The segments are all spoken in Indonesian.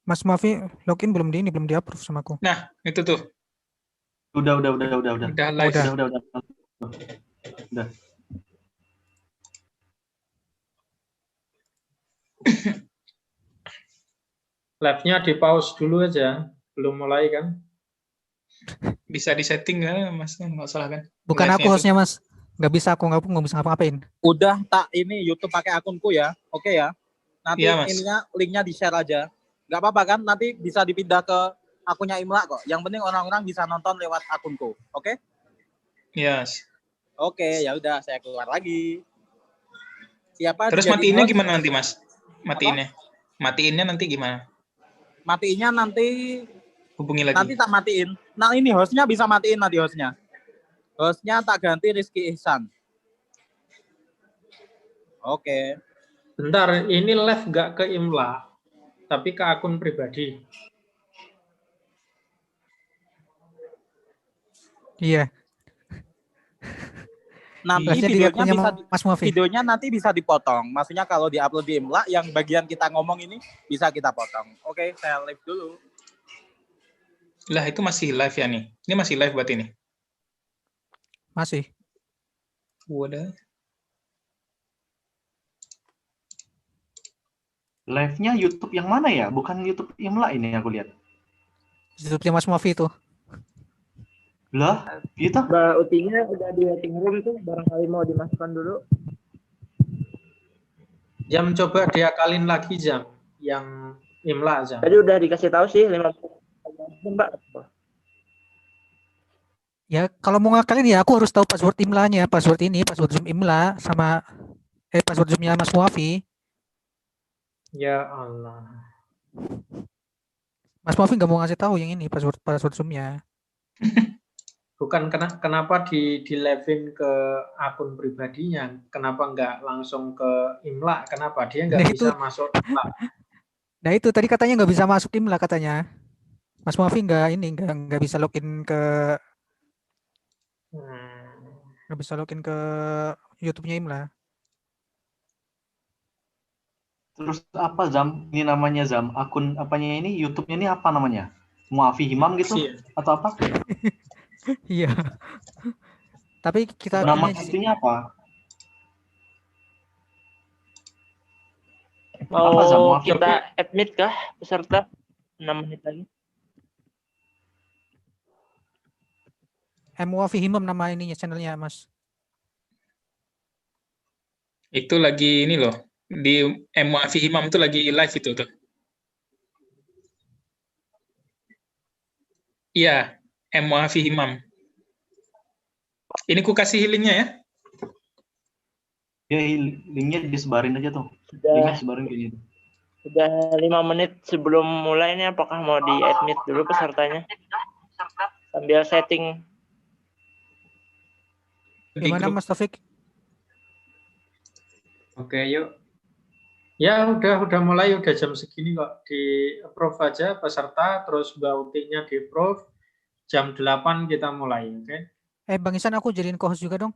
Mas Mafi login belum di ini, belum di approve sama aku. Nah, itu tuh. Udah. Udah Oh, live. udah. Udah. Live-nya di pause dulu aja. Belum mulai kan? Bisa disetting nggak, Mas? Nggak salah kan? Bukan aku Live-nya tuh. hostnya, Mas. Nggak bisa aku nggak bisa ngapa-ngapain. Udah tak ini YouTube pakai akunku ya. Oke ya. Nanti Iya, Mas. ininya linknya di-share aja. Nggak apa-apa kan? Nanti bisa dipindah ke akunnya Imla kok. Yang penting orang-orang bisa nonton lewat akunku. Oke? Iya, Mas. Oke, ya udah saya keluar lagi. Siapa Terus jadi matiinnya host? gimana nanti, Mas? Matiinnya. Matiinnya nanti gimana? Matiinnya nanti Hubungi lagi. tak matiin. Nah, ini hostnya bisa matiin nanti hostnya. Hostnya tak ganti Rizky Ihsan. Oke. Bentar, ini live nggak ke Imla, tapi ke akun pribadi. Iya. Nanti Live-nya di videonya akunnya bisa Mas Mafi. videonya nanti bisa dipotong. Maksudnya kalau diupload di Imla, yang bagian kita ngomong ini bisa kita potong. Oke, saya live dulu. Lah, itu masih live ya nih? Ini masih live buat ini? Masih. Wadah. Live-nya YouTube yang mana ya? Bukan YouTube Imla ini aku lihat. YouTube-nya Mas Mafi itu. Lah, gitu? Mbak Utinya udah di waiting room tuh, barangkali mau dimasukkan dulu. Jam coba diakalin lagi jam yang Imla jam. Tadi udah dikasih tahu sih 5 Mbak. Ya, kalau mau ngakalin ya aku harus tahu password Imlanya, password ini, password Zoom Imla sama password Zoom-nya Mas Mafi. Ya Allah. Mas Mafi nggak mau ngasih tahu yang ini password Zoom-nya. Bukan kenapa di live-in ke akun pribadinya, kenapa nggak langsung ke Imla? Kenapa dia nggak Nah, bisa masuk Imla? Nah itu tadi katanya nggak bisa masuk Imla katanya. Mas Mafi nggak bisa login ke nggak bisa login ke YouTube-nya Imla. Terus apa Zam? Ini namanya Zam. Akun apanya ini? YouTube-nya ini apa namanya? Muafi Himam gitu? Iya. Atau apa? Iya. Tapi kita Nama ini aja sih. aslinya apa? Mau Apa, Zam? Mau kita admit kah peserta 6 menit lagi? Muafi Himam nama ininya channelnya Mas. Itu lagi ini loh. Di MUAFI Himam itu lagi live itu tuh. Iya, MUAFI Himam. Ini ku kasih linknya ya. Ya, linknya disebarin aja tuh. Sudah, Linknya sebarin kayak gitu. sudah 5 menit sebelum mulai ini, apakah mau di admit dulu pesertanya? Sambil setting. Di Gimana grup. Mas Taufik? Oke, yuk. Ya udah mulai, udah jam segini kok. Di approve aja peserta, terus Mbak Utinya di approve. Jam 8 kita mulai, oke? Bang Isan aku jadiin co-host juga dong.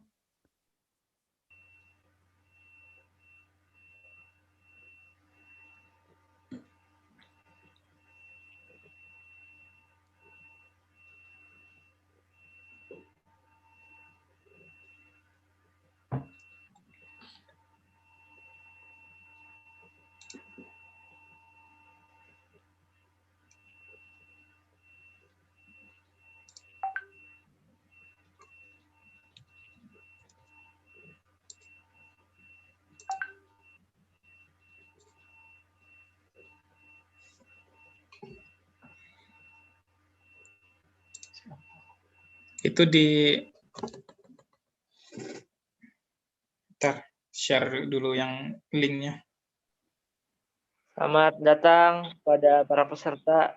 Itu di ntar share dulu yang linknya. Selamat datang pada para peserta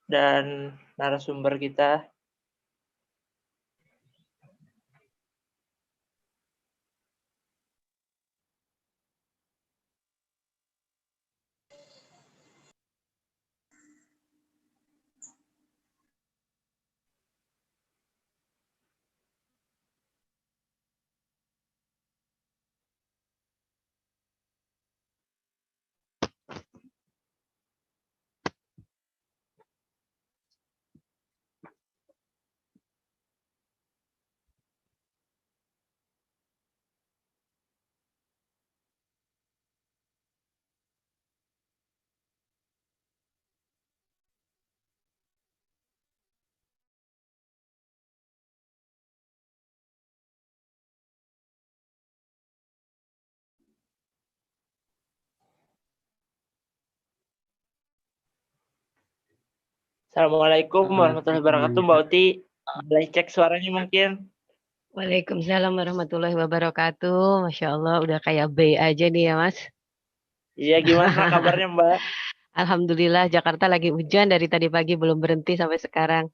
dan narasumber kita. Assalamualaikum warahmatullahi wabarakatuh, Mbak Uti. Boleh cek suaranya mungkin? Waalaikumsalam warahmatullahi wabarakatuh. Masya Allah, udah kayak B aja nih ya, Mas. Iya, gimana kabarnya, Mbak? Alhamdulillah, Jakarta lagi hujan dari tadi pagi belum berhenti sampai sekarang.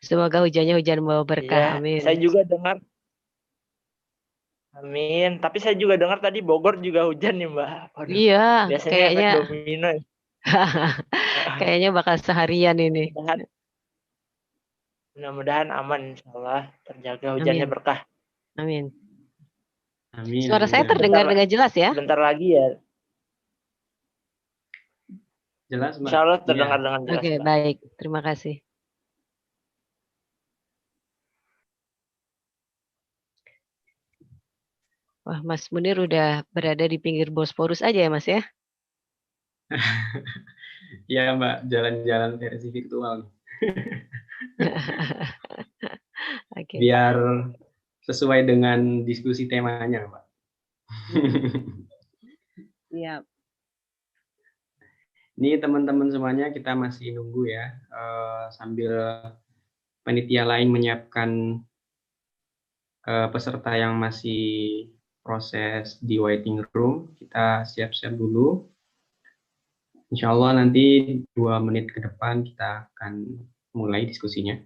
Semoga hujannya hujan bawa berkah. Iya, Amin. saya juga dengar. Amin. Tapi saya juga dengar tadi Bogor juga hujan nih, Mbak. Waduh, Iya, biasanya kayaknya efek domino ya. kayaknya bakal seharian ini. Mudah-mudahan aman, insya Allah. Terjaga hujannya Amin. berkah. Amin. Amin. Suara saya amin. terdengar dengan jelas ya? Sebentar lagi ya. Jelas, Mbak. Insya Allah Iya. terdengar dengan jelas, Oke, Mbak. baik. Terima kasih. Wah, Mas Munir udah berada di pinggir Bosporus aja ya, Mas ya? Iya, Mbak, jalan-jalan versi virtual. Oke. Biar sesuai dengan diskusi temanya, Mbak. Siap. Ini teman-teman semuanya kita masih nunggu ya, sambil panitia lain menyiapkan peserta yang masih proses di waiting room. Kita siap-siap dulu. Insya Allah nanti 2 menit ke depan kita akan mulai diskusinya.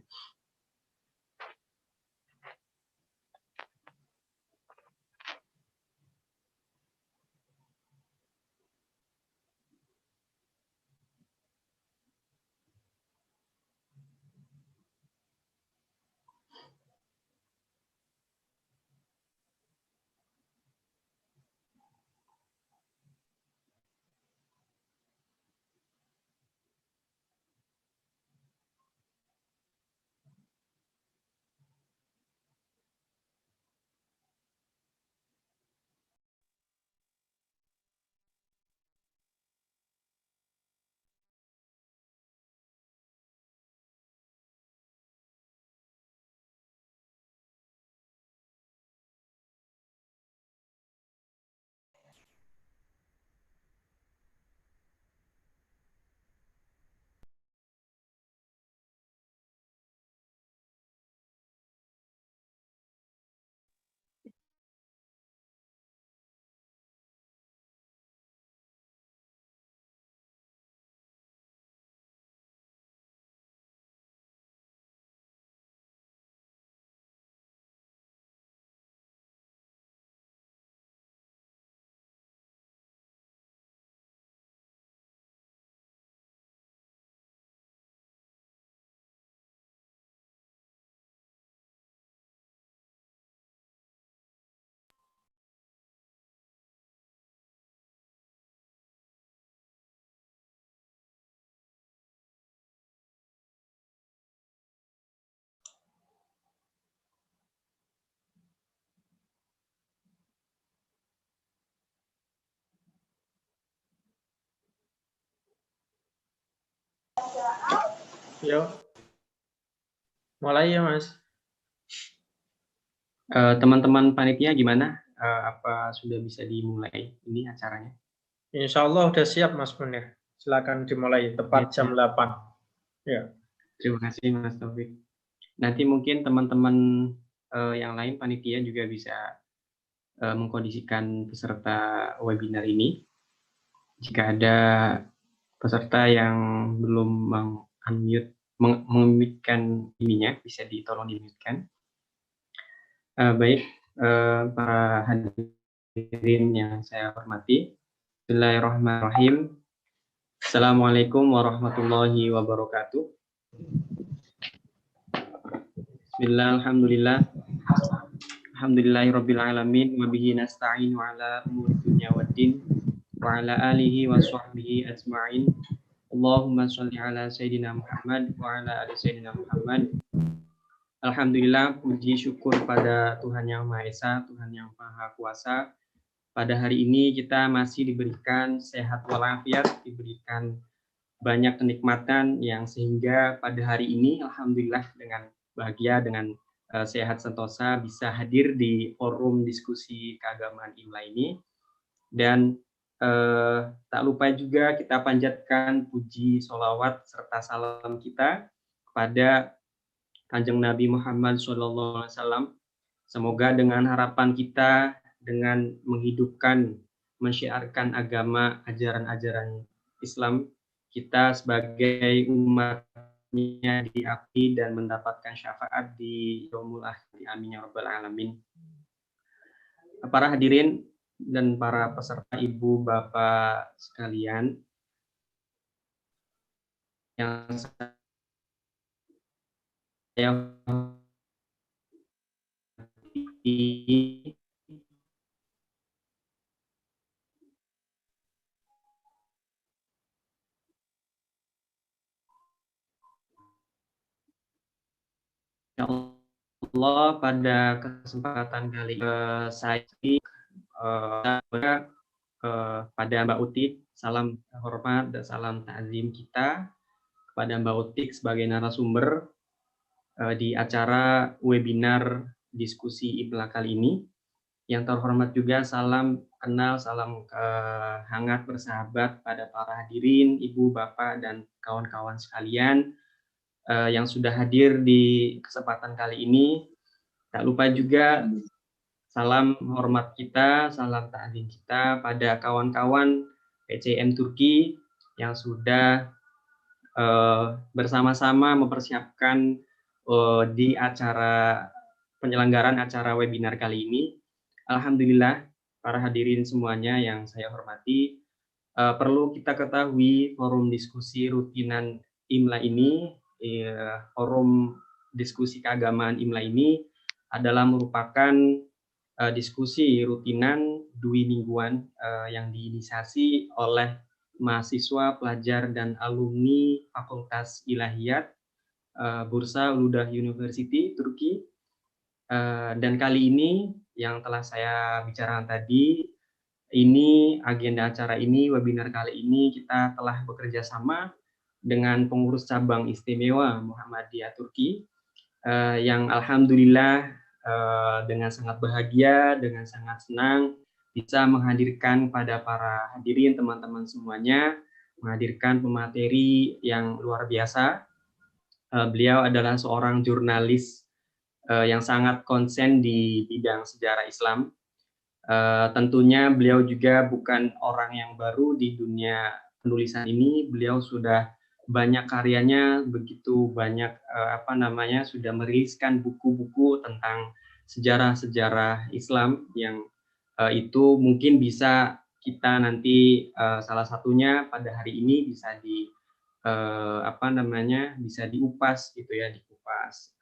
Yuk. Mulai ya, Mas. Teman-teman panitia gimana? Apa sudah bisa dimulai ini acaranya? Insya Allah udah siap, Mas Munir. Silakan dimulai tepat jam 8. Ya. Terima kasih, Mas Taufik. Nanti mungkin teman-teman yang lain panitia juga bisa mengkondisikan peserta webinar ini. Jika ada peserta yang belum meng-mute-kan ininya, bisa ditolong di-mute-kan. Baik, para hadirin yang saya hormati. Bismillahirrahmanirrahim. Assalamualaikum warahmatullahi wabarakatuh. Bismillah, alhamdulillah. Alhamdulillahirabbil alamin wa bihi nasta'inu ala umuri dunya waddin wa ala alihi wa sahbihi ajma'in. Allahumma shalli ala sayyidina Muhammad wa ala ali sayyidina Muhammad. Alhamdulillah, puji syukur pada Tuhan Yang Maha Esa, Tuhan Yang Maha Kuasa. Pada hari ini kita masih diberikan sehat walafiat, diberikan banyak kenikmatan yang sehingga pada hari ini alhamdulillah dengan bahagia, dengan sehat sentosa bisa hadir di forum diskusi keagamaan IMLA ini. Dan Tak lupa juga kita panjatkan puji sholawat serta salam kita kepada Kanjeng Nabi Muhammad SAW. Semoga dengan harapan kita, dengan menghidupkan, mensyiarkan agama, ajaran-ajaran Islam, kita sebagai umatnya diakui dan mendapatkan syafaat di yaumul akhir. Amin ya rabbal alamin. Para hadirin dan para peserta, ibu bapak sekalian, yang saya hormati, ya Allah, pada kesempatan kali saya pada Mbak Utik, salam hormat dan salam ta'zim kita kepada Mbak Utik sebagai narasumber di acara webinar diskusi IMLA kali ini. Yang terhormat juga salam kenal, salam hangat bersahabat pada para hadirin, ibu, bapak, dan kawan-kawan sekalian yang sudah hadir di kesempatan kali ini. Tak lupa juga salam hormat kita, salam ta'zim kita pada kawan-kawan PCM Turki yang sudah bersama-sama mempersiapkan di acara penyelenggaraan acara webinar kali ini. Alhamdulillah, para hadirin semuanya yang saya hormati, perlu kita ketahui forum diskusi rutinan IMLA ini, forum diskusi keagamaan IMLA ini adalah merupakan diskusi rutinan 2 mingguan yang diinisiasi oleh mahasiswa, pelajar, dan alumni Fakultas Ilahiyat Bursa Uludah University Turki. Dan kali ini yang telah saya bicarakan tadi, ini agenda acara ini, webinar kali ini kita telah bekerja sama dengan pengurus cabang istimewa Muhammadiyah Turki yang alhamdulillah dengan sangat bahagia, dengan sangat senang bisa menghadirkan pada para hadirin teman-teman semuanya, menghadirkan pemateri yang luar biasa. Beliau adalah seorang jurnalis yang sangat konsen di bidang sejarah Islam. Tentunya beliau juga bukan orang yang baru di dunia penulisan ini. Beliau sudah banyak karyanya, begitu banyak sudah meriliskan buku-buku tentang sejarah-sejarah Islam yang itu mungkin bisa kita nanti salah satunya pada hari ini bisa bisa diupas gitu ya, dikupas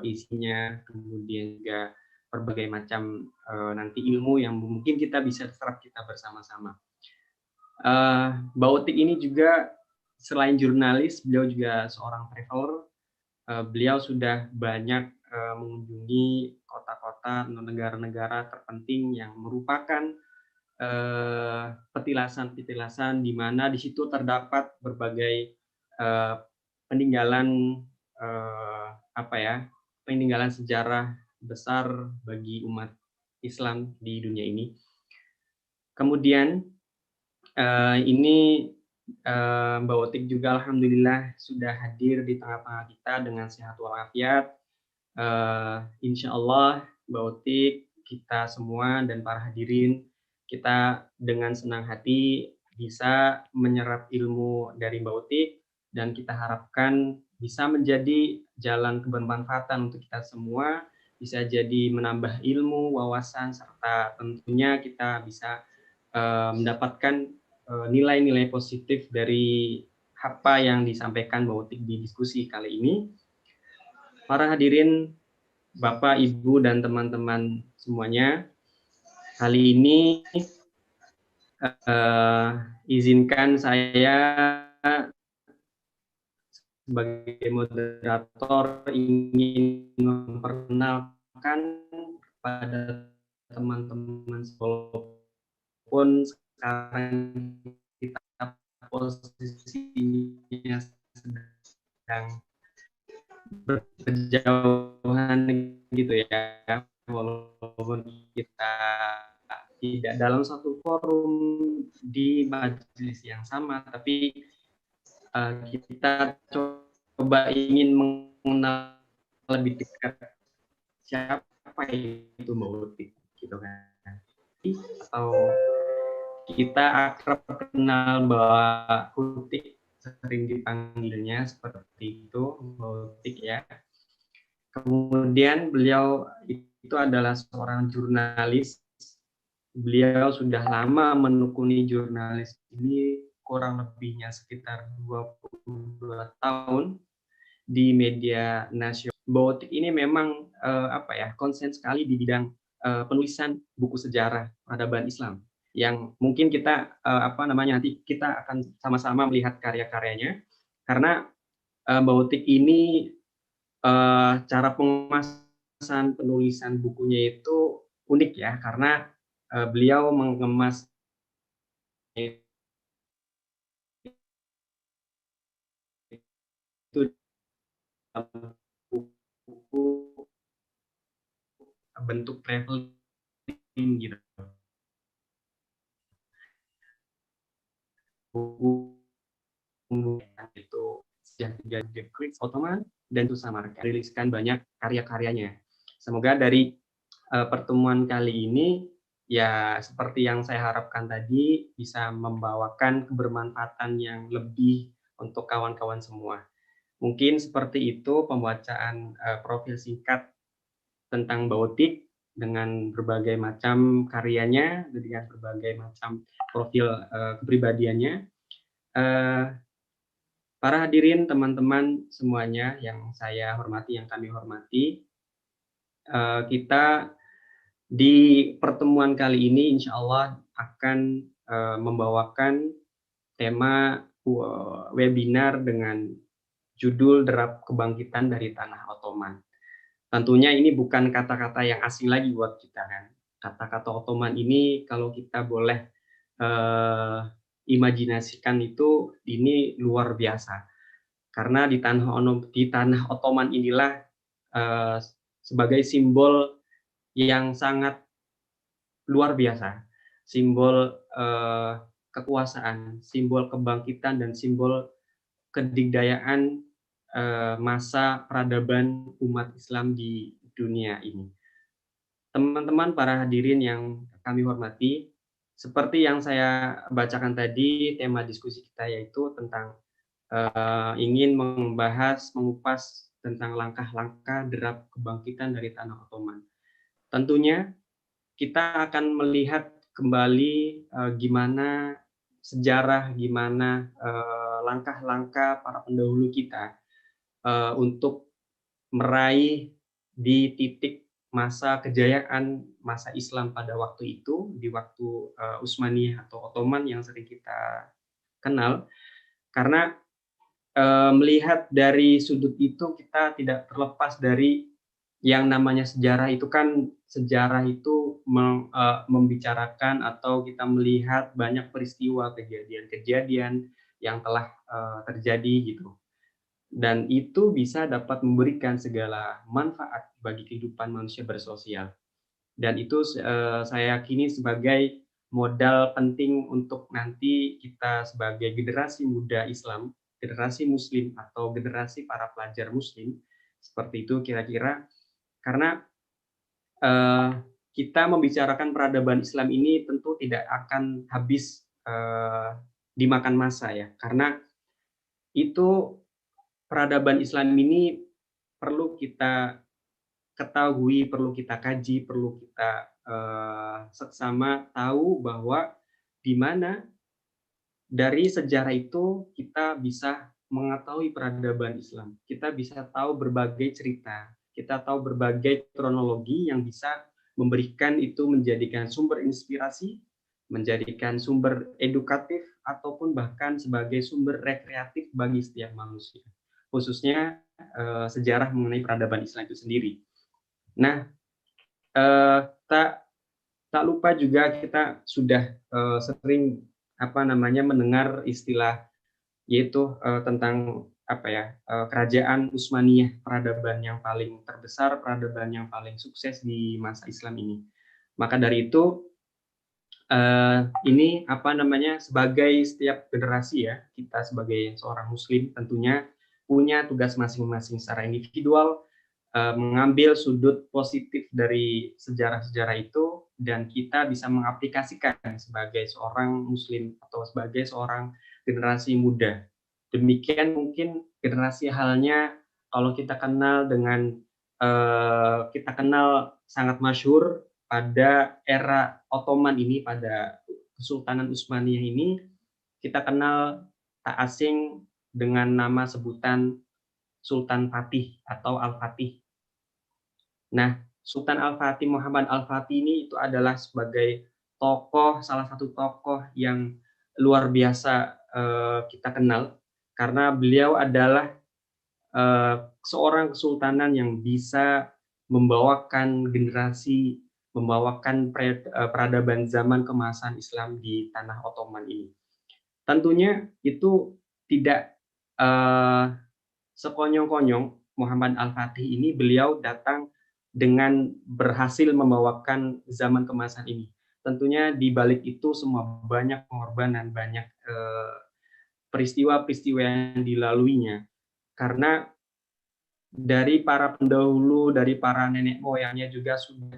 isinya, kemudian juga berbagai macam nanti ilmu yang mungkin kita bisa serap kita bersama-sama. Mbak Utik ini juga selain jurnalis, beliau juga seorang traveler. Beliau sudah banyak mengunjungi kota-kota atau negara-negara terpenting yang merupakan petilasan-petilasan di mana di situ terdapat berbagai peninggalan peninggalan sejarah besar bagi umat Islam di dunia ini. Kemudian ini Mbak Otik juga alhamdulillah sudah hadir di tengah-tengah kita dengan sehat walafiat. Insya Allah Mbak Otik, kita semua dan para hadirin, kita dengan senang hati bisa menyerap ilmu dari Mbak Otik dan kita harapkan bisa menjadi jalan kebermanfaatan untuk kita semua, bisa jadi menambah ilmu, wawasan, serta tentunya kita bisa mendapatkan nilai-nilai positif dari apa yang disampaikan Mbak Utik di diskusi kali ini. Para hadirin, Bapak, Ibu, dan teman-teman semuanya, kali ini izinkan saya sebagai moderator ingin memperkenalkan kepada teman-teman walaupun sekarang kita posisinya sedang berjauhan gitu ya, walaupun kita tidak dalam satu forum di majelis yang sama, tapi kita coba ingin mengenal lebih dekat siapa itu Mbak Uti, gitu kan? Atau kita akrab kenal Mbak Uti, sering dipanggilnya seperti itu Mbak Uti ya. Kemudian beliau itu adalah seorang jurnalis. Beliau sudah lama menekuni jurnalis ini, kurang lebihnya sekitar 22 tahun di media nasional. Mbak ini memang konsen sekali di bidang penulisan buku sejarah peradaban Islam, yang mungkin kita nanti kita akan sama-sama melihat karya-karyanya, karena Mbak ini cara pengemasan penulisan bukunya itu unik ya, karena beliau mengemas itu buku bentuk traveling gitu. Buku itu yang tiga The Great Ottoman dan Tusamarka, riliskan banyak karya-karyanya. Semoga dari pertemuan kali ini ya seperti yang saya harapkan tadi bisa membawakan kebermanfaatan yang lebih untuk kawan-kawan semua. Mungkin seperti itu pembacaan profil singkat tentang Mbak Utik dengan berbagai macam karyanya, dengan berbagai macam profil kepribadiannya. Para hadirin, teman-teman semuanya yang saya hormati, yang kami hormati, kita di pertemuan kali ini insya Allah akan membawakan tema webinar dengan judul Derap Kebangkitan dari Tanah Ottoman. Tentunya ini bukan kata-kata yang asing lagi buat kita kan. Kata-kata Ottoman ini kalau kita boleh imajinasikan itu ini luar biasa. Karena di tanah Ottoman inilah sebagai simbol yang sangat luar biasa, simbol kekuasaan, simbol kebangkitan, dan simbol kedikdayaan masa peradaban umat Islam di dunia ini. Teman-teman para hadirin yang kami hormati, seperti yang saya bacakan tadi, tema diskusi kita yaitu tentang ingin membahas, mengupas tentang langkah-langkah derap kebangkitan dari tanah Ottoman. Tentunya kita akan melihat kembali gimana sejarah, gimana langkah-langkah para pendahulu kita untuk meraih di titik masa kejayaan masa Islam pada waktu itu, di waktu Utsmaniyah atau Ottoman yang sering kita kenal. Karena melihat dari sudut itu kita tidak terlepas dari yang namanya sejarah itu kan, sejarah itu membicarakan atau kita melihat banyak peristiwa, kejadian-kejadian yang telah terjadi gitu. Dan itu bisa dapat memberikan segala manfaat bagi kehidupan manusia bersosial. Dan itu saya yakini sebagai modal penting untuk nanti kita sebagai generasi muda Islam, generasi Muslim atau generasi para pelajar Muslim, seperti itu kira-kira. Karena kita membicarakan peradaban Islam ini tentu tidak akan habis dimakan masa ya, karena itu peradaban Islam ini perlu kita ketahui, perlu kita kaji, perlu kita seksama tahu bahwa di mana dari sejarah itu kita bisa mengetahui peradaban Islam, kita bisa tahu berbagai cerita, kita tahu berbagai kronologi yang bisa memberikan itu menjadikan sumber inspirasi, menjadikan sumber edukatif, ataupun bahkan sebagai sumber rekreatif bagi setiap manusia, khususnya sejarah mengenai peradaban Islam itu sendiri. Nah, tak lupa juga kita sudah sering mendengar istilah yaitu tentang kerajaan Utsmaniyah, peradaban yang paling terbesar, peradaban yang paling sukses di masa Islam ini. Maka dari itu ini apa namanya, sebagai setiap generasi ya, kita sebagai seorang muslim tentunya punya tugas masing-masing secara individual, mengambil sudut positif dari sejarah-sejarah itu, dan kita bisa mengaplikasikan sebagai seorang muslim atau sebagai seorang generasi muda. Demikian mungkin generasi halnya kalau kita kenal dengan kita kenal sangat masyhur pada era Ottoman ini, pada Kesultanan Utsmaniyah ini, kita kenal tak asing dengan nama sebutan Sultan Fatih atau Al-Fatih. Nah, Sultan Al-Fatih, Muhammad Al-Fatih ini itu adalah sebagai tokoh, salah satu tokoh yang luar biasa kita kenal, karena beliau adalah seorang kesultanan yang bisa membawakan generasi, membawakan peradaban zaman keemasan Islam di tanah Ottoman ini. Tentunya itu tidak sekonyong-konyong. Muhammad Al-Fatih ini beliau datang dengan berhasil membawakan zaman keemasan ini. Tentunya di balik itu semua banyak pengorbanan, banyak peristiwa-peristiwa yang dilaluinya. Karena dari para pendahulu, dari para nenek moyangnya juga sudah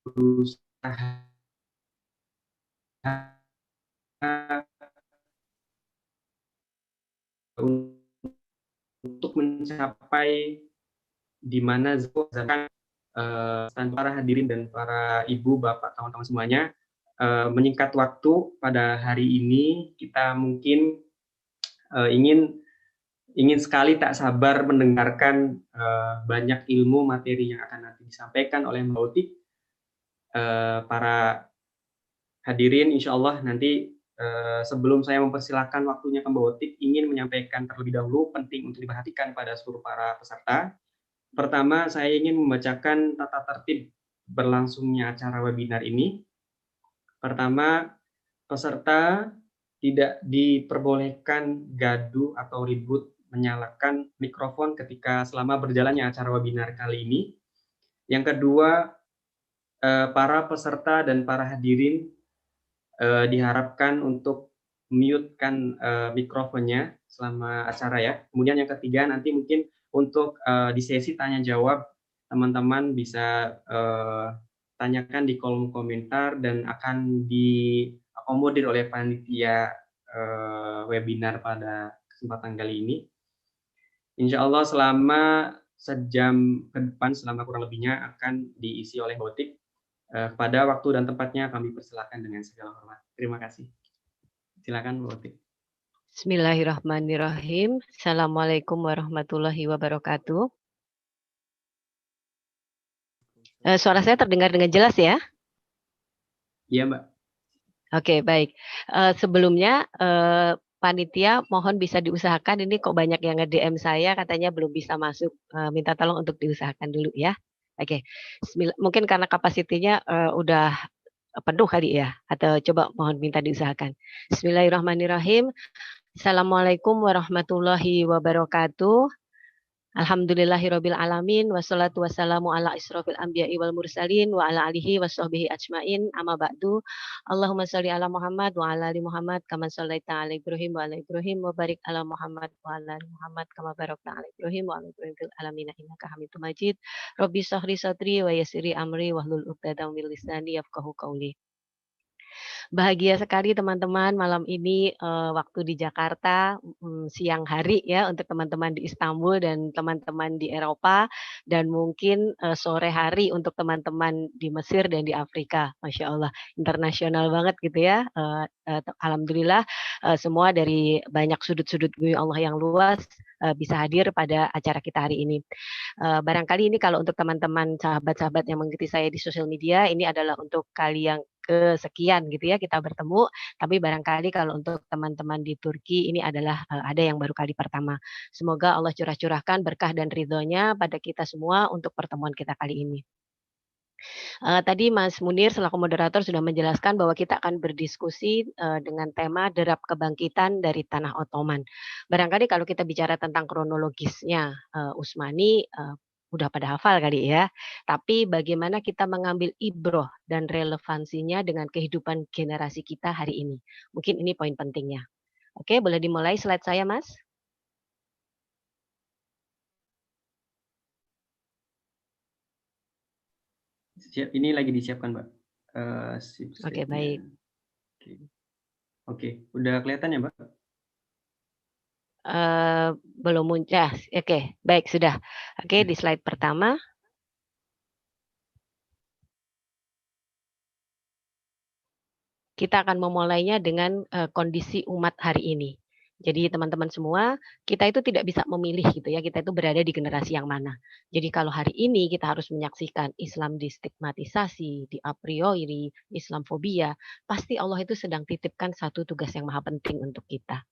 berusaha untuk mencapai di mana para hadirin dan para ibu, bapak, kawan-kawan semuanya, menyingkat waktu pada hari ini kita mungkin ingin sekali tak sabar mendengarkan banyak ilmu materi yang akan nanti disampaikan oleh Mbak Utik. Para hadirin, insya Allah nanti sebelum saya mempersilahkan waktunya ke Mbak Utik, ingin menyampaikan terlebih dahulu penting untuk diperhatikan pada seluruh para peserta. Pertama, saya ingin membacakan tata tertib berlangsungnya acara webinar ini. Pertama, peserta tidak diperbolehkan gaduh atau ribut menyalakan mikrofon ketika selama berjalannya acara webinar kali ini. Yang kedua, para peserta dan para hadirin diharapkan untuk mute-kan mikrofonnya selama acara ya. Kemudian yang ketiga, nanti mungkin untuk di sesi tanya jawab, teman-teman bisa tanyakan di kolom komentar dan akan diakomodir oleh panitia webinar pada kesempatan kali ini. Insya Allah selama sejam ke depan, selama kurang lebihnya akan diisi oleh Botik. Pada waktu dan tempatnya kami persilakan dengan segala hormat. Terima kasih. Silakan Botik. Bismillahirrahmanirrahim. Assalamualaikum warahmatullahi wabarakatuh. Suara saya terdengar dengan jelas ya? Iya, Mbak. Oke, baik. Sebelumnya, panitia mohon bisa diusahakan, ini kok banyak yang nge-DM saya katanya belum bisa masuk, minta tolong untuk diusahakan dulu ya. Oke, mungkin karena kapasitinya udah penuh kali ya, atau coba mohon minta diusahakan. Bismillahirrahmanirrahim. Assalamualaikum warahmatullahi wabarakatuh. Alhamdulillahirabbil alamin, wassalatu wassalamu ala isrofil anbiya'i wal mursalin wa ala alihi washabbihi ajmain, amma ba'du. Allahumma shalli ala Muhammad wa ala ali Muhammad kama shallaita ala Ibrahim wa ala Ibrahim wa barik ala Muhammad wa ala ali Muhammad kama barakta ala Ibrahim wa ala Ibrahim fil alamin innaka Hamidum Majid. Rabbi shrah li sadri wa yassir amri wahlul 'uqdatam min lisani yafqahu qawli. Bahagia sekali teman-teman malam ini waktu di Jakarta, siang hari ya untuk teman-teman di Istanbul dan teman-teman di Eropa, dan mungkin sore hari untuk teman-teman di Mesir dan di Afrika. Masya Allah, internasional banget gitu ya. Alhamdulillah semua dari banyak sudut-sudut bumi Allah yang luas bisa hadir pada acara kita hari ini. Barangkali ini kalau untuk teman-teman sahabat-sahabat yang mengikuti saya di sosial media, ini adalah untuk kali yang kesekian gitu ya kita bertemu, tapi barangkali kalau untuk teman-teman di Turki ini adalah ada yang baru kali pertama. Semoga Allah curah-curahkan berkah dan ridhonya pada kita semua untuk pertemuan kita kali ini. Tadi Mas Munir selaku moderator sudah menjelaskan bahwa kita akan berdiskusi dengan tema derap kebangkitan dari tanah Ottoman. Barangkali kalau kita bicara tentang kronologisnya Utsmani udah pada hafal kali ya. Tapi bagaimana kita mengambil ibroh dan relevansinya dengan kehidupan generasi kita hari ini. Mungkin ini poin pentingnya. Oke, boleh dimulai slide saya, Mas? Ini lagi disiapkan, Mbak. Oke, baik. Oke, udah kelihatan ya, Mbak? Belum muncul. Oke, baik sudah. Oke, di slide pertama. Kita akan memulainya dengan kondisi umat hari ini. Jadi teman-teman semua, kita itu tidak bisa memilih gitu ya, kita itu berada di generasi yang mana. Jadi kalau hari ini kita harus menyaksikan Islam distigmatisasi, di a priori, Islamfobia, pasti Allah itu sedang titipkan satu tugas yang maha penting untuk kita.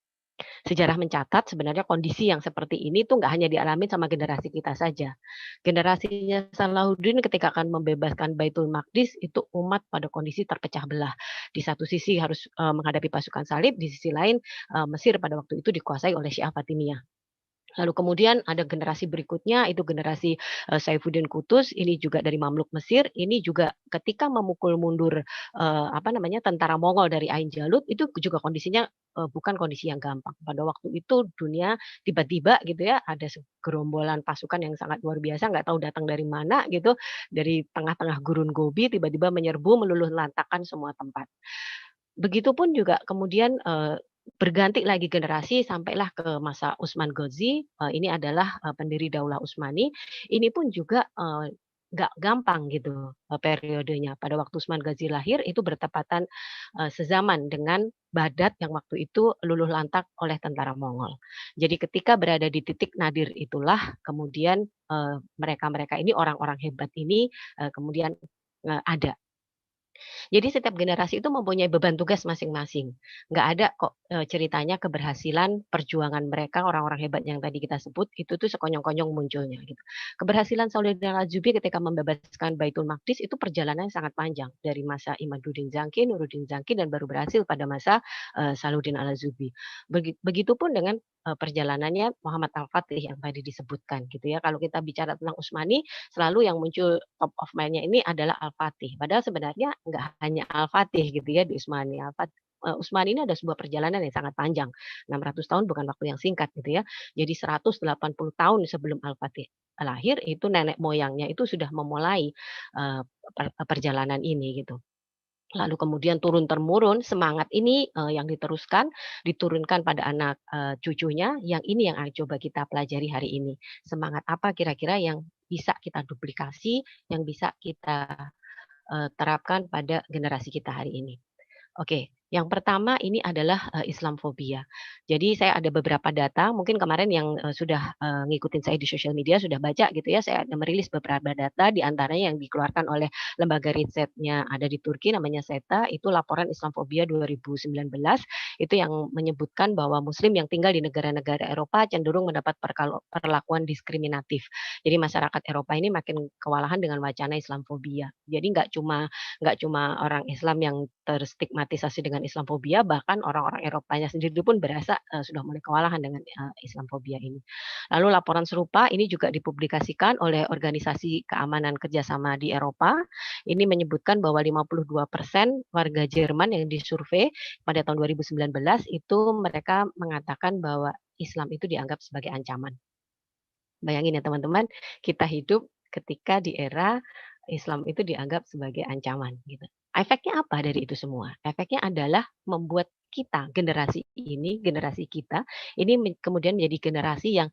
Sejarah mencatat sebenarnya kondisi yang seperti ini tuh nggak hanya dialami sama generasi kita saja. Generasinya Salahuddin ketika akan membebaskan Baitul Maqdis itu umat pada kondisi terpecah belah. Di satu sisi harus menghadapi pasukan salib, di sisi lain Mesir pada waktu itu dikuasai oleh Syiah Fatimiyah. Lalu kemudian ada generasi berikutnya, itu generasi Saifuddin Qutuz, ini juga dari Mamluk Mesir, ini juga ketika memukul mundur tentara Mongol dari Ain Jalut, itu juga kondisinya bukan kondisi yang gampang. Pada waktu itu dunia tiba-tiba gitu ya, ada segerombolan pasukan yang sangat luar biasa, nggak tahu datang dari mana gitu, dari tengah-tengah gurun Gobi, tiba-tiba menyerbu, meluluh lantakan semua tempat. Begitupun juga kemudian berganti lagi generasi sampailah ke masa Utsman Ghazi, ini adalah pendiri Daulah Utsmani. Ini pun juga nggak gampang gitu periodenya. Pada waktu Utsman Ghazi lahir itu bertepatan sezaman dengan Baghdad yang waktu itu luluh lantak oleh tentara Mongol. Jadi ketika berada di titik nadir itulah kemudian mereka-mereka ini orang-orang hebat ini kemudian ada. Jadi setiap generasi itu mempunyai beban tugas masing-masing. Nggak ada kok ceritanya keberhasilan perjuangan mereka orang-orang hebat yang tadi kita sebut itu tuh sekonyong-konyong munculnya gitu. Keberhasilan Salahuddin Al-Ayyubi ketika membebaskan Baitul Maqdis itu perjalanannya sangat panjang dari masa Imaduddin Zangki, Nuruddin Zangki dan baru berhasil pada masa Salahuddin Al-Ayyubi. Begitupun dengan perjalanannya Muhammad Al-Fatih yang tadi disebutkan gitu ya. Kalau kita bicara tentang Utsmani selalu yang muncul top of mind-nya ini adalah Al-Fatih. Padahal sebenarnya nggak hanya Al-Fatih gitu ya di Utsmani. Utsmani ini ada sebuah perjalanan yang sangat panjang. 600 tahun bukan waktu yang singkat gitu ya. Jadi 180 tahun sebelum Al-Fatih lahir itu nenek moyangnya itu sudah memulai perjalanan ini gitu. Lalu kemudian turun-temurun semangat ini yang diturunkan pada anak cucunya, yang ini yang coba kita pelajari hari ini. Semangat apa kira-kira yang bisa kita duplikasi, yang bisa kita terapkan pada generasi kita hari ini. Oke, yang pertama ini adalah Islamfobia. Jadi saya ada beberapa data, mungkin kemarin yang sudah ngikutin saya di sosial media sudah baca gitu ya, saya ada merilis beberapa data di antaranya yang dikeluarkan oleh lembaga risetnya ada di Turki namanya SETA, itu laporan Islamfobia 2019, itu yang menyebutkan bahwa muslim yang tinggal di negara-negara Eropa cenderung mendapat perlakuan diskriminatif. Jadi masyarakat Eropa ini makin kewalahan dengan wacana Islamfobia. Jadi nggak cuma orang Islam yang terstigmatisasi dengan Islamfobia, bahkan orang-orang Eropanya sendiri pun berasa sudah mulai kewalahan dengan Islamfobia ini. Lalu laporan serupa ini juga dipublikasikan oleh Organisasi Keamanan Kerjasama di Eropa. Ini menyebutkan bahwa 52% warga Jerman yang disurvei pada tahun 2019 itu mereka mengatakan bahwa Islam itu dianggap sebagai ancaman. Bayangin ya teman-teman, kita hidup ketika di era Islam itu dianggap sebagai ancaman gitu. Efeknya apa dari itu semua? Efeknya adalah membuat kita, generasi kita, ini kemudian menjadi generasi yang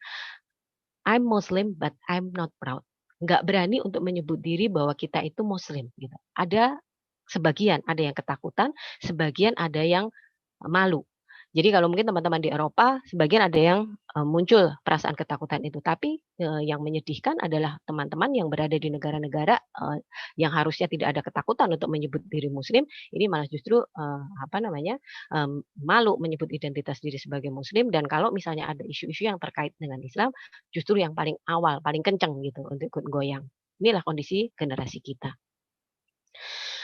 I'm Muslim but I'm not proud. Nggak berani untuk menyebut diri bahwa kita itu Muslim. Gitu. Ada sebagian, ada yang ketakutan, sebagian ada yang malu. Jadi kalau mungkin teman-teman di Eropa, sebagian ada yang muncul perasaan ketakutan itu. Tapi yang menyedihkan adalah teman-teman yang berada di negara-negara yang harusnya tidak ada ketakutan untuk menyebut diri Muslim, ini malah justru malu menyebut identitas diri sebagai Muslim. Dan kalau misalnya ada isu-isu yang terkait dengan Islam, justru yang paling awal, paling kenceng gitu untuk ikut goyang. Inilah kondisi generasi kita.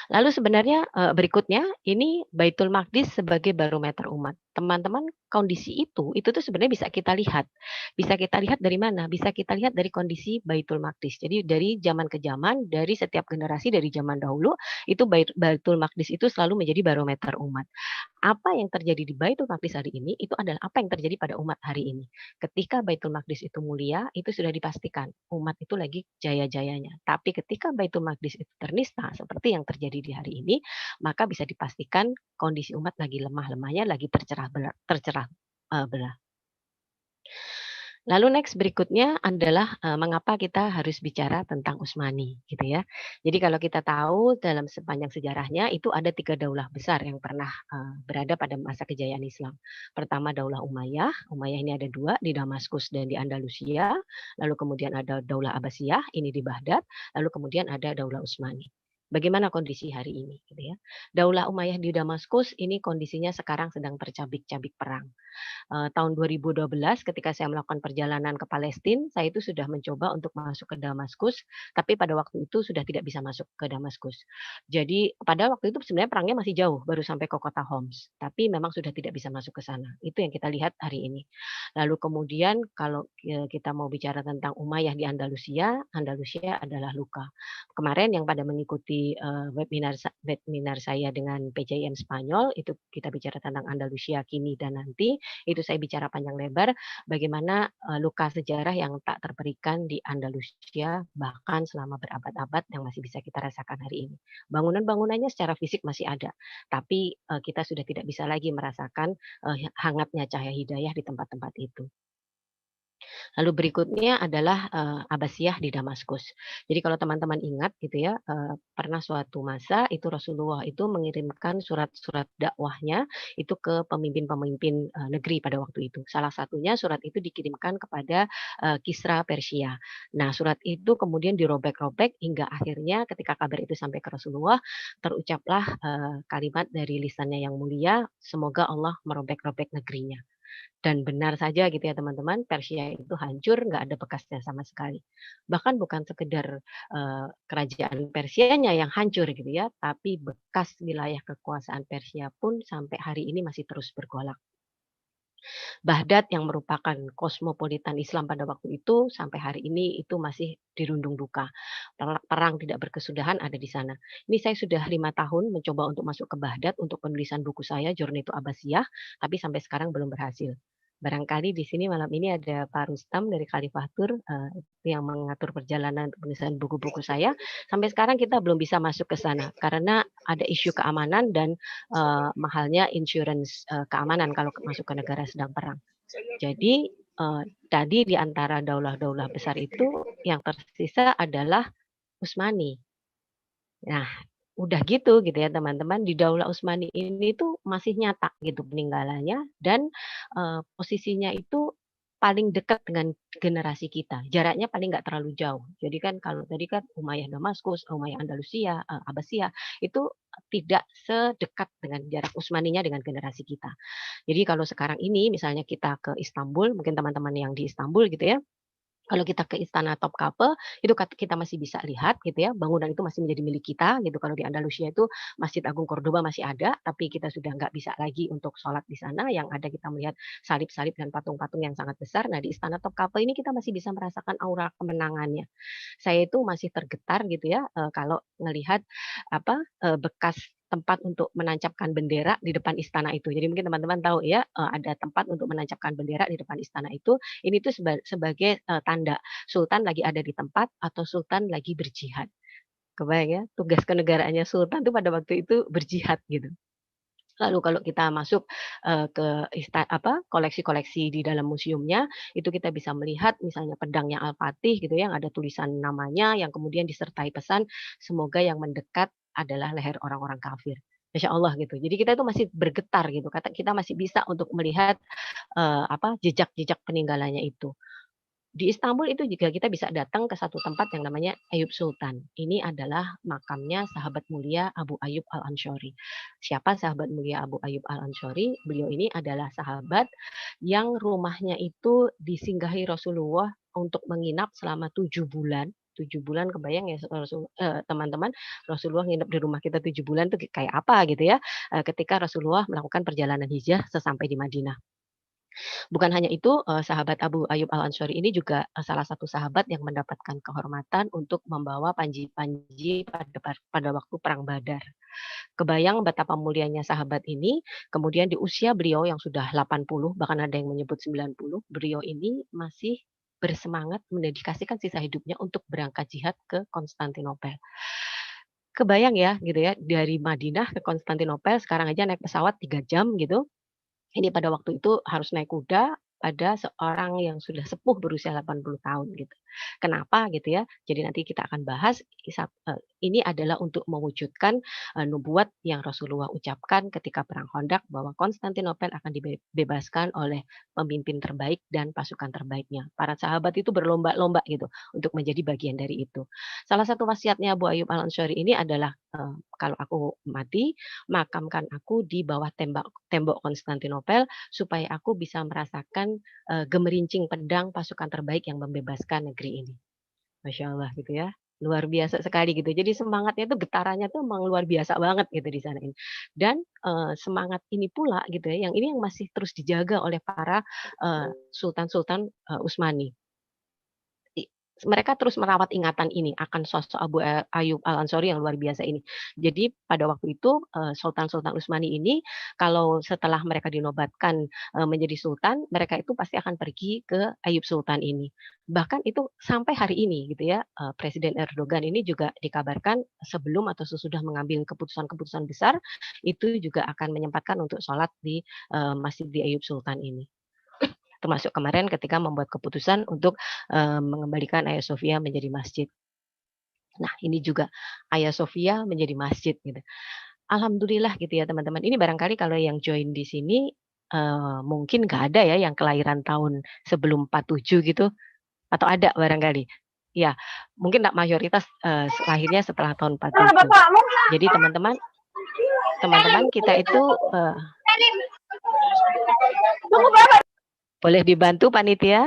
Lalu sebenarnya berikutnya ini Baitul Maqdis sebagai barometer umat. Teman-teman, kondisi itu tuh sebenarnya bisa kita lihat. Bisa kita lihat dari mana? Bisa kita lihat dari kondisi Baitul Maqdis. Jadi dari zaman ke zaman, dari setiap generasi, dari zaman dahulu, itu Baitul Maqdis itu selalu menjadi barometer umat. Apa yang terjadi di Baitul Maqdis hari ini, itu adalah apa yang terjadi pada umat hari ini. Ketika Baitul Maqdis itu mulia, itu sudah dipastikan umat itu lagi jaya-jayanya. Tapi ketika Baitul Maqdis itu ternista, seperti yang terjadi di hari ini, maka bisa dipastikan kondisi umat lagi lemah-lemahnya, lagi tercerah belah. Lalu next berikutnya adalah mengapa kita harus bicara tentang Utsmani, gitu ya. Jadi kalau kita tahu dalam sepanjang sejarahnya itu ada 3 daulah besar yang pernah berada pada masa kejayaan Islam. Pertama Daulah Umayyah. Umayyah ini ada 2 di Damaskus dan di Andalusia. Lalu kemudian ada Daulah Abbasiyah ini di Baghdad. Lalu kemudian ada Daulah Utsmani. Bagaimana kondisi hari ini, gitu ya. Daulah Umayyah di Damaskus ini kondisinya sekarang sedang tercabik-cabik perang. Tahun 2012 ketika saya melakukan perjalanan ke Palestina, saya itu sudah mencoba untuk masuk ke Damaskus, tapi pada waktu itu sudah tidak bisa masuk ke Damaskus. Jadi pada waktu itu sebenarnya perangnya masih jauh, baru sampai ke kota Homs, tapi memang sudah tidak bisa masuk ke sana. Itu yang kita lihat hari ini. Lalu kemudian kalau kita mau bicara tentang Umayyah di Andalusia, Andalusia adalah luka. Kemarin yang pada mengikuti webinar saya dengan PJIM Spanyol, itu kita bicara tentang Andalusia kini dan nanti, itu saya bicara panjang lebar bagaimana luka sejarah yang tak terberikan di Andalusia bahkan selama berabad-abad yang masih bisa kita rasakan hari ini. Bangunan-bangunannya secara fisik masih ada, tapi kita sudah tidak bisa lagi merasakan hangatnya cahaya hidayah di tempat-tempat itu. Lalu berikutnya adalah Abbasiyah di Damaskus. Jadi kalau teman-teman ingat gitu ya, pernah suatu masa itu Rasulullah itu mengirimkan surat-surat dakwahnya itu ke pemimpin-pemimpin negeri pada waktu itu. Salah satunya surat itu dikirimkan kepada Kisra Persia. Nah, surat itu kemudian dirobek-robek hingga akhirnya ketika kabar itu sampai ke Rasulullah, terucaplah kalimat dari lisannya yang mulia, semoga Allah merobek-robek negerinya. Dan benar saja gitu ya teman-teman, Persia itu hancur, nggak ada bekasnya sama sekali. Bahkan bukan sekedar kerajaan Persianya yang hancur gitu ya, tapi bekas wilayah kekuasaan Persia pun sampai hari ini masih terus bergolak. Baghdad yang merupakan kosmopolitan Islam pada waktu itu sampai hari ini itu masih dirundung duka. Perang tidak berkesudahan ada di sana. Ini saya sudah 5 tahun mencoba untuk masuk ke Baghdad untuk penulisan buku saya Journey to Abbasiyah, tapi sampai sekarang belum berhasil. Barangkali di sini malam ini ada Pak Rustam dari Khalifatur yang mengatur perjalanan penulisan buku-buku saya. Sampai sekarang kita belum bisa masuk ke sana karena ada isu keamanan dan mahalnya insurance keamanan kalau masuk ke negara sedang perang. Jadi tadi di antara daulah-daulah besar itu yang tersisa adalah Utsmani. Nah, udah gitu ya teman-teman, di Daulah Utsmani ini tuh masih nyata gitu peninggalannya dan posisinya itu paling dekat dengan generasi kita. Jaraknya paling nggak terlalu jauh. Jadi kan kalau tadi kan Umayyah Damaskus, Umayyah Andalusia, Abbasiyah itu tidak sedekat dengan jarak Utsmaninya dengan generasi kita. Jadi kalau sekarang ini misalnya kita ke Istanbul, mungkin teman-teman yang di Istanbul gitu ya, kalau kita ke Istana Topkapi itu kita masih bisa lihat gitu ya, bangunan itu masih menjadi milik kita gitu. Kalau di Andalusia itu Masjid Agung Cordoba masih ada, tapi kita sudah nggak bisa lagi untuk sholat di sana. Yang ada kita melihat salib-salib dan patung-patung yang sangat besar. Nah di Istana Topkapi ini kita masih bisa merasakan aura kemenangannya. Saya itu masih tergetar gitu ya kalau melihat bekas tempat untuk menancapkan bendera di depan istana itu. Jadi mungkin teman-teman tahu ya, ada tempat untuk menancapkan bendera di depan istana itu. Ini tuh sebagai tanda Sultan lagi ada di tempat atau Sultan lagi berjihad. Kebayang ya, tugas kenegaraannya Sultan tuh pada waktu itu berjihad gitu. Lalu kalau kita masuk ke koleksi-koleksi di dalam museumnya, itu kita bisa melihat misalnya pedangnya Al-Fatih gitu ya, yang ada tulisan namanya, yang kemudian disertai pesan, semoga yang mendekat adalah leher orang-orang kafir. Masya Allah gitu. Jadi kita itu masih bergetar gitu. Kita masih bisa untuk melihat jejak-jejak peninggalannya itu. Di Istanbul itu juga kita bisa datang ke satu tempat yang namanya Ayub Sultan. Ini adalah makamnya sahabat mulia Abu Ayyub Al-Ansyari. Siapa sahabat mulia Abu Ayyub Al-Ansyari? Beliau ini adalah sahabat yang rumahnya itu disinggahi Rasulullah untuk menginap selama 7 bulan 7 bulan, kebayang ya teman-teman, Rasulullah nginep di rumah kita 7 bulan tuh kayak apa gitu ya, ketika Rasulullah melakukan perjalanan hijrah sesampai di Madinah. Bukan hanya itu, sahabat Abu Ayyub Al-Ansori ini juga, salah satu sahabat yang mendapatkan kehormatan untuk membawa panji-panji pada waktu perang Badar. Kebayang betapa mulianya sahabat ini, kemudian di usia beliau yang sudah 80, bahkan ada yang menyebut 90, beliau ini masih bersemangat mendedikasikan sisa hidupnya untuk berangkat jihad ke Konstantinopel. Kebayang ya, gitu ya, dari Madinah ke Konstantinopel, sekarang aja naik pesawat 3 jam gitu. Ini pada waktu itu harus naik kuda pada seorang yang sudah sepuh berusia 80 tahun gitu. Kenapa gitu ya? Jadi nanti kita akan bahas ini adalah untuk mewujudkan nubuat yang Rasulullah ucapkan ketika perang Khandaq bahwa Konstantinopel akan dibebaskan oleh pemimpin terbaik dan pasukan terbaiknya. Para sahabat itu berlomba-lomba gitu untuk menjadi bagian dari itu. Salah satu wasiatnya Abu Ayyub Al-Ansori ini adalah kalau aku mati, makamkan aku di bawah tembok Konstantinopel supaya aku bisa merasakan gemerincing pedang pasukan terbaik yang membebaskan negeri ini. Masya Allah gitu ya. Luar biasa sekali gitu. Jadi semangatnya itu getarannya tuh memang luar biasa banget gitu di sana ini. Dan semangat ini pula gitu ya, yang ini yang masih terus dijaga oleh para sultan-sultan Utsmani. Mereka terus merawat ingatan ini akan sosok Abu Ayyub Al-Ansori yang luar biasa ini. Jadi pada waktu itu Sultan-Sultan Utsmani ini kalau setelah mereka dinobatkan menjadi sultan, mereka itu pasti akan pergi ke Ayyub Sultan ini. Bahkan itu sampai hari ini gitu ya, Presiden Erdogan ini juga dikabarkan sebelum atau sesudah mengambil keputusan-keputusan besar, itu juga akan menyempatkan untuk sholat di Masjid di Ayyub Sultan ini. Termasuk kemarin ketika membuat keputusan untuk mengembalikan Hagia Sophia menjadi masjid. Nah, ini juga Hagia Sophia menjadi masjid gitu. Alhamdulillah gitu ya teman-teman. Ini barangkali kalau yang join di sini mungkin nggak ada ya yang kelahiran tahun sebelum 47 gitu, atau ada barangkali. Ya, mungkin tak mayoritas lahirnya setelah tahun 47. Jadi teman-teman kita itu boleh dibantu panitia?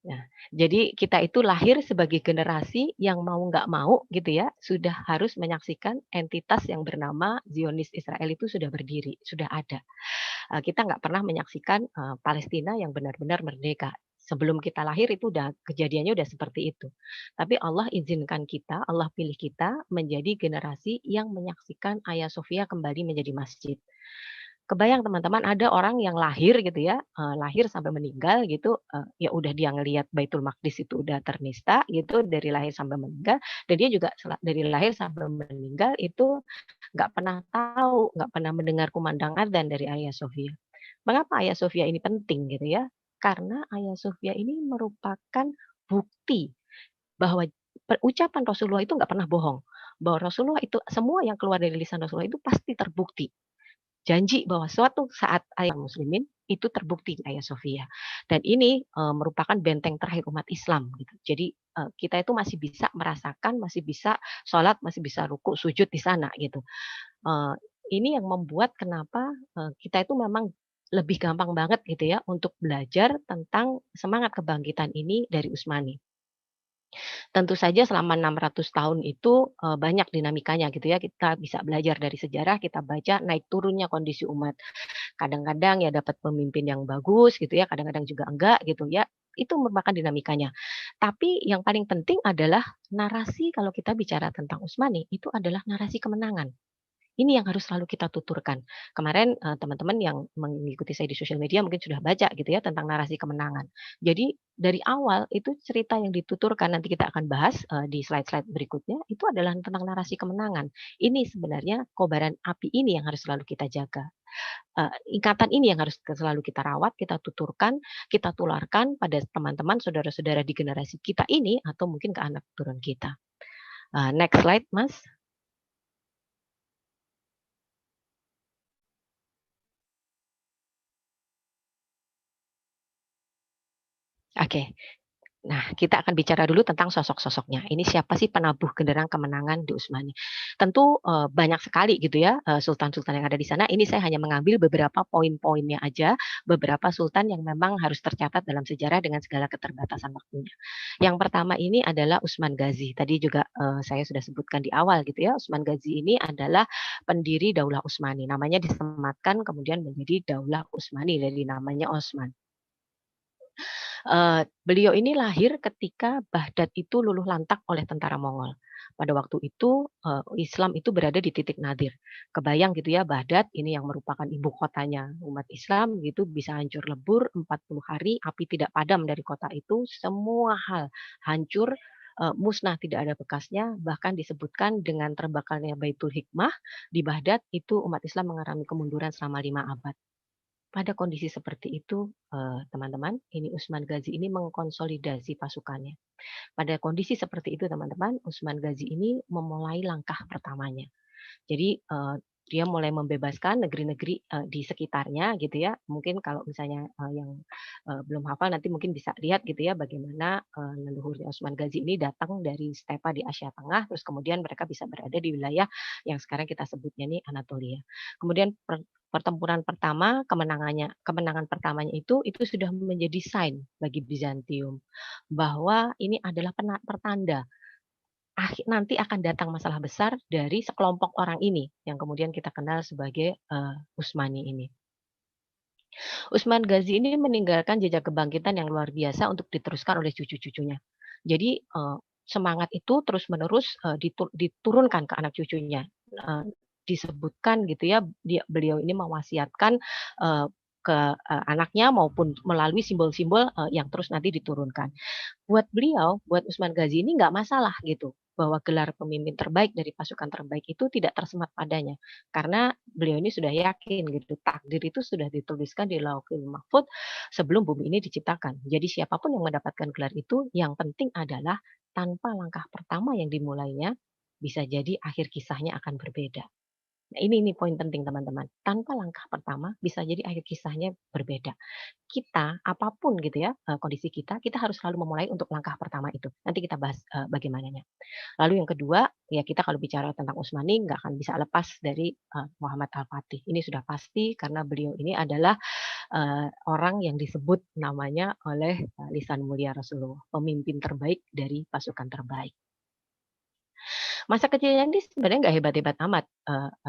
Nah, jadi kita itu lahir sebagai generasi yang mau nggak mau gitu ya, sudah harus menyaksikan entitas yang bernama Zionis Israel itu sudah berdiri, sudah ada. Kita nggak pernah menyaksikan Palestina yang benar-benar merdeka. Sebelum kita lahir itu kejadiannya udah seperti itu. Tapi Allah izinkan kita, Allah pilih kita menjadi generasi yang menyaksikan Hagia Sophia kembali menjadi masjid. Kebayang teman-teman ada orang yang lahir gitu ya, lahir sampai meninggal gitu, ya udah dia ngelihat Baitul Maqdis itu udah ternista gitu dari lahir sampai meninggal, dan dia juga dari lahir sampai meninggal itu nggak pernah tahu, nggak pernah mendengar kumandang adzan dari Hagia Sophia. Mengapa Hagia Sophia ini penting gitu ya? Karena Hagia Sophia ini merupakan bukti bahwa ucapan Rasulullah itu nggak pernah bohong, bahwa Rasulullah itu semua yang keluar dari lisan Rasulullah itu pasti terbukti. Janji bahwa suatu saat ayat muslimin itu terbukti di Hagia Sophia. Dan ini merupakan benteng terakhir umat Islam gitu. Jadi kita itu masih bisa merasakan, masih bisa sholat, masih bisa ruku, sujud di sana gitu. Ini yang membuat kenapa kita itu memang lebih gampang banget gitu ya untuk belajar tentang semangat kebangkitan ini dari Utsmani. Tentu saja selama 600 tahun itu banyak dinamikanya gitu ya. Kita bisa belajar dari sejarah, kita baca naik turunnya kondisi umat. Kadang-kadang ya dapat pemimpin yang bagus gitu ya, kadang-kadang juga enggak gitu ya. Itu merupakan dinamikanya. Tapi yang paling penting adalah narasi kalau kita bicara tentang Utsmani itu adalah narasi kemenangan. Ini yang harus selalu kita tuturkan. Kemarin teman-teman yang mengikuti saya di sosial media mungkin sudah baca gitu ya tentang narasi kemenangan. Jadi dari awal itu cerita yang dituturkan nanti kita akan bahas di slide-slide berikutnya itu adalah tentang narasi kemenangan. Ini sebenarnya kobaran api ini yang harus selalu kita jaga. Ikatan ini yang harus selalu kita rawat, kita tuturkan, kita tularkan pada teman-teman, saudara-saudara di generasi kita ini atau mungkin ke anak turun kita. Next slide, Mas. Oke. Nah, kita akan bicara dulu tentang sosok-sosoknya. Ini siapa sih penabuh genderang kemenangan di Utsmani? Tentu banyak sekali gitu ya sultan-sultan yang ada di sana. Ini saya hanya mengambil beberapa poin-poinnya aja, beberapa sultan yang memang harus tercatat dalam sejarah dengan segala keterbatasan waktunya. Yang pertama ini adalah Utsman Ghazi. Tadi juga saya sudah sebutkan di awal gitu ya. Utsman Ghazi ini adalah pendiri Daulah Utsmani. Namanya disematkan kemudian menjadi Daulah Utsmani dari namanya Osman. Beliau ini lahir ketika Baghdad itu luluh lantak oleh tentara Mongol. Pada waktu itu Islam itu berada di titik nadir. Kebayang gitu ya, Baghdad ini yang merupakan ibu kotanya umat Islam gitu bisa hancur lebur 40 hari, api tidak padam dari kota itu, semua hal hancur, musnah tidak ada bekasnya, bahkan disebutkan dengan terbakarnya Baitul Hikmah di Baghdad itu umat Islam mengalami kemunduran selama 5 abad. Pada kondisi seperti itu, teman-teman, ini Utsman Ghazi ini mengkonsolidasi pasukannya. Pada kondisi seperti itu, teman-teman, Utsman Ghazi ini memulai langkah pertamanya. Jadi dia mulai membebaskan negeri-negeri di sekitarnya gitu ya. Mungkin kalau misalnya yang belum hafal nanti mungkin bisa lihat gitu ya bagaimana leluhurnya Utsman Ghazi ini datang dari stepa di Asia Tengah, terus kemudian mereka bisa berada di wilayah yang sekarang kita sebutnya nih Anatolia. Kemudian pertempuran pertama, kemenangan pertamanya itu sudah menjadi sign bagi Bizantium bahwa ini adalah pertanda nanti akan datang masalah besar dari sekelompok orang ini yang kemudian kita kenal sebagai Utsmani ini. Utsman Ghazi ini meninggalkan jejak kebangkitan yang luar biasa untuk diteruskan oleh cucu-cucunya. Jadi semangat itu terus-menerus diturunkan ke anak cucunya. Disebutkan gitu ya, beliau ini mewasiatkan ke anaknya maupun melalui simbol-simbol yang terus nanti diturunkan. Buat beliau, buat Utsman Ghazi ini nggak masalah gitu bahwa gelar pemimpin terbaik dari pasukan terbaik itu tidak tersemat padanya. Karena beliau ini sudah yakin gitu, takdir itu sudah dituliskan di Lauhul Mahfuz sebelum bumi ini diciptakan. Jadi siapapun yang mendapatkan gelar itu, yang penting adalah tanpa langkah pertama yang dimulainya, bisa jadi akhir kisahnya akan berbeda. Nah, ini poin penting teman-teman. Tanpa langkah pertama bisa jadi akhir kisahnya berbeda. Kita apapun gitu ya kondisi kita harus selalu memulai untuk langkah pertama itu. Nanti kita bahas bagaimananya. Lalu yang kedua, ya kita kalau bicara tentang Utsmani nggak akan bisa lepas dari Muhammad Al-Fatih. Ini sudah pasti karena beliau ini adalah orang yang disebut namanya oleh lisan mulia Rasulullah, pemimpin terbaik dari pasukan terbaik. Masa kecilnya ini sebenarnya nggak hebat-hebat amat,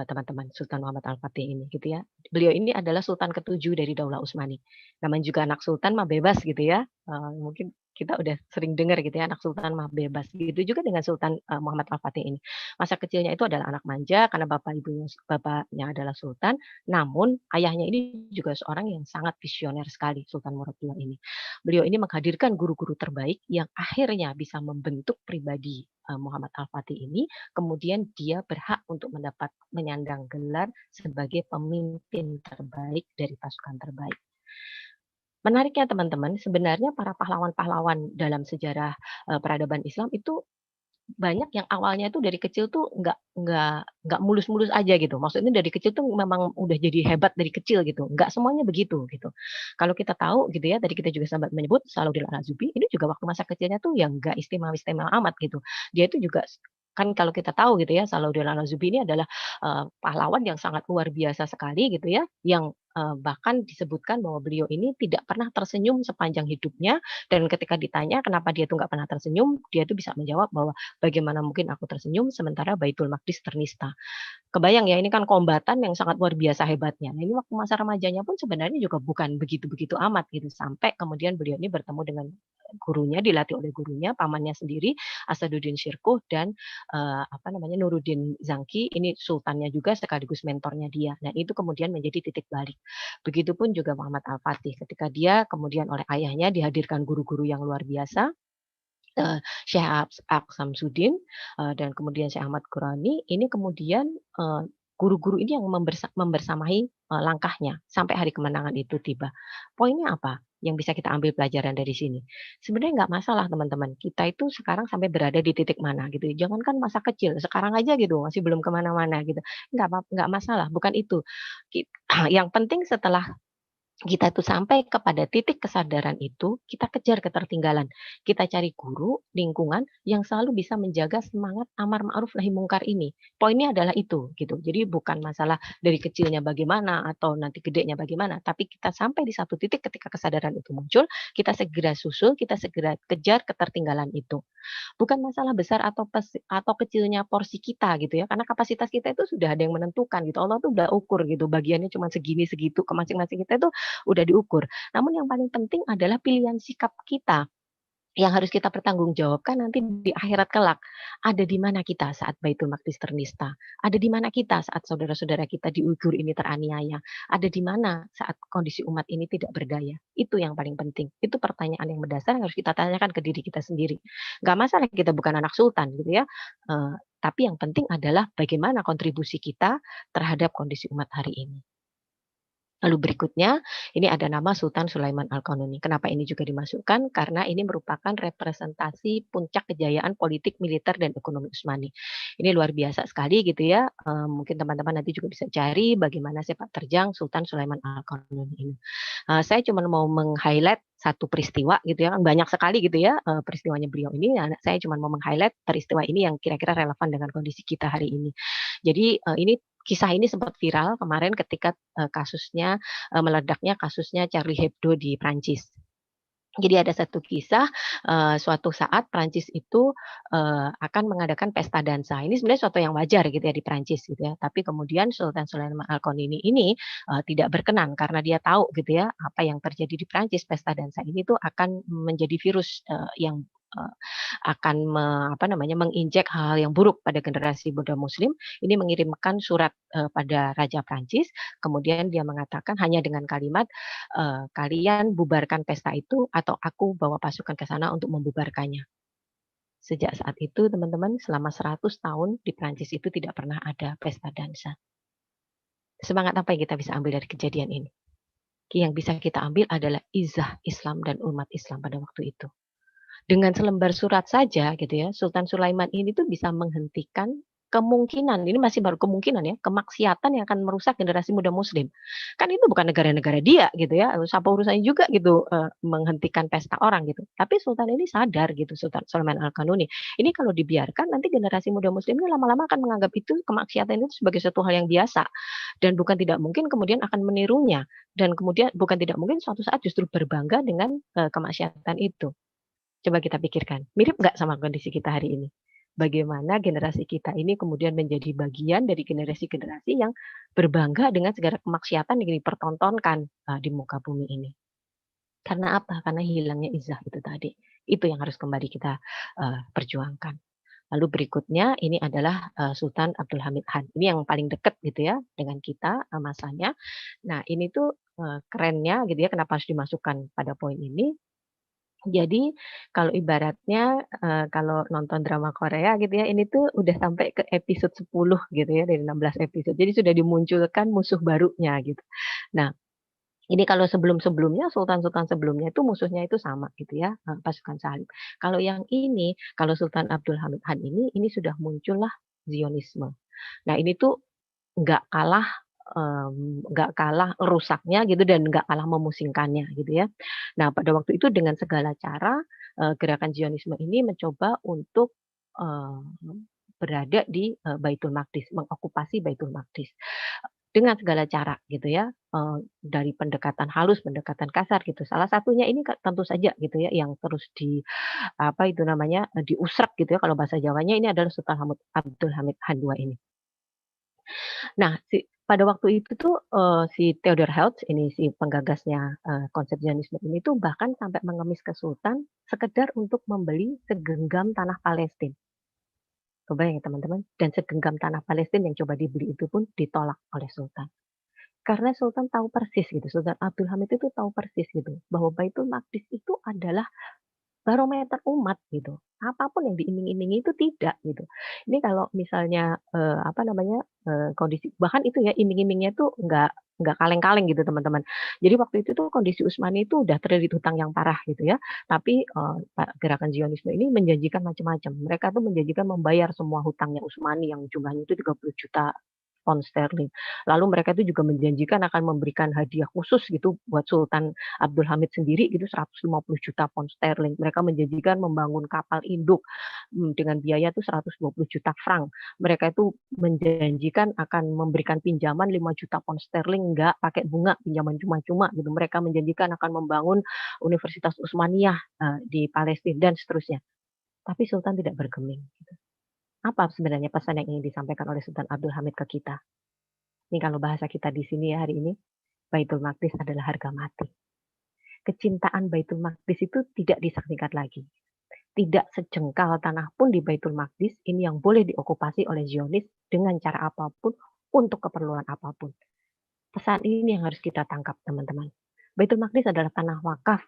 teman-teman, Sultan Muhammad Al-Fatih ini gitu ya. Beliau ini adalah Sultan ke-7 dari Daulah Utsmani. Namanya juga anak sultan mah bebas gitu ya. Mungkin kita udah sering dengar gitu ya, anak sultan mah bebas. Gitu juga dengan Sultan Muhammad Al-Fatih ini. Masa kecilnya itu adalah anak manja karena bapaknya adalah sultan, namun ayahnya ini juga seorang yang sangat visioner sekali, Sultan Murad II ini. Beliau ini menghadirkan guru-guru terbaik yang akhirnya bisa membentuk pribadi Muhammad Al-Fatih ini, kemudian dia berhak untuk menyandang gelar sebagai pemimpin terbaik dari pasukan terbaik. Menariknya teman-teman, sebenarnya para pahlawan-pahlawan dalam sejarah peradaban Islam itu banyak yang awalnya tuh dari kecil tuh nggak mulus-mulus aja gitu. Maksudnya dari kecil tuh memang udah jadi hebat dari kecil gitu. Nggak semuanya begitu gitu. Kalau kita tahu gitu ya, tadi kita juga sempat menyebut Salahuddin Al-Ayyubi ini juga waktu masa kecilnya tuh yang nggak istimewa-istimewa amat gitu. Dia itu juga kan kalau kita tahu gitu ya, Salahuddin Al-Ayyubi ini adalah pahlawan yang sangat luar biasa sekali gitu ya, yang bahkan disebutkan bahwa beliau ini tidak pernah tersenyum sepanjang hidupnya, dan ketika ditanya kenapa dia tuh nggak pernah tersenyum, dia tuh bisa menjawab bahwa bagaimana mungkin aku tersenyum sementara Baitul Maqdis ternista. Kebayang ya, ini kan kombatan yang sangat luar biasa hebatnya. Nah, ini waktu masa remajanya pun sebenarnya juga bukan begitu-begitu amat gitu, sampai kemudian beliau ini bertemu dengan gurunya, dilatih oleh gurunya, pamannya sendiri, Asaduddin Syirkuh dan Nuruddin Zangki, ini sultannya juga sekaligus mentornya dia. Nah, itu kemudian menjadi titik balik. Begitupun juga Muhammad Al-Fatih, ketika dia kemudian oleh ayahnya dihadirkan guru-guru yang luar biasa, Syekh Samsudin dan kemudian Syekh Ahmad Qurani, ini kemudian guru-guru ini yang membersamai langkahnya sampai hari kemenangan itu tiba. Poinnya apa yang bisa kita ambil pelajaran dari sini? Sebenarnya nggak masalah teman-teman, kita itu sekarang sampai berada di titik mana gitu. Jangankan masa kecil, sekarang aja gitu masih belum kemana-mana gitu. Nggak masalah, bukan itu. Yang penting setelah kita tuh sampai kepada titik kesadaran itu, kita kejar ketertinggalan. Kita cari guru, lingkungan yang selalu bisa menjaga semangat amar ma'ruf nahi mungkar ini. Poinnya adalah itu gitu. Jadi bukan masalah dari kecilnya bagaimana atau nanti gedenya bagaimana, tapi kita sampai di satu titik ketika kesadaran itu muncul, kita segera susul, kita segera kejar ketertinggalan itu. Bukan masalah besar atau kecilnya porsi kita gitu ya, karena kapasitas kita itu sudah ada yang menentukan gitu. Allah tuh udah ukur gitu, bagiannya cuma segini segitu ke masing-masing kita itu udah diukur. Namun yang paling penting adalah pilihan sikap kita yang harus kita pertanggungjawabkan nanti di akhirat kelak. Ada di mana kita saat Baitul Maqdis ternista? Ada di mana kita saat saudara-saudara kita di Uighur ini teraniaya? Ada di mana saat kondisi umat ini tidak berdaya? Itu yang paling penting. Itu pertanyaan yang mendasar yang harus kita tanyakan ke diri kita sendiri. Gak masalah kita bukan anak sultan gitu ya. Tapi yang penting adalah bagaimana kontribusi kita terhadap kondisi umat hari ini. Lalu berikutnya, ini ada nama Sultan Sulaiman Al-Qanuni. Kenapa ini juga dimasukkan? Karena ini merupakan representasi puncak kejayaan politik, militer, dan ekonomi Utsmani. Ini luar biasa sekali gitu ya. Mungkin teman-teman nanti juga bisa cari bagaimana sepak terjang Sultan Sulaiman Al-Qanuni ini. Saya cuma mau meng-highlight satu peristiwa gitu ya, kan banyak sekali gitu ya peristiwanya beliau ini. Saya cuma mau meng-highlight peristiwa ini yang kira-kira relevan dengan kondisi kita hari ini. Jadi kisah ini sempat viral kemarin ketika kasusnya meledaknya kasusnya Charlie Hebdo di Prancis. Jadi ada satu kisah suatu saat Prancis itu akan mengadakan pesta dansa. Ini sebenarnya suatu yang wajar gitu ya di Prancis gitu ya. Tapi kemudian Sultan Sulaiman Al-Qanuni ini tidak berkenan karena dia tahu gitu ya apa yang terjadi di Prancis, pesta dansa ini tuh akan menjadi virus yang akan menginjek hal yang buruk pada generasi muda Muslim. Ini mengirimkan surat pada Raja Prancis, kemudian dia mengatakan hanya dengan kalimat kalian bubarkan pesta itu atau aku bawa pasukan ke sana untuk membubarkannya. Sejak saat itu teman-teman selama 100 tahun di Prancis itu tidak pernah ada pesta dansa. Semangat apa yang kita bisa ambil dari kejadian ini? Yang bisa kita ambil adalah izah Islam dan umat Islam pada waktu itu. Dengan selembar surat saja gitu ya, Sultan Sulaiman ini tuh bisa menghentikan kemungkinan, ini masih baru kemungkinan ya, kemaksiatan yang akan merusak generasi muda Muslim. Kan itu bukan negara-negara dia gitu ya, siapa urusannya juga gitu menghentikan pesta orang gitu. Tapi Sultan ini sadar gitu, Sultan Sulaiman Al-Qanuni. Ini kalau dibiarkan nanti generasi muda Muslim ini lama-lama akan menganggap itu kemaksiatan itu sebagai suatu hal yang biasa dan bukan tidak mungkin kemudian akan menirunya dan kemudian bukan tidak mungkin suatu saat justru berbangga dengan kemaksiatan itu. Coba kita pikirkan, mirip nggak sama kondisi kita hari ini? Bagaimana generasi kita ini kemudian menjadi bagian dari generasi-generasi yang berbangga dengan segala kemaksiatan yang dipertontonkan di muka bumi ini. Karena apa? Karena hilangnya izah itu tadi. Itu yang harus kembali kita perjuangkan. Lalu berikutnya ini adalah Sultan Abdul Hamid Han. Ini yang paling dekat gitu ya dengan kita masanya. Nah ini tuh kerennya gitu ya, kenapa harus dimasukkan pada poin ini? Jadi kalau ibaratnya kalau nonton drama Korea gitu ya, ini tuh udah sampai ke episode 10 gitu ya dari 16 episode. Jadi sudah dimunculkan musuh barunya gitu. Nah, ini kalau sebelum-sebelumnya sultan-sultan sebelumnya itu musuhnya itu sama gitu ya, pasukan salib. Kalau yang ini, kalau Sultan Abdul Hamid Han ini sudah muncullah Zionisme. Nah, ini tuh nggak kalah rusaknya gitu dan nggak kalah memusingkannya gitu ya. Nah pada waktu itu dengan segala cara gerakan Zionisme ini mencoba untuk berada di Baitul Maqdis, mengokupasi Baitul Maqdis dengan segala cara gitu ya, dari pendekatan halus, pendekatan kasar gitu. Salah satunya ini tentu saja gitu ya yang terus diusrak gitu ya kalau bahasa Jawanya ini adalah Sultan Abdul Hamid Han II ini. Nah, pada waktu itu tuh si Theodor Herzl ini si penggagasnya konsep Zionisme ini tuh bahkan sampai mengemis ke Sultan sekedar untuk membeli segenggam tanah Palestina. Kebayang ya teman-teman? Dan segenggam tanah Palestina yang coba dibeli itu pun ditolak oleh Sultan. Karena Sultan tahu persis gitu, Sultan Abdul Hamid itu tahu persis gitu bahwa Baitul Maqdis itu adalah barometer umat gitu. Apapun yang diiming-imingi itu tidak gitu. Ini kalau misalnya kondisi bahkan itu ya iming-imingnya tuh nggak kaleng-kaleng gitu teman-teman. Jadi waktu itu tuh kondisi Utsmani itu udah terlilit hutang yang parah gitu ya. Tapi gerakan Zionisme ini menjanjikan macam-macam. Mereka tuh menjanjikan membayar semua hutangnya Utsmani yang jumlahnya itu 30 juta pound sterling. Lalu mereka itu juga menjanjikan akan memberikan hadiah khusus gitu buat Sultan Abdul Hamid sendiri gitu 150 juta pound sterling. Mereka menjanjikan membangun kapal induk dengan biaya tuh 120 juta frank. Mereka itu menjanjikan akan memberikan pinjaman 5 juta pound sterling nggak pakai bunga, pinjaman cuma-cuma gitu. Mereka menjanjikan akan membangun Universitas Utsmaniyah di Palestina dan seterusnya. Tapi Sultan tidak bergeming. Gitu. Apa sebenarnya pesan yang ingin disampaikan oleh Sultan Abdul Hamid ke kita? Ini kalau bahasa kita di sini ya hari ini, Baitul Maqdis adalah harga mati. Kecintaan Baitul Maqdis itu tidak disaksikan lagi. Tidak sejengkal tanah pun di Baitul Maqdis ini yang boleh diokupasi oleh Zionis dengan cara apapun untuk keperluan apapun. Pesan ini yang harus kita tangkap teman-teman. Baitul Maqdis adalah tanah wakaf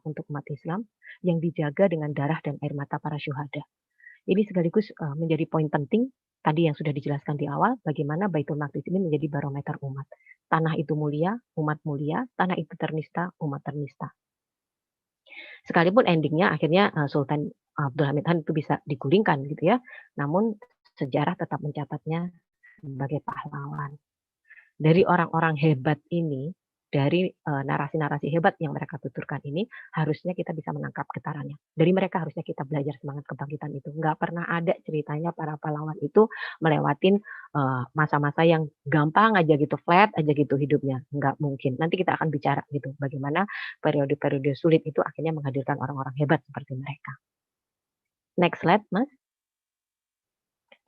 untuk umat Islam yang dijaga dengan darah dan air mata para syuhada. Ini sekaligus menjadi poin penting tadi yang sudah dijelaskan di awal, bagaimana Baitul Maqdis ini menjadi barometer umat. Tanah itu mulia, umat mulia, tanah itu ternista, umat ternista. Sekalipun endingnya akhirnya Sultan Abdul Hamid Han itu bisa digulingkan gitu ya, namun sejarah tetap mencatatnya sebagai pahlawan. Dari orang-orang hebat ini, dari narasi-narasi hebat yang mereka tuturkan ini, harusnya kita bisa menangkap getarannya. Dari mereka harusnya kita belajar semangat kebangkitan itu. Nggak pernah ada ceritanya para pahlawan itu melewatin masa-masa yang gampang aja gitu, flat aja gitu hidupnya. Nggak mungkin. Nanti kita akan bicara gitu, bagaimana periode-periode sulit itu akhirnya menghadirkan orang-orang hebat seperti mereka. Next slide, Mas.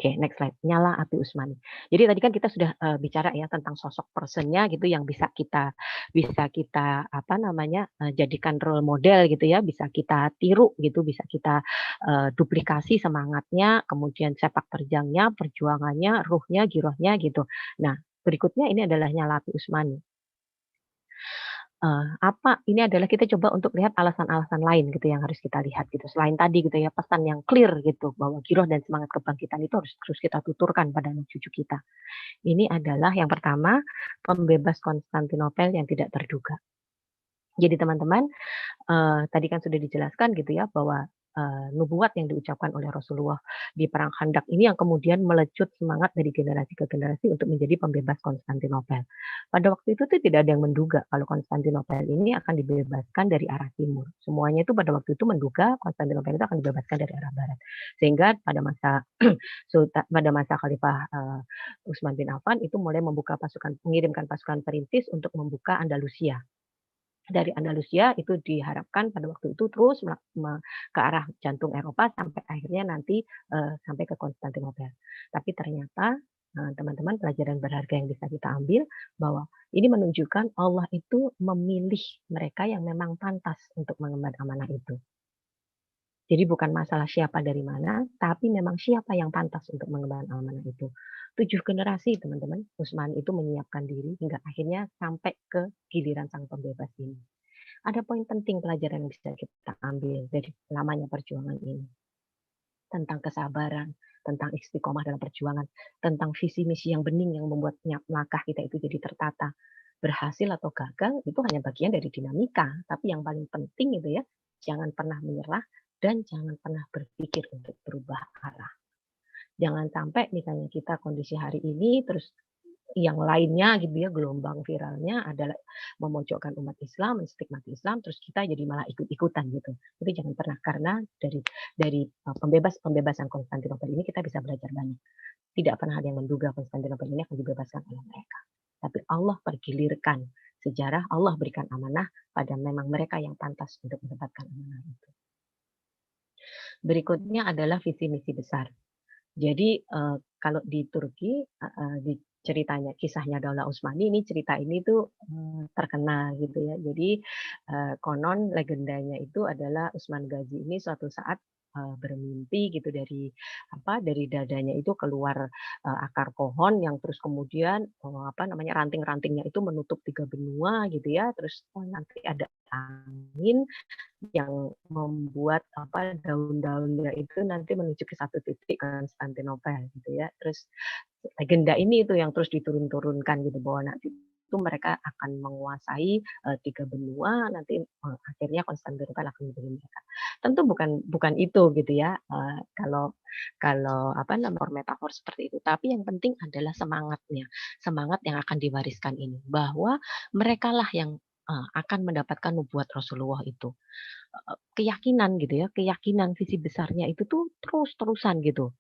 Oke, next slide. Nyala Api Utsmani. Jadi tadi kan kita sudah bicara ya tentang sosok personnya gitu yang bisa kita apa namanya jadikan role model gitu ya, bisa kita tiru gitu, bisa kita duplikasi semangatnya, kemudian sepak terjangnya, perjuangannya, ruhnya, girohnya gitu. Nah, berikutnya ini adalah Nyala Api Utsmani. Ini adalah kita coba untuk lihat alasan-alasan lain gitu yang harus kita lihat gitu. Selain tadi gitu ya, pesan yang clear gitu bahwa giroh dan semangat kebangkitan itu harus terus kita tuturkan pada anak cucu kita. Ini adalah yang pertama, pembebas Konstantinopel yang tidak terduga. Jadi teman-teman, tadi kan sudah dijelaskan gitu ya bahwa nubuat yang diucapkan oleh Rasulullah di perang Khandaq ini yang kemudian melecut semangat dari generasi ke generasi untuk menjadi pembebas Konstantinopel. Pada waktu itu tuh tidak ada yang menduga kalau Konstantinopel ini akan dibebaskan dari arah timur. Semuanya itu pada waktu itu menduga Konstantinopel itu akan dibebaskan dari arah barat. Sehingga pada masa Khalifah Utsman bin Affan itu mulai mengirimkan pasukan perintis untuk membuka Andalusia. Dari Andalusia itu diharapkan pada waktu itu terus ke arah jantung Eropa sampai akhirnya nanti sampai ke Konstantinopel. Tapi ternyata teman-teman pelajaran berharga yang bisa kita ambil bahwa ini menunjukkan Allah itu memilih mereka yang memang pantas untuk mengemban amanah itu. Jadi bukan masalah siapa dari mana, tapi memang siapa yang pantas untuk mengemban amanah itu. 7 generasi teman-teman, Utsman itu menyiapkan diri hingga akhirnya sampai ke giliran sang pembebas ini. Ada poin penting pelajaran yang bisa kita ambil dari lamanya perjuangan ini. Tentang kesabaran, tentang istiqomah dalam perjuangan, tentang visi misi yang bening yang membuat langkah kita itu jadi tertata. Berhasil atau gagal itu hanya bagian dari dinamika, tapi yang paling penting itu ya, jangan pernah menyerah dan jangan pernah berpikir untuk berubah arah. Jangan sampai misalnya kita kondisi hari ini terus yang lainnya gitu ya, gelombang viralnya adalah memojokkan umat Islam, menstigmati Islam, terus kita jadi malah ikut-ikutan gitu. Itu jangan pernah, karena dari pembebasan Konstantinopel ini kita bisa belajar banyak. Tidak pernah ada yang menduga Konstantinopel ini akan dibebaskan oleh mereka. Tapi Allah pergilirkan sejarah, Allah berikan amanah pada memang mereka yang pantas untuk mendapatkan amanah itu. Berikutnya adalah visi misi besar. Jadi kalau di Turki di ceritanya kisahnya Daulah Utsmani ini cerita ini tuh terkenal gitu ya. Jadi konon legendanya itu adalah Utsman Ghazi ini suatu saat bermimpi gitu dari dadanya itu keluar akar pohon yang terus kemudian ranting-rantingnya itu menutup 3 benua gitu ya. Terus nanti ada angin yang membuat daun-daunnya itu nanti menuju ke satu titik Konstantinopel gitu ya. Terus legenda ini itu yang terus diturun-turunkan gitu bahwa nanti itu mereka akan menguasai 3 benua, nanti akhirnya Konstantinopel akan menjadi mereka. Tentu bukan itu gitu ya, kalau apa namanya, metafor seperti itu. Tapi yang penting adalah semangatnya, semangat yang akan diwariskan ini, bahwa merekalah yang akan mendapatkan nubuat Rasulullah itu. Keyakinan gitu ya, keyakinan visi besarnya itu tuh terus-terusan gitu,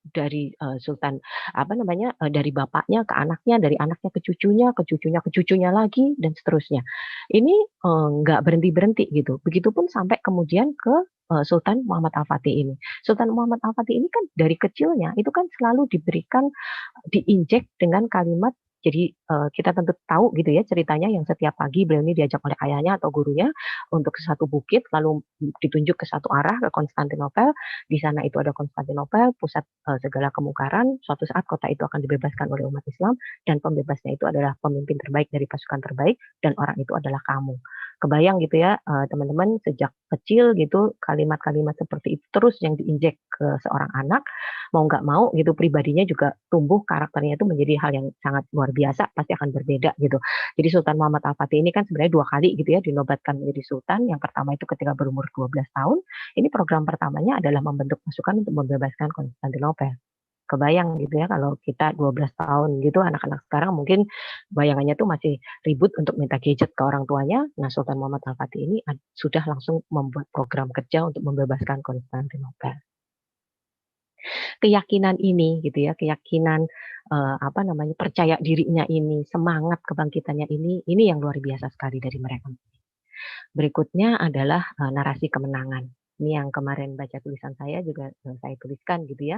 dari Sultan apa namanya, dari bapaknya ke anaknya, dari anaknya ke cucunya, ke cucunya ke cucunya lagi dan seterusnya. Ini nggak berhenti-berhenti gitu. Begitupun sampai kemudian ke Sultan Muhammad Al-Fatih ini. Sultan Muhammad Al-Fatih ini kan dari kecilnya itu kan selalu diberikan, diinjek dengan kalimat. Jadi kita tentu tahu gitu ya ceritanya yang setiap pagi beliau ini diajak oleh ayahnya atau gurunya untuk ke satu bukit, lalu ditunjuk ke satu arah ke Konstantinopel. Di sana itu ada Konstantinopel, pusat segala kemungkaran. Suatu saat kota itu akan dibebaskan oleh umat Islam dan pembebasnya itu adalah pemimpin terbaik dari pasukan terbaik dan orang itu adalah kamu. Kebayang gitu ya teman-teman, sejak kecil gitu kalimat-kalimat seperti itu terus yang diinjek ke seorang anak, mau nggak mau gitu pribadinya juga tumbuh, karakternya itu menjadi hal yang sangat luar biasa, pasti akan berbeda gitu. Jadi Sultan Muhammad Al-Fatih ini kan sebenarnya 2 kali gitu ya dinobatkan menjadi sultan. Yang pertama itu ketika berumur 12 tahun. Ini program pertamanya adalah membentuk pasukan untuk membebaskan Konstantinopel. Kebayang gitu ya kalau kita 12 tahun gitu, anak-anak sekarang mungkin bayangannya tuh masih ribut untuk minta gadget ke orang tuanya. Nah, Sultan Muhammad Al-Fatih ini sudah langsung membuat program kerja untuk membebaskan Konstantinopel. Keyakinan ini gitu ya, keyakinan apa namanya, percaya dirinya ini, semangat kebangkitannya ini yang luar biasa sekali dari mereka. Berikutnya adalah narasi kemenangan. Ini yang kemarin baca tulisan saya juga saya tuliskan gitu ya,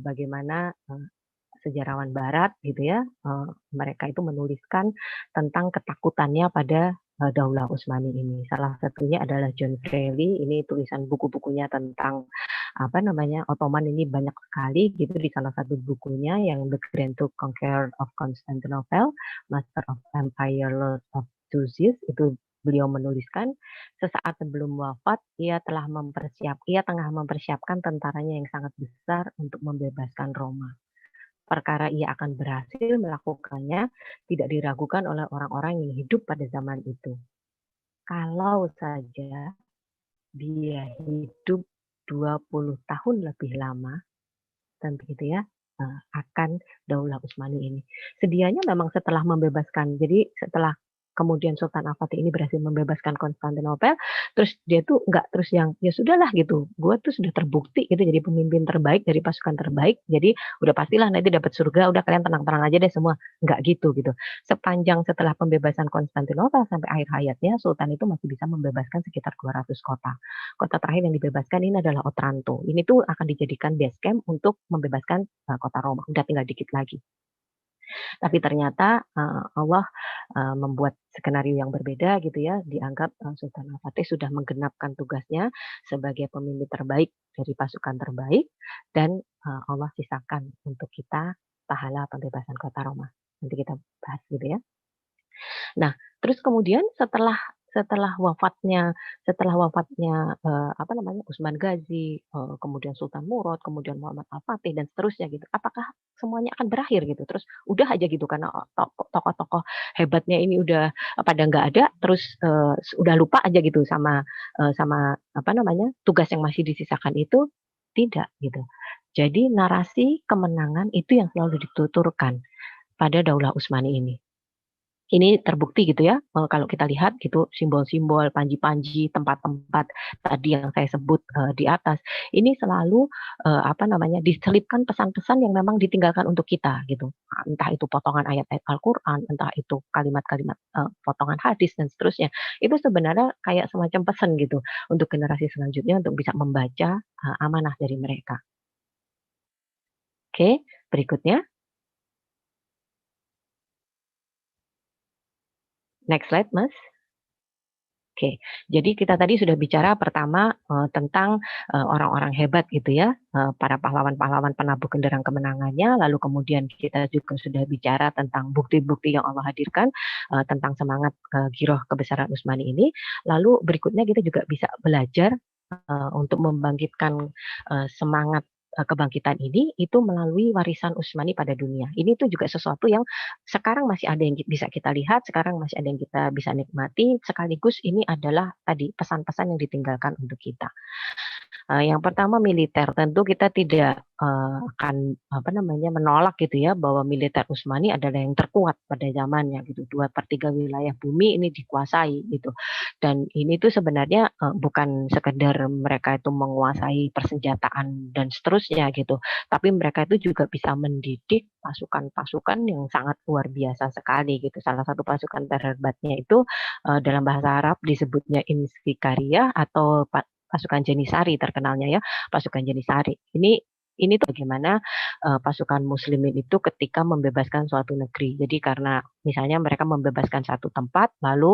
bagaimana sejarawan Barat gitu ya, mereka itu menuliskan tentang ketakutannya pada Daulah Utsmani ini. Salah satunya adalah John Freire. Ini tulisan buku-bukunya tentang apa namanya, Ottoman ini banyak sekali gitu. Di salah satu bukunya yang The Grand Conqueror of Constantinople, Master of Empire, Lord of Disease, itu beliau menuliskan sesaat sebelum wafat ia tengah mempersiapkan tentaranya yang sangat besar untuk membebaskan Roma. Perkara ia akan berhasil melakukannya tidak diragukan oleh orang-orang yang hidup pada zaman itu. Kalau saja dia hidup 20 tahun lebih lama, tentu gitu ya, akan Daulah Utsmani ini. Sedianya memang setelah membebaskan, jadi setelah kemudian Sultan Al-Fatih ini berhasil membebaskan Konstantinopel, terus dia tuh nggak terus yang ya sudahlah gitu, gue tuh sudah terbukti gitu jadi pemimpin terbaik dari pasukan terbaik, jadi udah pastilah nanti dapat surga, udah kalian tenang-tenang aja deh semua, nggak gitu gitu. Sepanjang setelah pembebasan Konstantinopel sampai akhir hayatnya, Sultan itu masih bisa membebaskan sekitar 200 kota. Kota terakhir yang dibebaskan ini adalah Otranto. Ini tuh akan dijadikan base camp untuk membebaskan kota Roma. Udah tinggal dikit lagi. Tapi ternyata Allah membuat skenario yang berbeda gitu ya. Dianggap Sultan Al-Fatih sudah menggenapkan tugasnya sebagai pemimpin terbaik dari pasukan terbaik dan Allah sisakan untuk kita pahala pembebasan kota Roma. Nanti kita bahas gitu ya. Nah, terus kemudian setelah wafatnya apa namanya, Utsman Ghazi, kemudian Sultan Murad, kemudian Muhammad Al-Fatih dan seterusnya gitu. Apakah semuanya akan berakhir gitu? Terus udah aja gitu karena tokoh-tokoh hebatnya ini udah pada nggak ada, terus udah lupa aja gitu sama apa namanya, tugas yang masih disisakan itu? Tidak gitu. Jadi narasi kemenangan itu yang selalu dituturkan pada Daulah Utsmani ini. Ini terbukti gitu ya, kalau kita lihat gitu simbol-simbol, panji-panji, tempat-tempat tadi yang saya sebut di atas, ini selalu apa namanya, diselipkan pesan-pesan yang memang ditinggalkan untuk kita gitu. Entah itu potongan ayat-ayat Al-Qur'an, entah itu kalimat-kalimat potongan hadis dan seterusnya. Itu sebenarnya kayak semacam pesan gitu untuk generasi selanjutnya untuk bisa membaca amanah dari mereka. Oke, berikutnya. Next slide, Mas. Oke, jadi kita tadi sudah bicara pertama tentang orang-orang hebat gitu ya, para pahlawan-pahlawan penabuh genderang kemenangannya, lalu kemudian kita juga sudah bicara tentang bukti-bukti yang Allah hadirkan, tentang semangat giroh kebesaran Utsmani ini, lalu berikutnya kita juga bisa belajar untuk membangkitkan semangat kebangkitan ini itu melalui warisan Utsmani pada dunia. Ini tuh juga sesuatu yang sekarang masih ada yang bisa kita lihat, sekarang masih ada yang kita bisa nikmati, sekaligus ini adalah tadi pesan-pesan yang ditinggalkan untuk kita. Yang pertama militer, tentu kita tidak akan menolak gitu ya bahwa militer Utsmani adalah yang terkuat pada zamannya gitu. 2/3 wilayah bumi ini dikuasai gitu. Dan ini tuh sebenarnya bukan sekedar mereka itu menguasai persenjataan dan seterusnya gitu, tapi mereka itu juga bisa mendidik pasukan-pasukan yang sangat luar biasa sekali gitu. Salah satu pasukan terhebatnya itu dalam bahasa Arab disebutnya Insikariyah atau pasukan Janisari terkenalnya ya, pasukan Janisari. Ini tuh bagaimana pasukan muslimin itu ketika membebaskan suatu negeri. Jadi karena misalnya mereka membebaskan satu tempat, lalu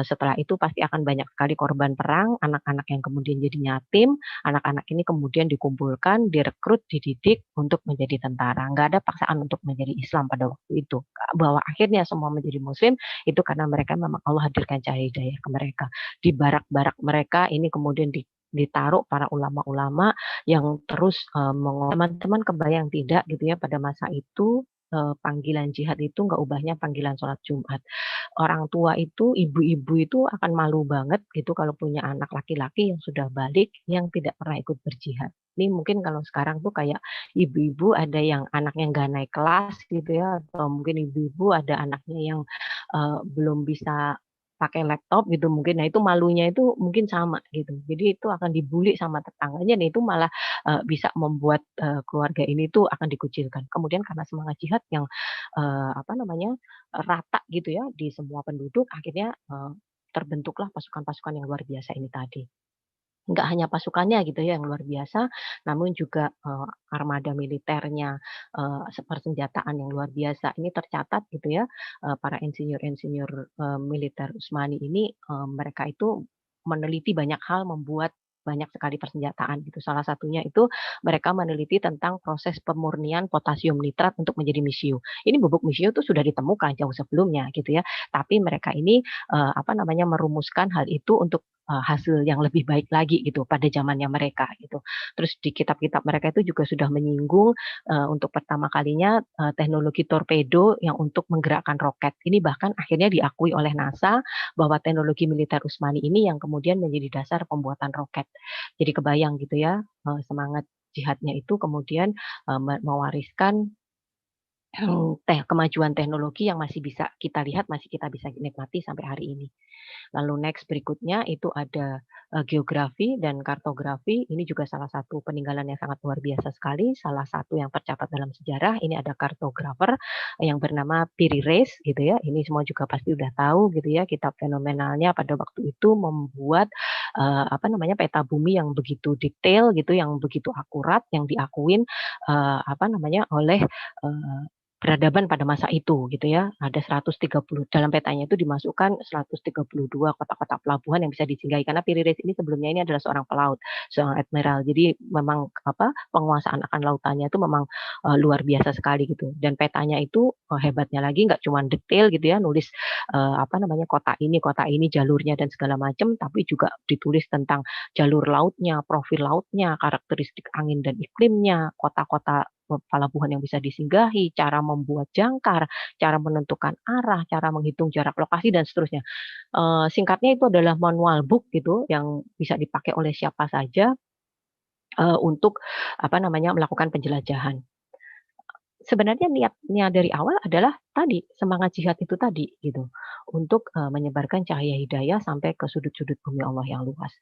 setelah itu pasti akan banyak sekali korban perang, anak-anak yang kemudian jadi yatim, anak-anak ini kemudian dikumpulkan, direkrut, dididik untuk menjadi tentara. Nggak ada paksaan untuk menjadi Islam pada waktu itu. Bahwa akhirnya semua menjadi muslim, itu karena mereka memang Allah hadirkan cahaya hidayah ke mereka. Di barak-barak mereka ini kemudian ditaruh para ulama-ulama yang terus teman-teman kebayang tidak gitu ya pada masa itu panggilan jihad itu nggak ubahnya panggilan sholat Jumat. Orang tua itu, ibu-ibu itu akan malu banget gitu kalau punya anak laki-laki yang sudah balik yang tidak pernah ikut berjihad. Ini mungkin kalau sekarang tuh kayak ibu-ibu ada yang anaknya nggak naik kelas gitu ya, atau mungkin ibu-ibu ada anaknya yang belum bisa pakai laptop gitu mungkin. Nah itu malunya itu mungkin sama gitu. Jadi itu akan dibully sama tetangganya, dan itu malah bisa membuat keluarga ini tuh akan dikucilkan. Kemudian karena semangat jihad yang rata gitu ya di semua penduduk, akhirnya terbentuklah pasukan-pasukan yang luar biasa ini tadi. Nggak hanya pasukannya gitu ya yang luar biasa, namun juga armada militernya, persenjataan yang luar biasa. Ini tercatat gitu ya, para insinyur-insinyur militer Utsmani ini mereka itu meneliti banyak hal, membuat banyak sekali persenjataan gitu. Salah satunya itu mereka meneliti tentang proses pemurnian potasium nitrat untuk menjadi misiu. Ini bubuk misiu itu sudah ditemukan jauh sebelumnya gitu ya. Tapi mereka ini merumuskan hal itu untuk hasil yang lebih baik lagi gitu pada zamannya mereka gitu. Terus di kitab-kitab mereka itu juga sudah menyinggung untuk pertama kalinya teknologi torpedo yang untuk menggerakkan roket. Ini bahkan akhirnya diakui oleh NASA bahwa teknologi militer Utsmani ini yang kemudian menjadi dasar pembuatan roket. Jadi kebayang gitu ya semangat jihadnya itu kemudian mewariskan kemajuan teknologi yang masih bisa kita lihat, masih kita bisa nikmati sampai hari ini. Lalu next berikutnya itu ada geografi dan kartografi. Ini juga salah satu peninggalan yang sangat luar biasa sekali. Salah satu yang tercatat dalam sejarah, ini ada kartografer yang bernama Piri Reis gitu ya. Ini semua juga pasti udah tahu gitu ya. Kitab fenomenalnya pada waktu itu membuat peta bumi yang begitu detail gitu, yang begitu akurat, yang diakuin oleh peradaban pada masa itu gitu ya. Ada 130 dalam petanya itu dimasukkan 132 kota-kota pelabuhan yang bisa disinggahi, karena Piri Reis ini sebelumnya ini adalah seorang pelaut, seorang admiral. Jadi memang penguasaan akan lautannya itu memang luar biasa sekali gitu. Dan petanya itu hebatnya lagi nggak cuma detail gitu ya, nulis kota ini jalurnya dan segala macam, tapi juga ditulis tentang jalur lautnya, profil lautnya, karakteristik angin dan iklimnya, kota-kota pelabuhan yang bisa disinggahi, cara membuat jangkar, cara menentukan arah, cara menghitung jarak lokasi dan seterusnya. Singkatnya itu adalah manual book gitu yang bisa dipakai oleh siapa saja untuk melakukan penjelajahan. Sebenarnya niatnya dari awal adalah tadi semangat jihad itu tadi gitu, untuk menyebarkan cahaya hidayah sampai ke sudut-sudut bumi Allah yang luas.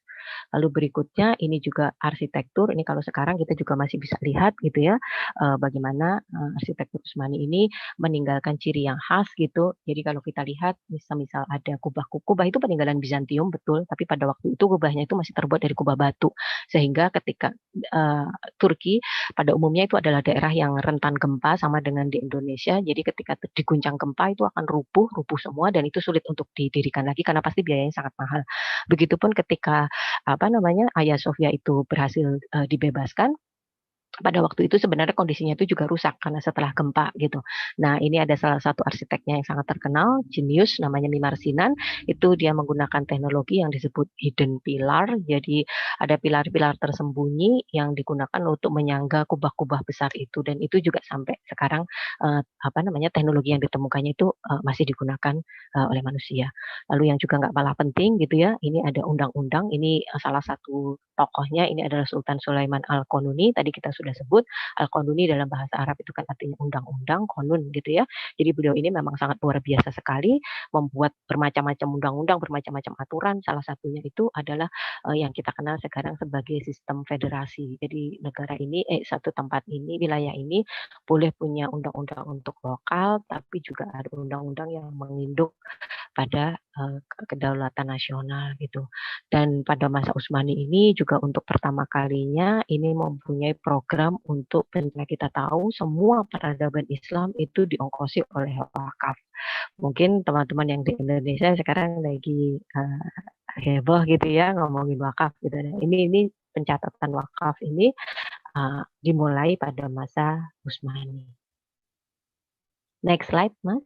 Lalu berikutnya ini juga arsitektur. Ini kalau sekarang kita juga masih bisa lihat gitu ya, bagaimana arsitektur Utsmani ini meninggalkan ciri yang khas gitu. Jadi kalau kita lihat misal ada kubah itu peninggalan Bizantium betul, tapi pada waktu itu kubahnya itu masih terbuat dari kubah batu, sehingga ketika Turki pada umumnya itu adalah daerah yang rentan gempa sama dengan di Indonesia. Jadi ketika diguncang gempa itu akan rubuh semua, dan itu sulit untuk didirikan lagi karena pasti biayanya sangat mahal. Begitupun ketika Hagia Sophia itu berhasil dibebaskan, pada waktu itu sebenarnya kondisinya itu juga rusak karena setelah gempa gitu. Nah, ini ada salah satu arsiteknya yang sangat terkenal, jenius, namanya Mimar Sinan. Itu dia menggunakan teknologi yang disebut hidden pillar. Jadi ada pilar-pilar tersembunyi yang digunakan untuk menyangga kubah-kubah besar itu, dan itu juga sampai sekarang teknologi yang ditemukannya itu masih digunakan oleh manusia. Lalu yang juga nggak kalah penting gitu ya, ini ada undang-undang. Ini salah satu tokohnya ini adalah Sultan Sulaiman Al-Qanuni. Tadi kita sudah sebut Al-Qanuni dalam bahasa Arab itu kan artinya undang-undang, konun gitu ya. Jadi beliau ini memang sangat luar biasa sekali, membuat bermacam-macam undang-undang, bermacam-macam aturan. Salah satunya itu adalah yang kita kenal sekarang sebagai sistem federasi. Jadi negara ini, satu tempat ini, wilayah ini boleh punya undang-undang untuk lokal, tapi juga ada undang-undang yang menginduk pada kedaulatan nasional gitu. Dan pada masa Utsmani ini juga untuk pertama kalinya ini mempunyai program untuk kita tahu semua peradaban Islam itu diongkosi oleh wakaf. Mungkin teman-teman yang di Indonesia sekarang lagi heboh gitu ya ngomongin wakaf gitu. Nah, ini pencatatan wakaf ini dimulai pada masa Utsmani. Next slide, Mas.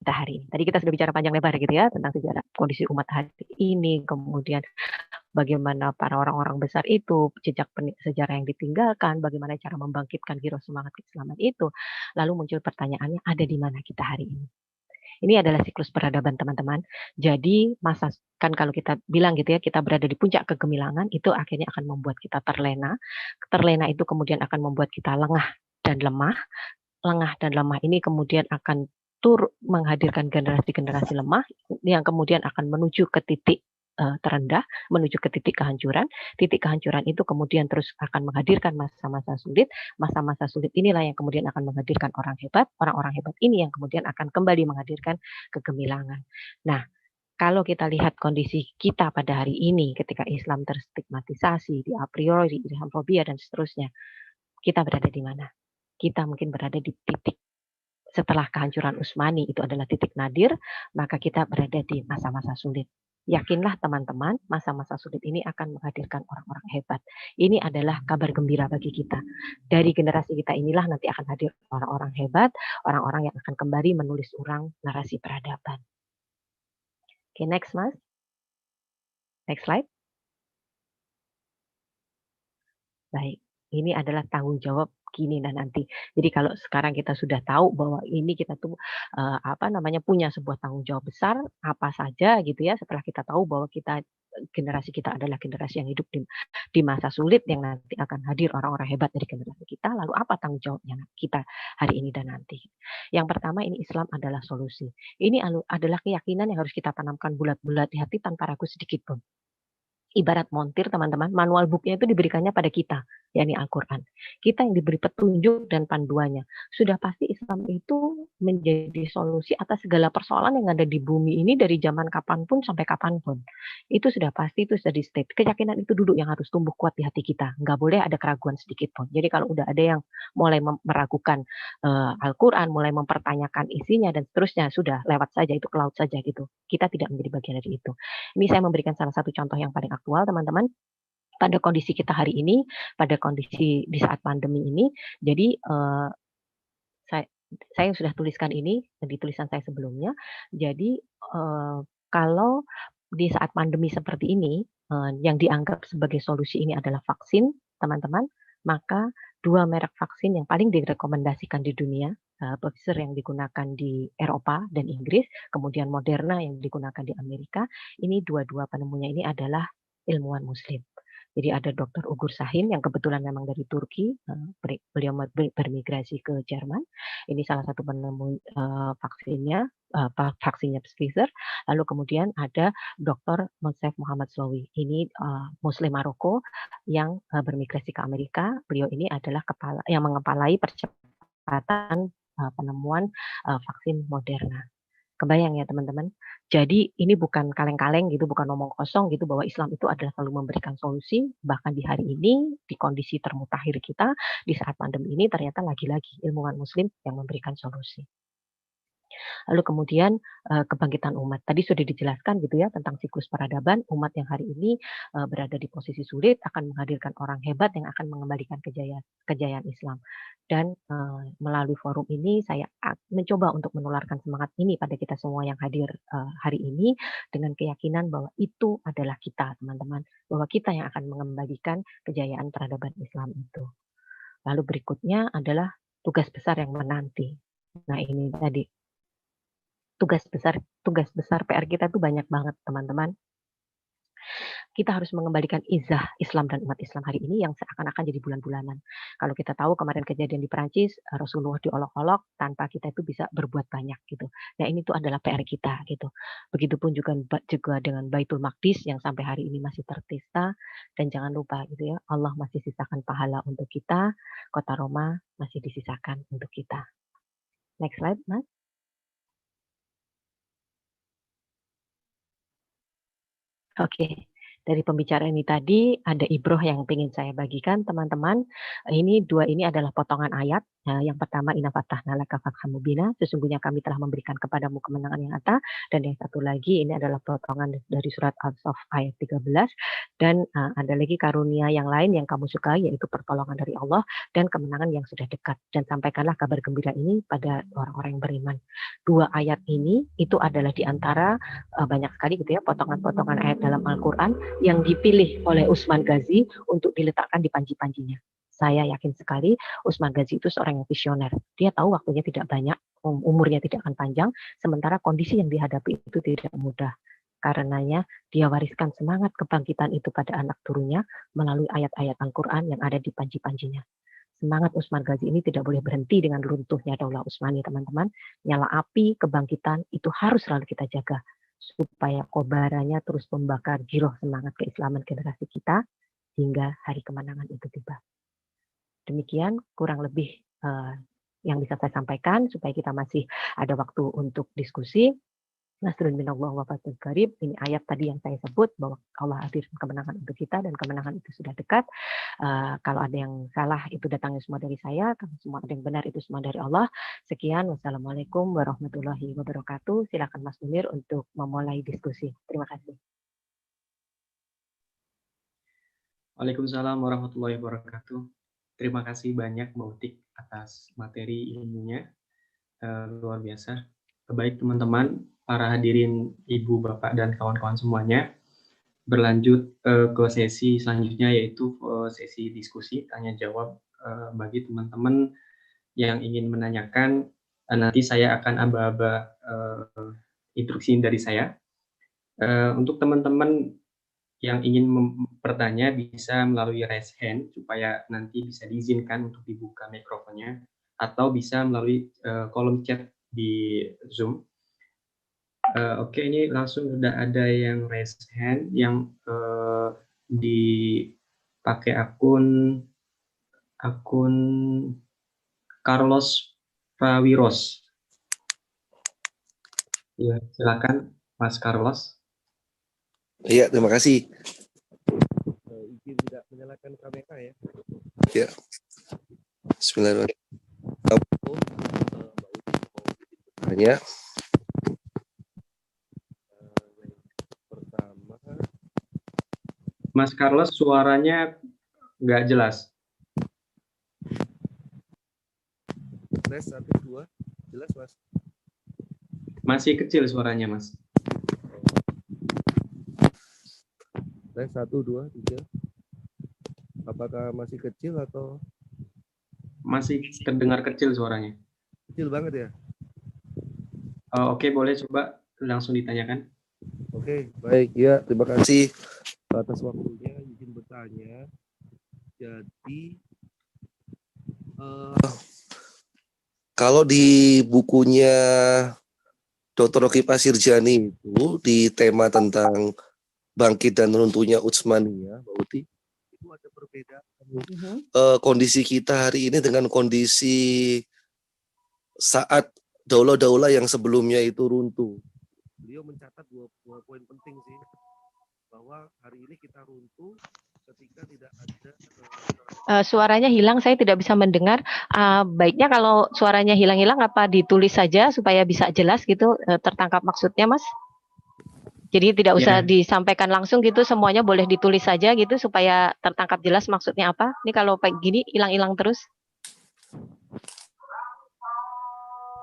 Hari ini. Tadi kita sudah bicara panjang lebar gitu ya tentang sejarah kondisi umat hari ini, kemudian bagaimana para orang-orang besar itu, jejak sejarah yang ditinggalkan, bagaimana cara membangkitkan giroh semangat keislaman itu. Lalu muncul pertanyaannya, ada di mana kita hari ini? Ini adalah siklus peradaban teman-teman. Jadi masa kan kalau kita bilang gitu ya, kita berada di puncak kegemilangan, itu akhirnya akan membuat kita terlena. Terlena itu kemudian akan membuat kita lengah dan lemah. Lengah dan lemah ini kemudian akan menghadirkan generasi-generasi lemah yang kemudian akan menuju ke titik terendah, menuju ke titik kehancuran. Titik kehancuran itu kemudian terus akan menghadirkan masa-masa sulit. Masa-masa sulit inilah yang kemudian akan menghadirkan orang hebat. Orang-orang hebat ini yang kemudian akan kembali menghadirkan kegemilangan. Nah, kalau kita lihat kondisi kita pada hari ini ketika Islam terstigmatisasi, di a priori, Islamofobia dan seterusnya, kita berada di mana? Kita mungkin berada di titik setelah kehancuran Utsmani, itu adalah titik nadir, maka kita berada di masa-masa sulit. Yakinlah teman-teman, masa-masa sulit ini akan menghadirkan orang-orang hebat. Ini adalah kabar gembira bagi kita. Dari generasi kita inilah nanti akan hadir orang-orang hebat, orang-orang yang akan kembali menulis ulang narasi peradaban. Oke, next, Mas. Next slide. Baik, ini adalah tanggung jawab kini dan nanti. Jadi kalau sekarang kita sudah tahu bahwa ini kita tuh punya sebuah tanggung jawab besar apa saja gitu ya, setelah kita tahu bahwa generasi kita adalah generasi yang hidup di masa sulit yang nanti akan hadir orang-orang hebat dari generasi kita, lalu apa tanggung jawabnya kita hari ini dan nanti? Yang pertama, ini Islam adalah solusi. Ini adalah keyakinan yang harus kita tanamkan bulat-bulat di hati tanpa ragu sedikit pun. Ibarat montir teman-teman, manual booknya itu diberikannya pada kita, yakni Al-Quran. Kita yang diberi petunjuk dan panduannya. Sudah pasti Islam itu menjadi solusi atas segala persoalan yang ada di bumi ini dari zaman kapanpun sampai kapanpun. Itu sudah pasti, itu sudah di-state. Keyakinan itu duduk yang harus tumbuh kuat di hati kita. Nggak boleh ada keraguan sedikit pun. Jadi kalau udah ada yang mulai meragukan Al-Quran, mulai mempertanyakan isinya dan seterusnya, sudah lewat saja, itu ke laut saja gitu. Kita tidak menjadi bagian dari itu. Ini saya memberikan salah satu contoh yang paling aktual teman-teman pada kondisi kita hari ini, pada kondisi di saat pandemi ini. Jadi saya sudah tuliskan ini di tulisan saya sebelumnya. Jadi kalau di saat pandemi seperti ini yang dianggap sebagai solusi ini adalah vaksin, teman-teman, maka 2 merek vaksin yang paling direkomendasikan di dunia, Pfizer yang digunakan di Eropa dan Inggris, kemudian Moderna yang digunakan di Amerika, ini dua-dua penemunya ini adalah ilmuwan Muslim. Jadi ada Dr. Ugur Sahin yang kebetulan memang dari Turki, beliau bermigrasi ke Jerman. Ini salah satu penemu vaksinnya Pfizer. Lalu kemudian ada Dr. Monsef Muhammad Slawi. Ini Muslim Maroko yang bermigrasi ke Amerika. Beliau ini adalah kepala yang mengepalai percepatan penemuan vaksin Moderna. Kebayang ya teman-teman. Jadi ini bukan kaleng-kaleng gitu, bukan ngomong kosong gitu bahwa Islam itu adalah selalu memberikan solusi. Bahkan di hari ini, di kondisi termutakhir kita, di saat pandemi ini ternyata lagi-lagi ilmuwan Muslim yang memberikan solusi. Lalu kemudian kebangkitan umat. Tadi sudah dijelaskan gitu ya tentang siklus peradaban umat yang hari ini berada di posisi sulit akan menghadirkan orang hebat yang akan mengembalikan kejayaan Islam. Dan melalui forum ini saya mencoba untuk menularkan semangat ini pada kita semua yang hadir hari ini dengan keyakinan bahwa itu adalah kita, teman-teman, bahwa kita yang akan mengembalikan kejayaan peradaban Islam itu. Lalu berikutnya adalah tugas besar yang menanti. Nah, ini tadi tugas besar PR kita tuh banyak banget, teman-teman. Kita harus mengembalikan izah Islam dan umat Islam hari ini yang seakan-akan jadi bulan-bulanan. Kalau kita tahu kemarin kejadian di Perancis, Rasulullah diolok-olok tanpa kita itu bisa berbuat banyak gitu. Nah, ini tuh adalah PR kita gitu. Begitupun juga dengan Baitul Maqdis yang sampai hari ini masih tertista, dan jangan lupa gitu ya, Allah masih sisakan pahala untuk kita, kota Roma masih disisakan untuk kita. Next slide, Mas. Oke, dari pembicaraan ini tadi ada ibroh yang ingin saya bagikan, teman-teman. Ini adalah potongan ayat. Yang pertama, Inna fatahna laka fathan mubina, sesungguhnya kami telah memberikan kepadamu kemenangan yang nyata. Dan yang satu lagi, ini adalah potongan dari surat Al-Saff ayat 13. Dan ada lagi karunia yang lain yang kamu sukai, yaitu pertolongan dari Allah dan kemenangan yang sudah dekat. Dan sampaikanlah kabar gembira ini pada orang-orang yang beriman. Dua ayat ini itu adalah di antara banyak sekali gitu ya potongan-potongan ayat dalam Al-Quran yang dipilih oleh Utsman Ghazi untuk diletakkan di panji-panjinya. Saya yakin sekali Utsman Ghazi itu seorang yang visioner. Dia tahu waktunya tidak banyak, umurnya tidak akan panjang, sementara kondisi yang dihadapi itu tidak mudah. Karenanya dia wariskan semangat kebangkitan itu pada anak turunnya melalui ayat-ayat Al-Quran yang ada di panji-panjinya. Semangat Utsman Ghazi ini tidak boleh berhenti dengan runtuhnya Daulah Utsmani, teman-teman. Nyala api kebangkitan itu harus selalu kita jaga supaya kobarannya terus membakar giroh semangat keislaman generasi kita hingga hari kemenangan itu tiba. Demikian kurang lebih yang bisa saya sampaikan supaya kita masih ada waktu untuk diskusi. Nasrun minallah wa fathul qarib. Ini ayat tadi yang saya sebut bahwa Allah hadirkan kemenangan untuk kita dan kemenangan itu sudah dekat. Kalau ada yang salah itu datangnya semua dari saya, kalau semua ada yang benar itu semua dari Allah. Sekian, wassalamualaikum warahmatullahi wabarakatuh. Silakan Mas Munir untuk memulai diskusi. Terima kasih. Waalaikumsalam warahmatullahi wabarakatuh. Terima kasih banyak Mbak Utik atas materi ilmunya, luar biasa. Baik teman-teman, para hadirin Ibu, Bapak, dan kawan-kawan semuanya, berlanjut ke sesi selanjutnya yaitu sesi diskusi tanya-jawab bagi teman-teman yang ingin menanyakan. Nanti saya akan aba-aba instruksi dari saya. Untuk teman-teman yang ingin bertanya bisa melalui raise hand supaya nanti bisa diizinkan untuk dibuka mikrofonnya, atau bisa melalui kolom chat di Zoom. Oke, ini langsung sudah ada yang raise hand yang dipakai akun Carlos Prawiros. Ya, silakan Mas Carlos. Iya, terima kasih. Izin tidak menyalakan kamera ya. Ya. Bismillahirrahmanirrahim. Hanya pertama, Mas Carlos suaranya nggak jelas. tes 1 2 jelas Mas. Masih kecil suaranya Mas. Tes 1 2 3. Apakah masih kecil atau masih terdengar kecil suaranya? Kecil banget ya? Oke, boleh coba langsung ditanyakan. Oke, baik ya, terima kasih atas waktunya. Izin bertanya. Jadi kalau di bukunya Dr. Roky Pasirjani itu di tema tentang bangkit dan runtuhnya Utsmaniyah, Mbak Uti, itu ada perbedaan kondisi kita hari ini dengan kondisi saat daulah-daulah yang sebelumnya itu runtuh. Beliau mencatat dua poin penting sih, bahwa hari ini kita runtuh ketika tidak ada Suaranya hilang, saya tidak bisa mendengar. Baiknya kalau suaranya hilang-hilang, apa ditulis saja supaya bisa jelas gitu, tertangkap maksudnya, Mas? Jadi tidak usah Ya, disampaikan langsung gitu, semuanya boleh ditulis saja gitu supaya tertangkap jelas maksudnya apa. Ini kalau kayak gini hilang-hilang terus.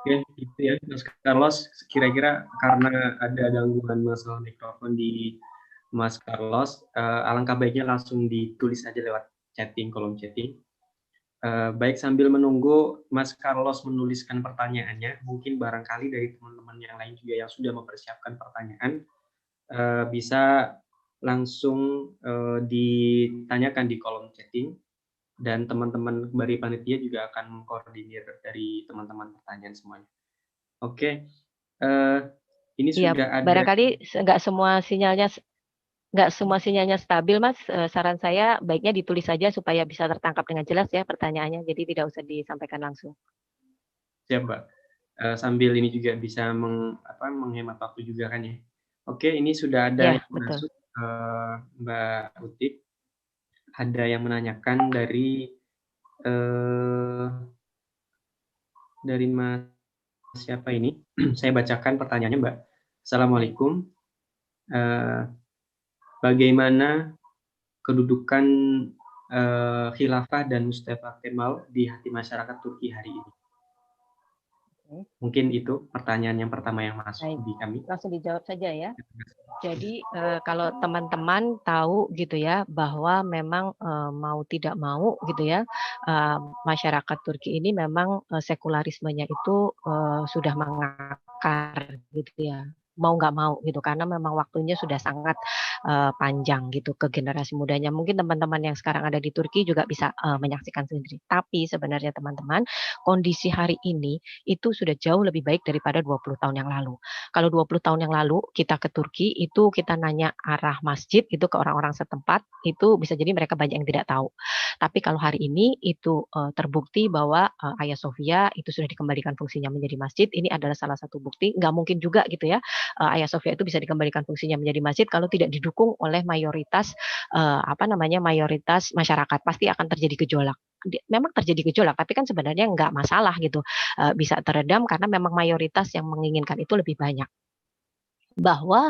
Oke, gitu ya, Mas Carlos. Kira-kira karena ada gangguan masalah mikrofon di Mas Carlos, alangkah baiknya langsung ditulis saja lewat chatting, kolom chatting. Baik, sambil menunggu Mas Carlos menuliskan pertanyaannya, mungkin barangkali dari teman-teman yang lain juga yang sudah mempersiapkan pertanyaan, bisa langsung ditanyakan di kolom chatting, dan teman-teman dari panitia juga akan mengkoordinir dari teman-teman pertanyaan semuanya. Oke, ini Iya, sudah ada. barangkali nggak semua sinyalnya stabil, Mas. Saran saya baiknya ditulis saja supaya bisa tertangkap dengan jelas ya pertanyaannya. Jadi tidak usah disampaikan langsung. Siap, Mbak. Sambil ini juga bisa menghemat waktu juga kan ya. Oke, ini sudah ada Ya, yang betul. masuk, Mbak Uti. Ada yang menanyakan dari Mas siapa ini? Saya bacakan pertanyaannya, Mbak. Assalamualaikum. Bagaimana kedudukan khilafah dan Mustafa Kemal di hati masyarakat Turki hari ini? Mungkin itu pertanyaan yang pertama yang masuk Baik, di kami. langsung dijawab saja ya. Jadi kalau teman-teman tahu gitu ya bahwa memang mau tidak mau gitu ya, masyarakat Turki ini memang sekularismenya itu sudah mengakar gitu ya, mau nggak mau gitu, karena memang waktunya sudah sangat panjang gitu ke generasi mudanya. Mungkin teman-teman yang sekarang ada di Turki juga bisa menyaksikan sendiri. Tapi sebenarnya teman-teman, kondisi hari ini itu sudah jauh lebih baik daripada 20 tahun yang lalu. Kalau 20 tahun yang lalu kita ke Turki, itu kita nanya arah masjid itu ke orang-orang setempat, itu bisa jadi mereka banyak yang tidak tahu. Tapi kalau hari ini itu terbukti bahwa Hagia Sophia itu sudah dikembalikan fungsinya menjadi masjid. Ini adalah salah satu bukti. Nggak mungkin juga gitu ya, Hagia Sophia itu bisa dikembalikan fungsinya menjadi masjid kalau tidak didukung oleh mayoritas mayoritas masyarakat. Pasti akan terjadi gejolak. Memang terjadi gejolak, tapi kan sebenarnya nggak masalah gitu, bisa teredam karena memang mayoritas yang menginginkan itu lebih banyak. Bahwa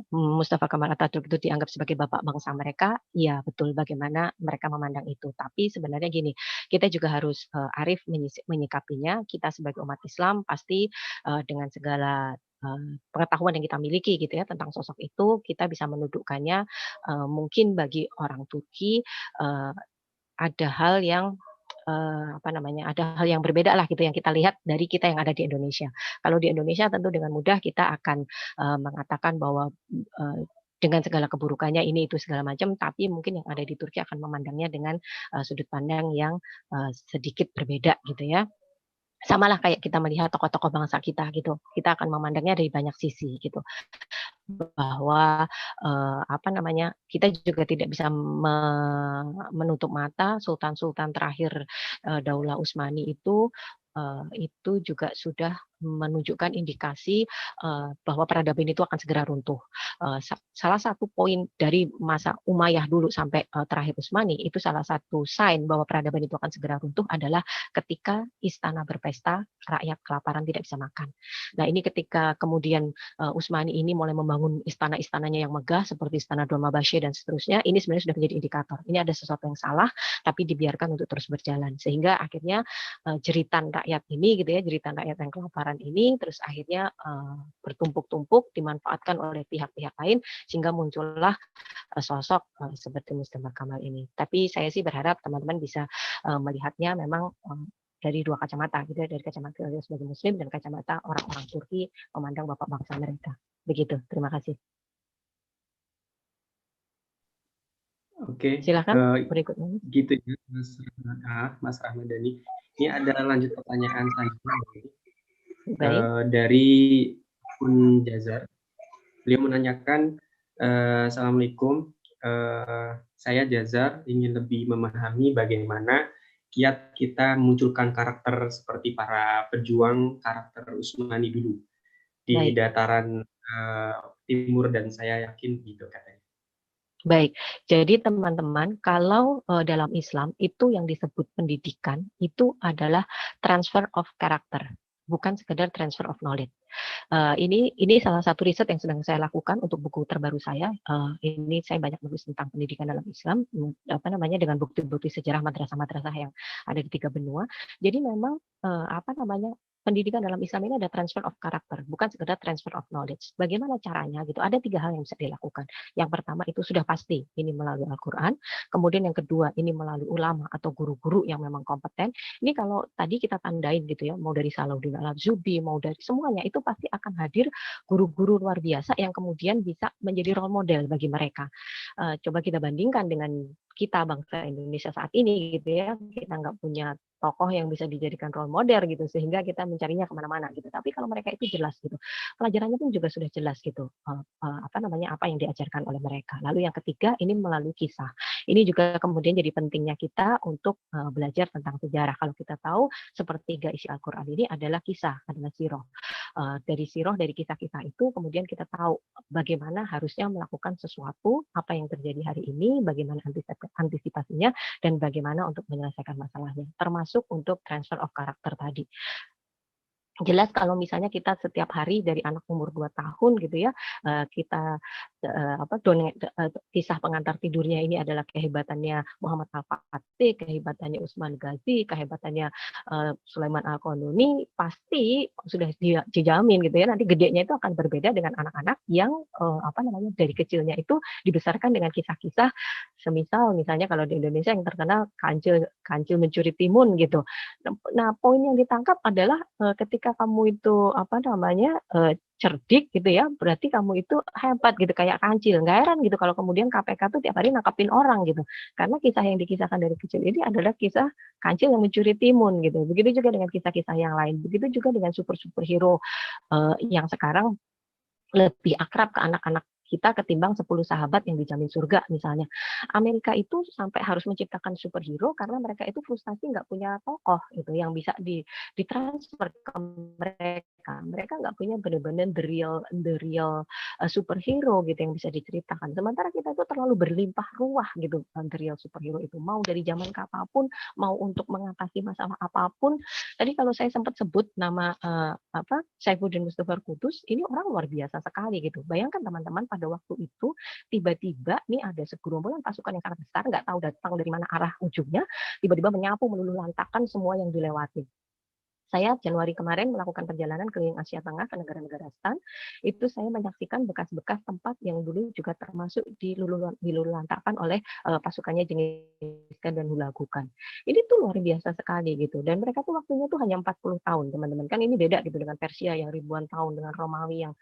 Mustafa Kemal Atatürk itu dianggap sebagai bapak bangsa mereka, ya betul, bagaimana mereka memandang itu. Tapi sebenarnya gini, kita juga harus arif menyikapinya. Kita sebagai umat Islam pasti dengan segala pengetahuan yang kita miliki gitu ya tentang sosok itu, kita bisa mendudukkannya, mungkin bagi orang Turki ada hal yang ada hal yang berbeda lah gitu yang kita lihat dari kita yang ada di Indonesia. Kalau di Indonesia tentu dengan mudah kita akan mengatakan bahwa dengan segala keburukannya ini itu segala macam, tapi mungkin yang ada di Turki akan memandangnya dengan sudut pandang yang sedikit berbeda gitu ya. Samalah kayak kita melihat tokoh-tokoh bangsa kita gitu. Kita akan memandangnya dari banyak sisi gitu. Bahwa kita juga tidak bisa menutup mata sultan-sultan terakhir Daulah Utsmani itu juga sudah menunjukkan indikasi bahwa peradaban itu akan segera runtuh. Salah satu poin dari masa Umayyah dulu sampai terakhir Utsmani itu salah satu sign bahwa peradaban itu akan segera runtuh adalah ketika istana berpesta, rakyat kelaparan tidak bisa makan. Nah ini ketika kemudian Utsmani ini mulai membangun istana-istananya yang megah seperti Istana Dolmabahce dan seterusnya, ini sebenarnya sudah menjadi indikator. Ini ada sesuatu yang salah, tapi dibiarkan untuk terus berjalan. Sehingga akhirnya jeritan rakyat ini gitu ya, jeritan rakyat yang kelaparan ini terus akhirnya bertumpuk-tumpuk dimanfaatkan oleh pihak-pihak lain sehingga muncullah sosok seperti Mustafa Kemal ini. Tapi saya sih berharap teman-teman bisa melihatnya memang dari dua kacamata gitu ya, dari kacamata sebagai muslim dan kacamata orang-orang Turki memandang bapak bangsa mereka. Begitu. Terima kasih. Oke. Silakan berikutnya. Gitu ya, Mas Ahmadani. Ini ada lanjut pertanyaan selanjutnya. Dari akun Jazar. Beliau menanyakan, Assalamualaikum, saya Jazar ingin lebih memahami bagaimana kiat kita memunculkan karakter seperti para pejuang karakter Utsmani dulu di dataran timur, dan saya yakin gitu katanya. Baik, jadi teman-teman, kalau dalam Islam itu yang disebut pendidikan itu adalah transfer of character, bukan sekedar transfer of knowledge. Ini salah satu riset yang sedang saya lakukan untuk buku terbaru saya. Ini saya banyak menulis tentang pendidikan dalam Islam, apa namanya, dengan bukti-bukti sejarah madrasah-madrasah yang ada di 3 benua. Jadi memang apa namanya, pendidikan dalam Islam ini ada transfer of character, bukan sekedar transfer of knowledge. Bagaimana caranya gitu? Ada 3 hal yang bisa dilakukan. Yang pertama itu sudah pasti ini melalui Al-Quran. Kemudian yang kedua ini melalui ulama atau guru-guru yang memang kompeten. Ini kalau tadi kita tandain gitu ya, mau dari Salahuddin Al-Zubi, mau dari semuanya, itu pasti akan hadir guru-guru luar biasa yang kemudian bisa menjadi role model bagi mereka. Coba kita bandingkan dengan kita bangsa Indonesia saat ini gitu ya, kita nggak punya tokoh yang bisa dijadikan role model gitu, sehingga kita mencarinya kemana-mana gitu. Tapi kalau mereka itu jelas gitu, pelajarannya pun juga sudah jelas gitu, apa namanya, apa yang diajarkan oleh mereka. Lalu yang ketiga ini melalui kisah. Ini juga kemudian jadi pentingnya kita untuk belajar tentang sejarah. Kalau kita tahu sepertiga isi Al-Quran ini adalah kisah, adalah sirah. Dari sirah, dari kisah-kisah itu kemudian kita tahu bagaimana harusnya melakukan sesuatu, apa yang terjadi hari ini, bagaimana antisipasinya, dan bagaimana untuk menyelesaikan masalahnya, termasuk untuk transfer of karakter tadi. Jelas kalau misalnya kita setiap hari dari anak umur 2 tahun gitu ya, kita kisah pengantar tidurnya ini adalah kehebatannya Muhammad Al-Fatih, kehebatannya Utsman Ghazi, kehebatannya Sulaiman Al-Qanuni, pasti sudah dijamin gitu ya, nanti gedenya itu akan berbeda dengan anak-anak yang apa namanya, dari kecilnya itu dibesarkan dengan kisah-kisah semisal misalnya kalau di Indonesia yang terkenal Kancil mencuri timun gitu. Nah, poin yang ditangkap adalah ketika kamu itu apa namanya, cerdik gitu ya, berarti kamu itu hebat gitu kayak Kancil. Nggak heran gitu kalau kemudian KPK tuh tiap hari nangkepin orang gitu. Karena kisah yang dikisahkan dari kecil ini adalah kisah Kancil yang mencuri timun gitu. Begitu juga dengan kisah-kisah yang lain. Begitu juga dengan superhero yang sekarang lebih akrab ke anak-anak kita ketimbang 10 sahabat yang dijamin surga misalnya. Amerika itu sampai harus menciptakan superhero karena mereka itu frustasi nggak punya tokoh gitu yang bisa ditransfer ke mereka. Mereka nggak punya benar-benar the real superhero gitu yang bisa diceritakan. Sementara kita itu terlalu berlimpah ruah gitu the real superhero itu. Mau dari zaman kapanpun, mau untuk mengatasi masalah apapun. Tadi kalau saya sempat sebut nama Saifuddin Mustafa Kudus, ini orang luar biasa sekali gitu. Bayangkan teman-teman pada waktu itu tiba-tiba nih ada segerombolan pasukan yang sangat besar, nggak tahu datang dari mana arah ujungnya, tiba-tiba menyapu meluluh lantakan semua yang dilewati. Saya Januari kemarin melakukan perjalanan keliling Asia Tengah ke negara-negara STAN, itu saya menyaksikan bekas-bekas tempat yang dulu juga termasuk dilululantakkan oleh pasukannya Genghis Khan dan Hulagu Khan. Ini tuh luar biasa sekali gitu, dan mereka tuh waktunya tuh hanya 40 tahun teman-teman, kan ini beda gitu dengan Persia yang ribuan tahun, dengan Romawi yang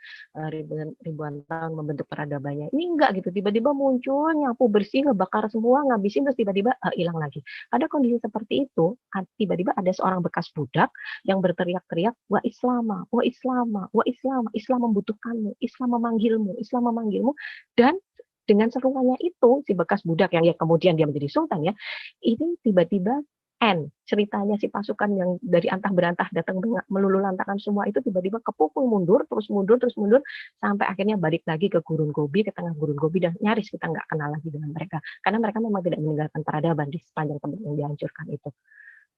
ribuan tahun membentuk peradabannya. Ini enggak gitu, tiba-tiba muncul, nyapu bersih, ngebakar semua, ngabisin, terus tiba-tiba hilang lagi. Ada kondisi seperti itu, tiba-tiba ada seorang bekas budak yang berteriak-teriak, wa Islama, wa Islama, wa Islama, Islam membutuhkanmu, Islam memanggilmu, dan dengan seruannya itu si bekas budak yang ya kemudian dia menjadi sultan ya, ini tiba-tiba ceritanya si pasukan yang dari antah berantah datang meluluh lantakan semua itu tiba-tiba kepukul mundur, sampai akhirnya balik lagi ke Gurun Gobi, ke tengah Gurun Gobi, dan nyaris kita nggak kenal lagi dengan mereka karena mereka memang tidak meninggalkan peradaban di sepanjang tempat yang dihancurkan itu.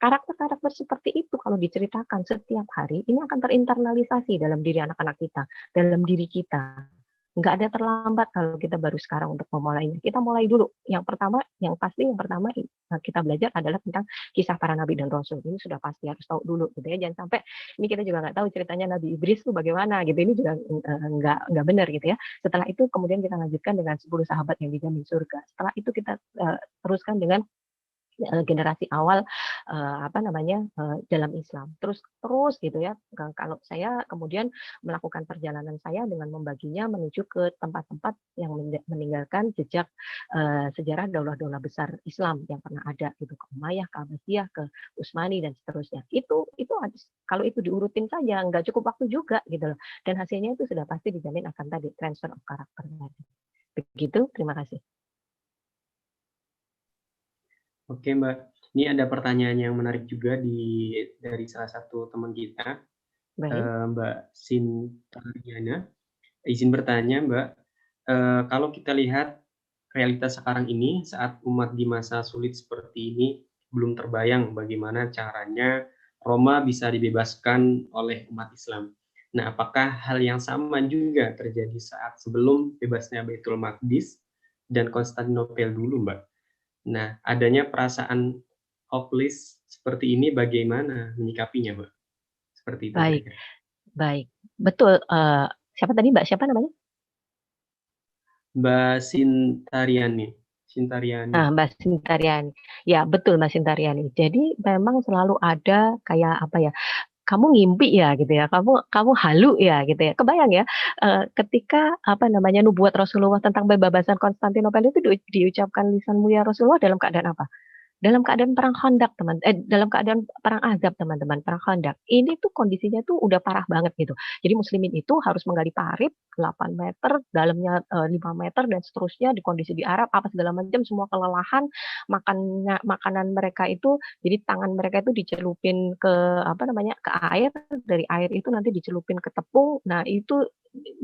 Karakter-karakter seperti itu kalau diceritakan setiap hari, ini akan terinternalisasi dalam diri anak-anak kita, dalam diri kita. Nggak ada terlambat kalau kita baru sekarang untuk memulainya. Kita mulai dulu. Yang pertama kita belajar adalah tentang kisah para nabi dan rasul. Ini sudah pasti harus tahu dulu, gitu ya. Jangan sampai ini kita juga nggak tahu ceritanya Nabi Idris itu bagaimana, gitu. Ini juga nggak benar, gitu ya. Setelah itu kemudian kita lanjutkan dengan 10 sahabat yang dijamin surga. Setelah itu kita teruskan dengan generasi awal dalam Islam, terus gitu ya. Kalau saya kemudian melakukan perjalanan saya dengan membaginya menuju ke tempat-tempat yang meninggalkan jejak sejarah daulah-daulah besar Islam yang pernah ada gitu, ke Umayyah, ke Abbasiyah, ke Utsmani, dan seterusnya. Itu kalau itu diurutin saja nggak cukup waktu juga gitu loh, dan hasilnya itu sudah pasti dijamin akan tadi transfer of karakter. Begitu, terima kasih. Oke Mbak, ini ada pertanyaan yang menarik juga dari salah satu teman kita, Mbak Sintariana. Izin bertanya Mbak, kalau kita lihat realitas sekarang ini saat umat di masa sulit seperti ini belum terbayang bagaimana caranya Roma bisa dibebaskan oleh umat Islam. Nah, apakah hal yang sama juga terjadi saat sebelum bebasnya Baitul Maqdis dan Konstantinopel dulu, Mbak? Nah, adanya perasaan hopeless seperti ini bagaimana menyikapinya, Mbak? Seperti itu Baik, kira-kira. baik. Betul, siapa tadi Mbak, siapa namanya? Mbak Sintariani. Nah, Mbak Sintariani. Ya, betul Mbak Sintariani. Jadi memang selalu ada kayak apa ya, kamu ngimpi ya gitu ya, kamu halu ya gitu ya. Kebayang ya, ketika apa namanya nubuat Rasulullah tentang pembebasan Konstantinopel itu diucapkan lisan mulia Rasulullah dalam keadaan apa? Dalam keadaan perang Khandaq dalam keadaan perang Ahzab teman-teman, perang Khandaq. Ini tuh kondisinya tuh udah parah banget gitu. Jadi muslimin itu harus menggali parit 8 meter, dalamnya 5 meter dan seterusnya di kondisi di Arab apa segala macam semua kelelahan, makanan mereka itu jadi tangan mereka itu dicelupin ke apa namanya ke air, dari air itu nanti dicelupin ke tepung. Nah, itu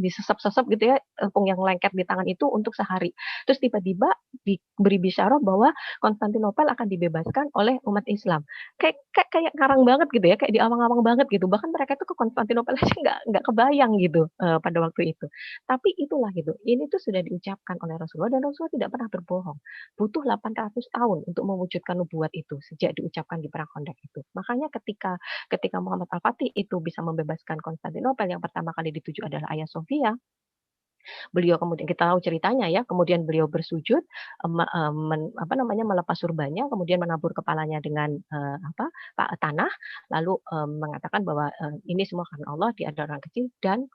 disesap-sesap gitu ya, tepung yang lengket di tangan itu untuk sehari. Terus tiba-tiba diberi bisyarah bahwa Konstantinopel akan dibebaskan oleh umat Islam. Kayak ngarang banget gitu ya, kayak di awang-awang banget gitu. Bahkan mereka itu ke Konstantinopel aja nggak kebayang gitu pada waktu itu. Tapi itulah gitu. Ini tuh sudah diucapkan oleh Rasulullah dan Rasulullah tidak pernah berbohong. Butuh 800 tahun untuk mewujudkan nubuat itu sejak diucapkan di perang Khandaq itu. Makanya ketika Muhammad Al-Fatih itu bisa membebaskan Konstantinopel, yang pertama kali dituju adalah Hagia Sophia. Beliau kemudian kita tahu ceritanya ya, kemudian beliau bersujud melepas surbannya, kemudian menabur kepalanya dengan tanah, lalu mengatakan bahwa ini semua karena Allah, dia adalah orang kecil, dan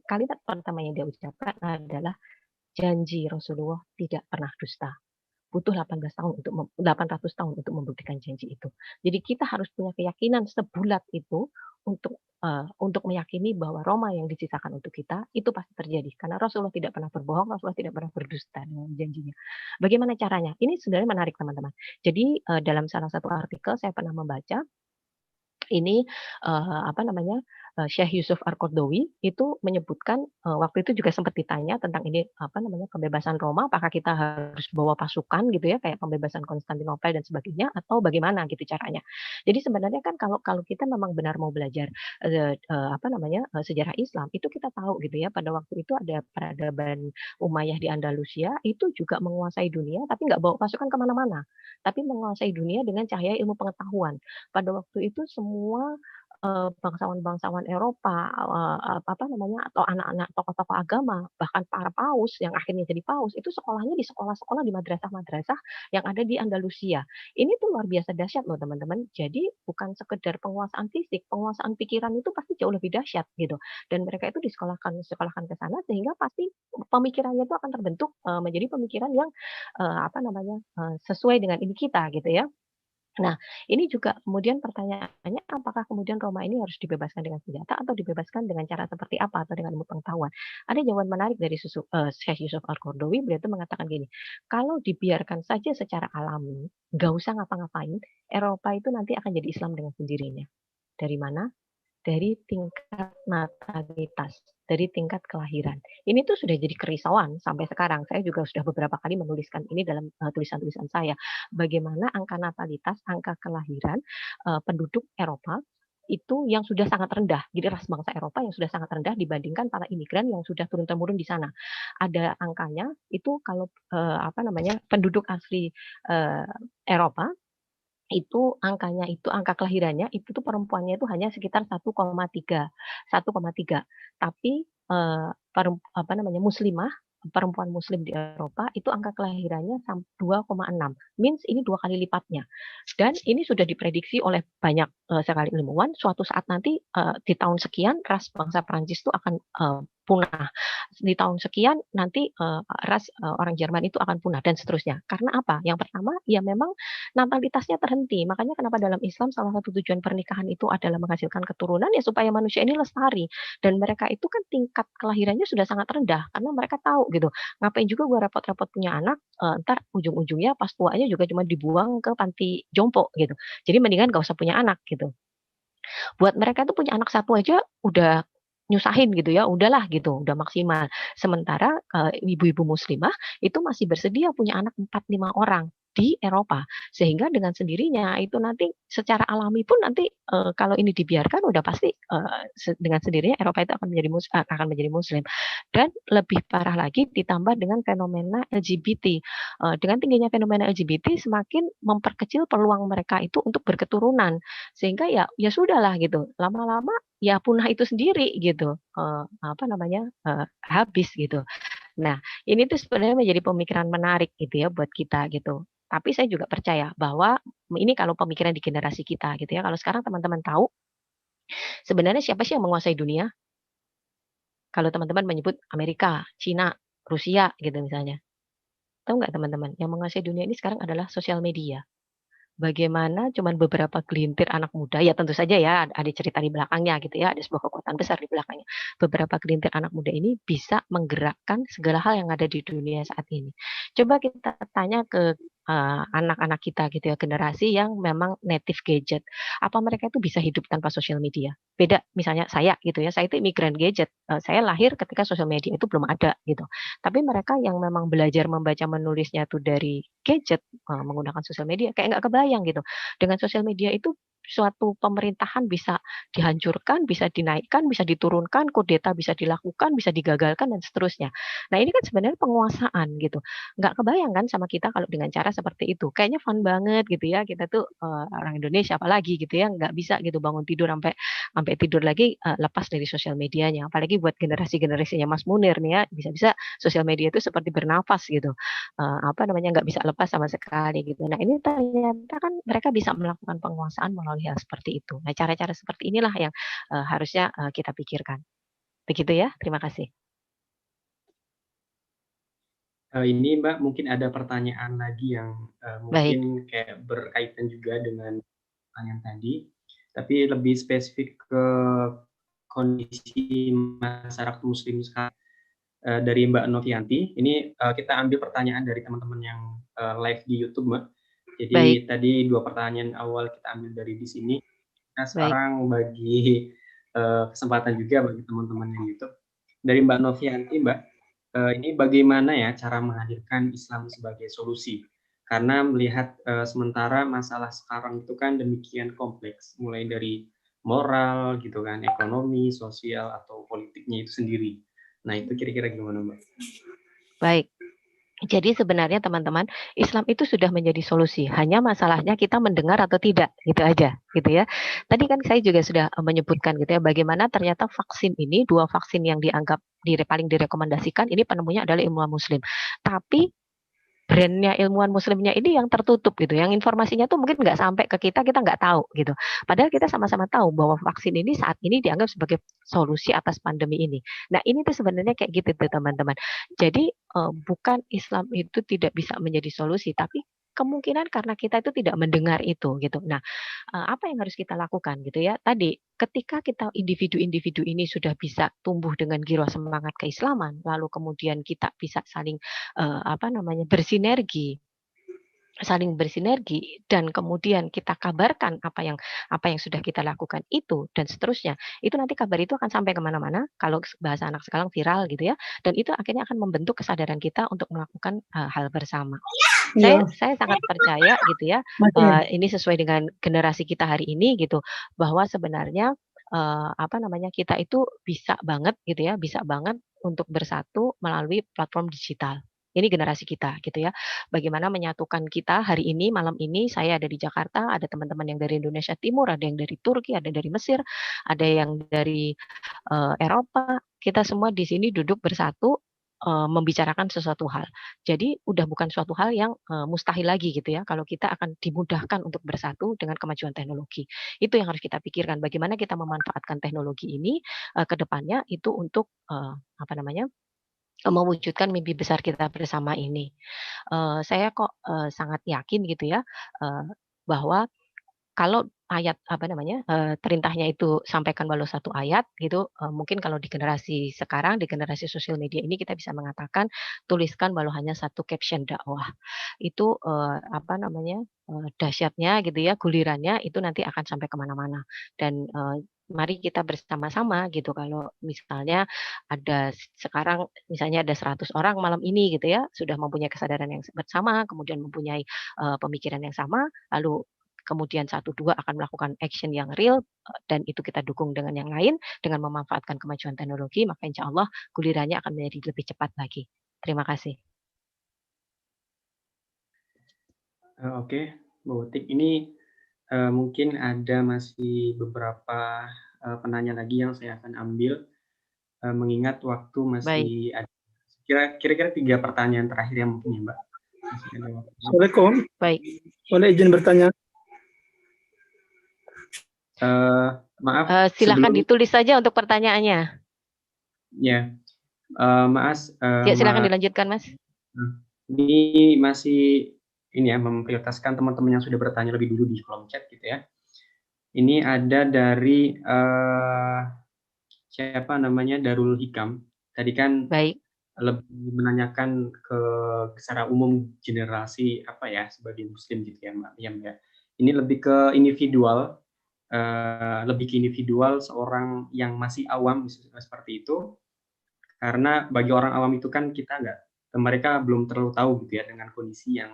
kalimat pertama yang dia ucapkan adalah janji Rasulullah tidak pernah dusta. Butuh 800 tahun untuk membuktikan janji itu. Jadi kita harus punya keyakinan sebulat itu untuk meyakini bahwa Roma yang disisakan untuk kita itu pasti terjadi. Karena Rasulullah tidak pernah berbohong, Rasulullah tidak pernah berdusta dengan janjinya. Bagaimana caranya? Ini sebenarnya menarik teman-teman. Jadi dalam salah satu artikel saya pernah membaca ini Syekh Yusuf Al-Qaradawi itu menyebutkan waktu itu juga sempat ditanya tentang ini kebebasan Roma, apakah kita harus bawa pasukan gitu ya kayak pembebasan Konstantinopel dan sebagainya atau bagaimana gitu caranya. Jadi sebenarnya kan kalau kita memang benar mau belajar sejarah Islam itu kita tahu gitu ya pada waktu itu ada peradaban Umayyah di Andalusia itu juga menguasai dunia tapi nggak bawa pasukan kemana-mana, tapi menguasai dunia dengan cahaya ilmu pengetahuan. Pada waktu itu semua bangsawan-bangsawan Eropa, atau anak-anak tokoh-tokoh agama, bahkan para paus yang akhirnya jadi paus, itu sekolahnya di sekolah-sekolah di madrasah-madrasah yang ada di Andalusia. Ini tuh luar biasa dahsyat loh teman-teman. Jadi bukan sekedar penguasaan fisik, penguasaan pikiran itu pasti jauh lebih dahsyat gitu. Dan mereka itu disekolahkan ke sana sehingga pasti pemikirannya itu akan terbentuk menjadi pemikiran yang sesuai dengan ini kita gitu ya. Nah, ini juga kemudian pertanyaannya apakah kemudian Roma ini harus dibebaskan dengan senjata atau dibebaskan dengan cara seperti apa atau dengan ilmu pengetahuan? Ada jawaban menarik dari Syekh Yusuf Al-Qaradawi, beliau itu mengatakan gini, kalau dibiarkan saja secara alami, nggak usah ngapa-ngapain, Eropa itu nanti akan jadi Islam dengan sendirinya. Dari mana? Dari tingkat natalitas, dari tingkat kelahiran. Ini tuh sudah jadi kerisauan sampai sekarang. Saya juga sudah beberapa kali menuliskan ini dalam tulisan-tulisan saya. Bagaimana angka natalitas, angka kelahiran penduduk Eropa itu yang sudah sangat rendah. Jadi ras bangsa Eropa yang sudah sangat rendah dibandingkan para imigran yang sudah turun-temurun di sana. Ada angkanya itu kalau penduduk asli Eropa itu angka kelahirannya itu tuh perempuannya itu hanya sekitar 1,3. Tapi muslimah, perempuan muslim di Eropa itu angka kelahirannya 2,6. Means ini 2 kali lipatnya. Dan ini sudah diprediksi oleh banyak sekali ilmuwan suatu saat nanti di tahun sekian ras bangsa Prancis itu akan punah. Di tahun sekian nanti ras orang Jerman itu akan punah dan seterusnya. Karena apa? Yang pertama, ya memang natalitasnya terhenti. Makanya kenapa dalam Islam salah satu tujuan pernikahan itu adalah menghasilkan keturunan ya supaya manusia ini lestari. Dan mereka itu kan tingkat kelahirannya sudah sangat rendah karena mereka tahu gitu. Ngapain juga gue repot-repot punya anak, ntar ujung-ujungnya pas tuanya juga cuma dibuang ke panti jompo gitu. Jadi mendingan gak usah punya anak gitu. Buat mereka tuh punya anak satu aja udah nyusahin gitu ya, udahlah gitu, udah maksimal. Sementara ibu-ibu muslimah itu masih bersedia punya anak 4-5 orang di Eropa, sehingga dengan sendirinya itu nanti secara alami pun nanti kalau ini dibiarkan udah pasti dengan sendirinya Eropa itu akan menjadi muslim. Dan lebih parah lagi ditambah dengan fenomena LGBT. Dengan tingginya fenomena LGBT semakin memperkecil peluang mereka itu untuk berketurunan, sehingga ya sudahlah gitu, lama-lama ya punah itu sendiri gitu, habis gitu. Nah, ini tuh sebenarnya menjadi pemikiran menarik gitu ya buat kita gitu. Tapi saya juga percaya bahwa ini kalau pemikiran di generasi kita gitu ya. Kalau sekarang teman-teman tahu sebenarnya siapa sih yang menguasai dunia? Kalau teman-teman menyebut Amerika, Cina, Rusia gitu misalnya. Tahu nggak teman-teman? Yang menguasai dunia ini sekarang adalah sosial media. Bagaimana cuman beberapa gelintir anak muda, ya tentu saja ya ada cerita di belakangnya gitu ya, ada sebuah kekuatan besar di belakangnya. Beberapa gelintir anak muda ini bisa menggerakkan segala hal yang ada di dunia saat ini. Coba kita tanya ke anak-anak kita gitu ya, generasi yang memang native gadget. Apa mereka itu bisa hidup tanpa sosial media? Beda misalnya saya gitu ya, saya itu imigran gadget. Saya lahir ketika sosial media itu belum ada gitu. Tapi mereka yang memang belajar membaca menulisnya tuh dari gadget, menggunakan sosial media, kayak nggak kebayang gitu. Dengan sosial media itu suatu pemerintahan bisa dihancurkan, bisa dinaikkan, bisa diturunkan, kudeta bisa dilakukan, bisa digagalkan dan seterusnya. Nah ini kan sebenarnya penguasaan gitu. Nggak kebayang kan sama kita kalau dengan cara seperti itu. Kayaknya fun banget gitu ya. Kita tuh orang Indonesia apalagi gitu ya, nggak bisa gitu bangun tidur sampai sampai tidur lagi lepas dari sosial medianya. Apalagi buat generasi-generasinya Mas Munir nih ya, bisa-bisa sosial media itu seperti bernafas gitu. Nggak bisa lepas sama sekali gitu. Nah ini ternyata kan mereka bisa melakukan penguasaan melalui hal seperti itu. Nah cara-cara seperti inilah yang harusnya kita pikirkan. Begitu ya, terima kasih. Ini Mbak mungkin ada pertanyaan lagi yang mungkin kayak berkaitan juga dengan pertanyaan tadi, tapi lebih spesifik ke kondisi masyarakat muslim sekarang. Dari Mbak Novianti, ini kita ambil pertanyaan dari teman-teman yang live di YouTube, Mbak. Jadi tadi 2 pertanyaan awal kita ambil dari di sini. Nah sekarang bagi kesempatan juga bagi teman-teman yang YouTube. Dari Mbak Novianti, Mbak, ini bagaimana ya cara menghadirkan Islam sebagai solusi? Karena melihat sementara masalah sekarang itu kan demikian kompleks, mulai dari moral gitu kan, ekonomi, sosial atau politiknya itu sendiri. Nah itu kira-kira gimana Mbak? Baik. Jadi sebenarnya teman-teman, Islam itu sudah menjadi solusi. Hanya masalahnya kita mendengar atau tidak, gitu aja, gitu ya. Tadi kan saya juga sudah menyebutkan gitu ya, bagaimana ternyata vaksin ini, 2 vaksin yang dianggap paling direkomendasikan, ini penemunya adalah ilmuwan muslim. Tapi brandnya ilmuwan muslimnya ini yang tertutup gitu, yang informasinya tuh mungkin nggak sampai ke kita nggak tahu gitu. Padahal kita sama-sama tahu bahwa vaksin ini saat ini dianggap sebagai solusi atas pandemi ini. Nah ini tuh sebenarnya kayak gitu tuh teman-teman. Jadi bukan Islam itu tidak bisa menjadi solusi, tapi kemungkinan karena kita itu tidak mendengar itu gitu. Nah, apa yang harus kita lakukan gitu ya? Tadi ketika kita individu-individu ini sudah bisa tumbuh dengan giroh semangat keislaman, lalu kemudian kita bisa saling bersinergi dan kemudian kita kabarkan apa yang sudah kita lakukan itu dan seterusnya, itu nanti kabar itu akan sampai kemana-mana, kalau bahasa anak sekarang viral gitu ya, dan itu akhirnya akan membentuk kesadaran kita untuk melakukan hal bersama. Saya sangat percaya gitu ya, ini sesuai dengan generasi kita hari ini gitu, bahwa sebenarnya kita itu bisa banget gitu ya, bisa banget untuk bersatu melalui platform digital. Ini generasi kita gitu ya. Bagaimana menyatukan kita hari ini, malam ini saya ada di Jakarta, ada teman-teman yang dari Indonesia Timur, ada yang dari Turki, ada dari Mesir, ada yang dari Eropa. Kita semua di sini duduk bersatu membicarakan sesuatu hal. Jadi udah bukan suatu hal yang mustahil lagi gitu ya, kalau kita akan dimudahkan untuk bersatu dengan kemajuan teknologi. Itu yang harus kita pikirkan, bagaimana kita memanfaatkan teknologi ini ke depannya itu untuk mewujudkan mimpi besar kita bersama ini. Saya kok sangat yakin gitu ya, bahwa kalau ayat perintahnya itu sampaikan walau satu ayat gitu, mungkin kalau di generasi sekarang, di generasi sosial media ini kita bisa mengatakan tuliskan walau hanya satu caption dakwah. Itu dahsyatnya gitu ya, gulirannya itu nanti akan sampai kemana-mana. Dan mari kita bersama-sama gitu, kalau misalnya sekarang misalnya ada 100 orang malam ini gitu ya, sudah mempunyai kesadaran yang bersama, kemudian mempunyai pemikiran yang sama, lalu kemudian 1-2 akan melakukan action yang real, dan itu kita dukung dengan yang lain, dengan memanfaatkan kemajuan teknologi, maka insya Allah gulirannya akan menjadi lebih cepat lagi. Terima kasih. Oke, Mbak Utik, ini mungkin ada masih beberapa penanya lagi yang saya akan ambil, mengingat waktu masih ada kira-kira 3 pertanyaan terakhir yang mungkin ya, Mbak. Assalamualaikum. Baik. Boleh izin bertanya? Maaf. Silakan ditulis saja untuk pertanyaannya. Ya, Mas. Ya, silakan dilanjutkan, Mas. Ini masih memprioritaskan teman-teman yang sudah bertanya lebih dulu di kolom chat gitu ya. Ini ada dari siapa namanya, Darul Hikam. Tadi kan lebih menanyakan ke secara umum generasi sebagai Muslim gitu ya, Mbak Yam ya. Ini lebih ke individual. Seorang yang masih awam seperti itu, karena bagi orang awam itu kan mereka belum terlalu tahu gitu ya dengan kondisi yang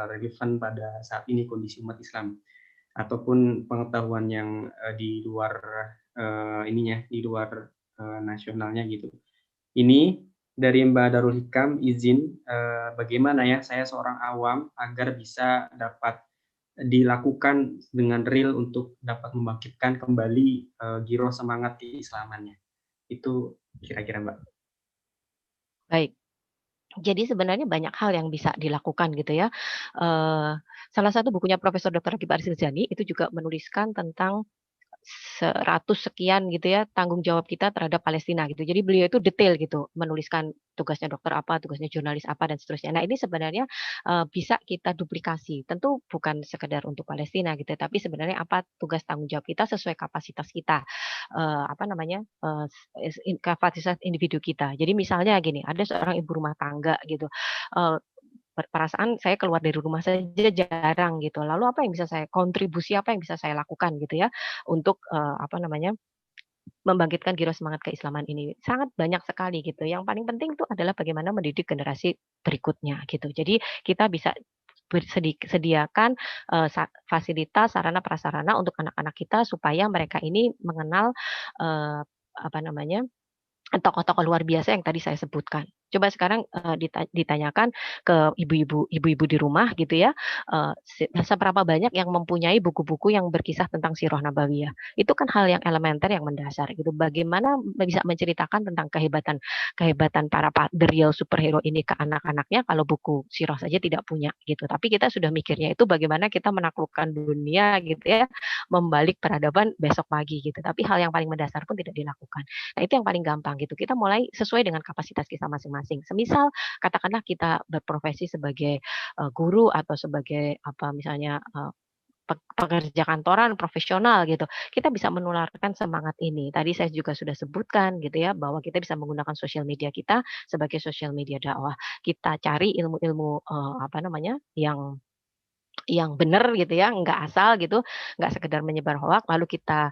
relevan pada saat ini, kondisi umat Islam ataupun pengetahuan yang di luar nasionalnya gitu. Ini dari Mbak Darul Hikam, izin bagaimana ya saya seorang awam agar bisa dapat dilakukan dengan real untuk dapat membangkitkan kembali giroh semangat keislamannya. Itu kira-kira, Mbak. Baik. Jadi sebenarnya banyak hal yang bisa dilakukan gitu ya. Salah satu bukunya Profesor Dr. Aqib Arsiljani itu juga menuliskan tentang 100 sekian gitu ya tanggung jawab kita terhadap Palestina gitu. Jadi beliau itu detail gitu menuliskan tugasnya dokter apa, tugasnya jurnalis apa, dan seterusnya. Nah, ini sebenarnya bisa kita duplikasi. Tentu bukan sekedar untuk Palestina gitu, tapi sebenarnya apa tugas tanggung jawab kita sesuai kapasitas kita. Kapasitas individu kita. Jadi misalnya gini, ada seorang ibu rumah tangga gitu. Perasaan saya keluar dari rumah saja jarang gitu. Lalu apa yang bisa saya kontribusi, apa yang bisa saya lakukan gitu ya untuk membangkitkan giroh semangat keislaman ini? Sangat banyak sekali gitu. Yang paling penting itu adalah bagaimana mendidik generasi berikutnya gitu. Jadi kita bisa sediakan fasilitas, sarana prasarana untuk anak-anak kita supaya mereka ini mengenal tokoh-tokoh luar biasa yang tadi saya sebutkan. Coba sekarang ditanyakan ke ibu-ibu di rumah gitu ya, seberapa banyak yang mempunyai buku-buku yang berkisah tentang Sirah Nabawiyah. Itu kan hal yang elementer, yang mendasar gitu. Bagaimana bisa menceritakan tentang kehebatan para the real superhero ini ke anak-anaknya kalau buku Sirah saja tidak punya gitu. Tapi kita sudah mikirnya itu bagaimana kita menaklukkan dunia gitu ya, membalik peradaban besok pagi gitu. Tapi hal yang paling mendasar pun tidak dilakukan. Nah, itu yang paling gampang gitu. Kita mulai sesuai dengan kapasitas kita masing-masing. Semisal katakanlah kita berprofesi sebagai guru atau sebagai pekerja kantoran profesional gitu. Kita bisa menularkan semangat ini. Tadi saya juga sudah sebutkan gitu ya, bahwa kita bisa menggunakan sosial media kita sebagai sosial media dakwah. Kita cari ilmu-ilmu yang benar gitu ya, nggak asal gitu, nggak sekedar menyebar hoak lalu kita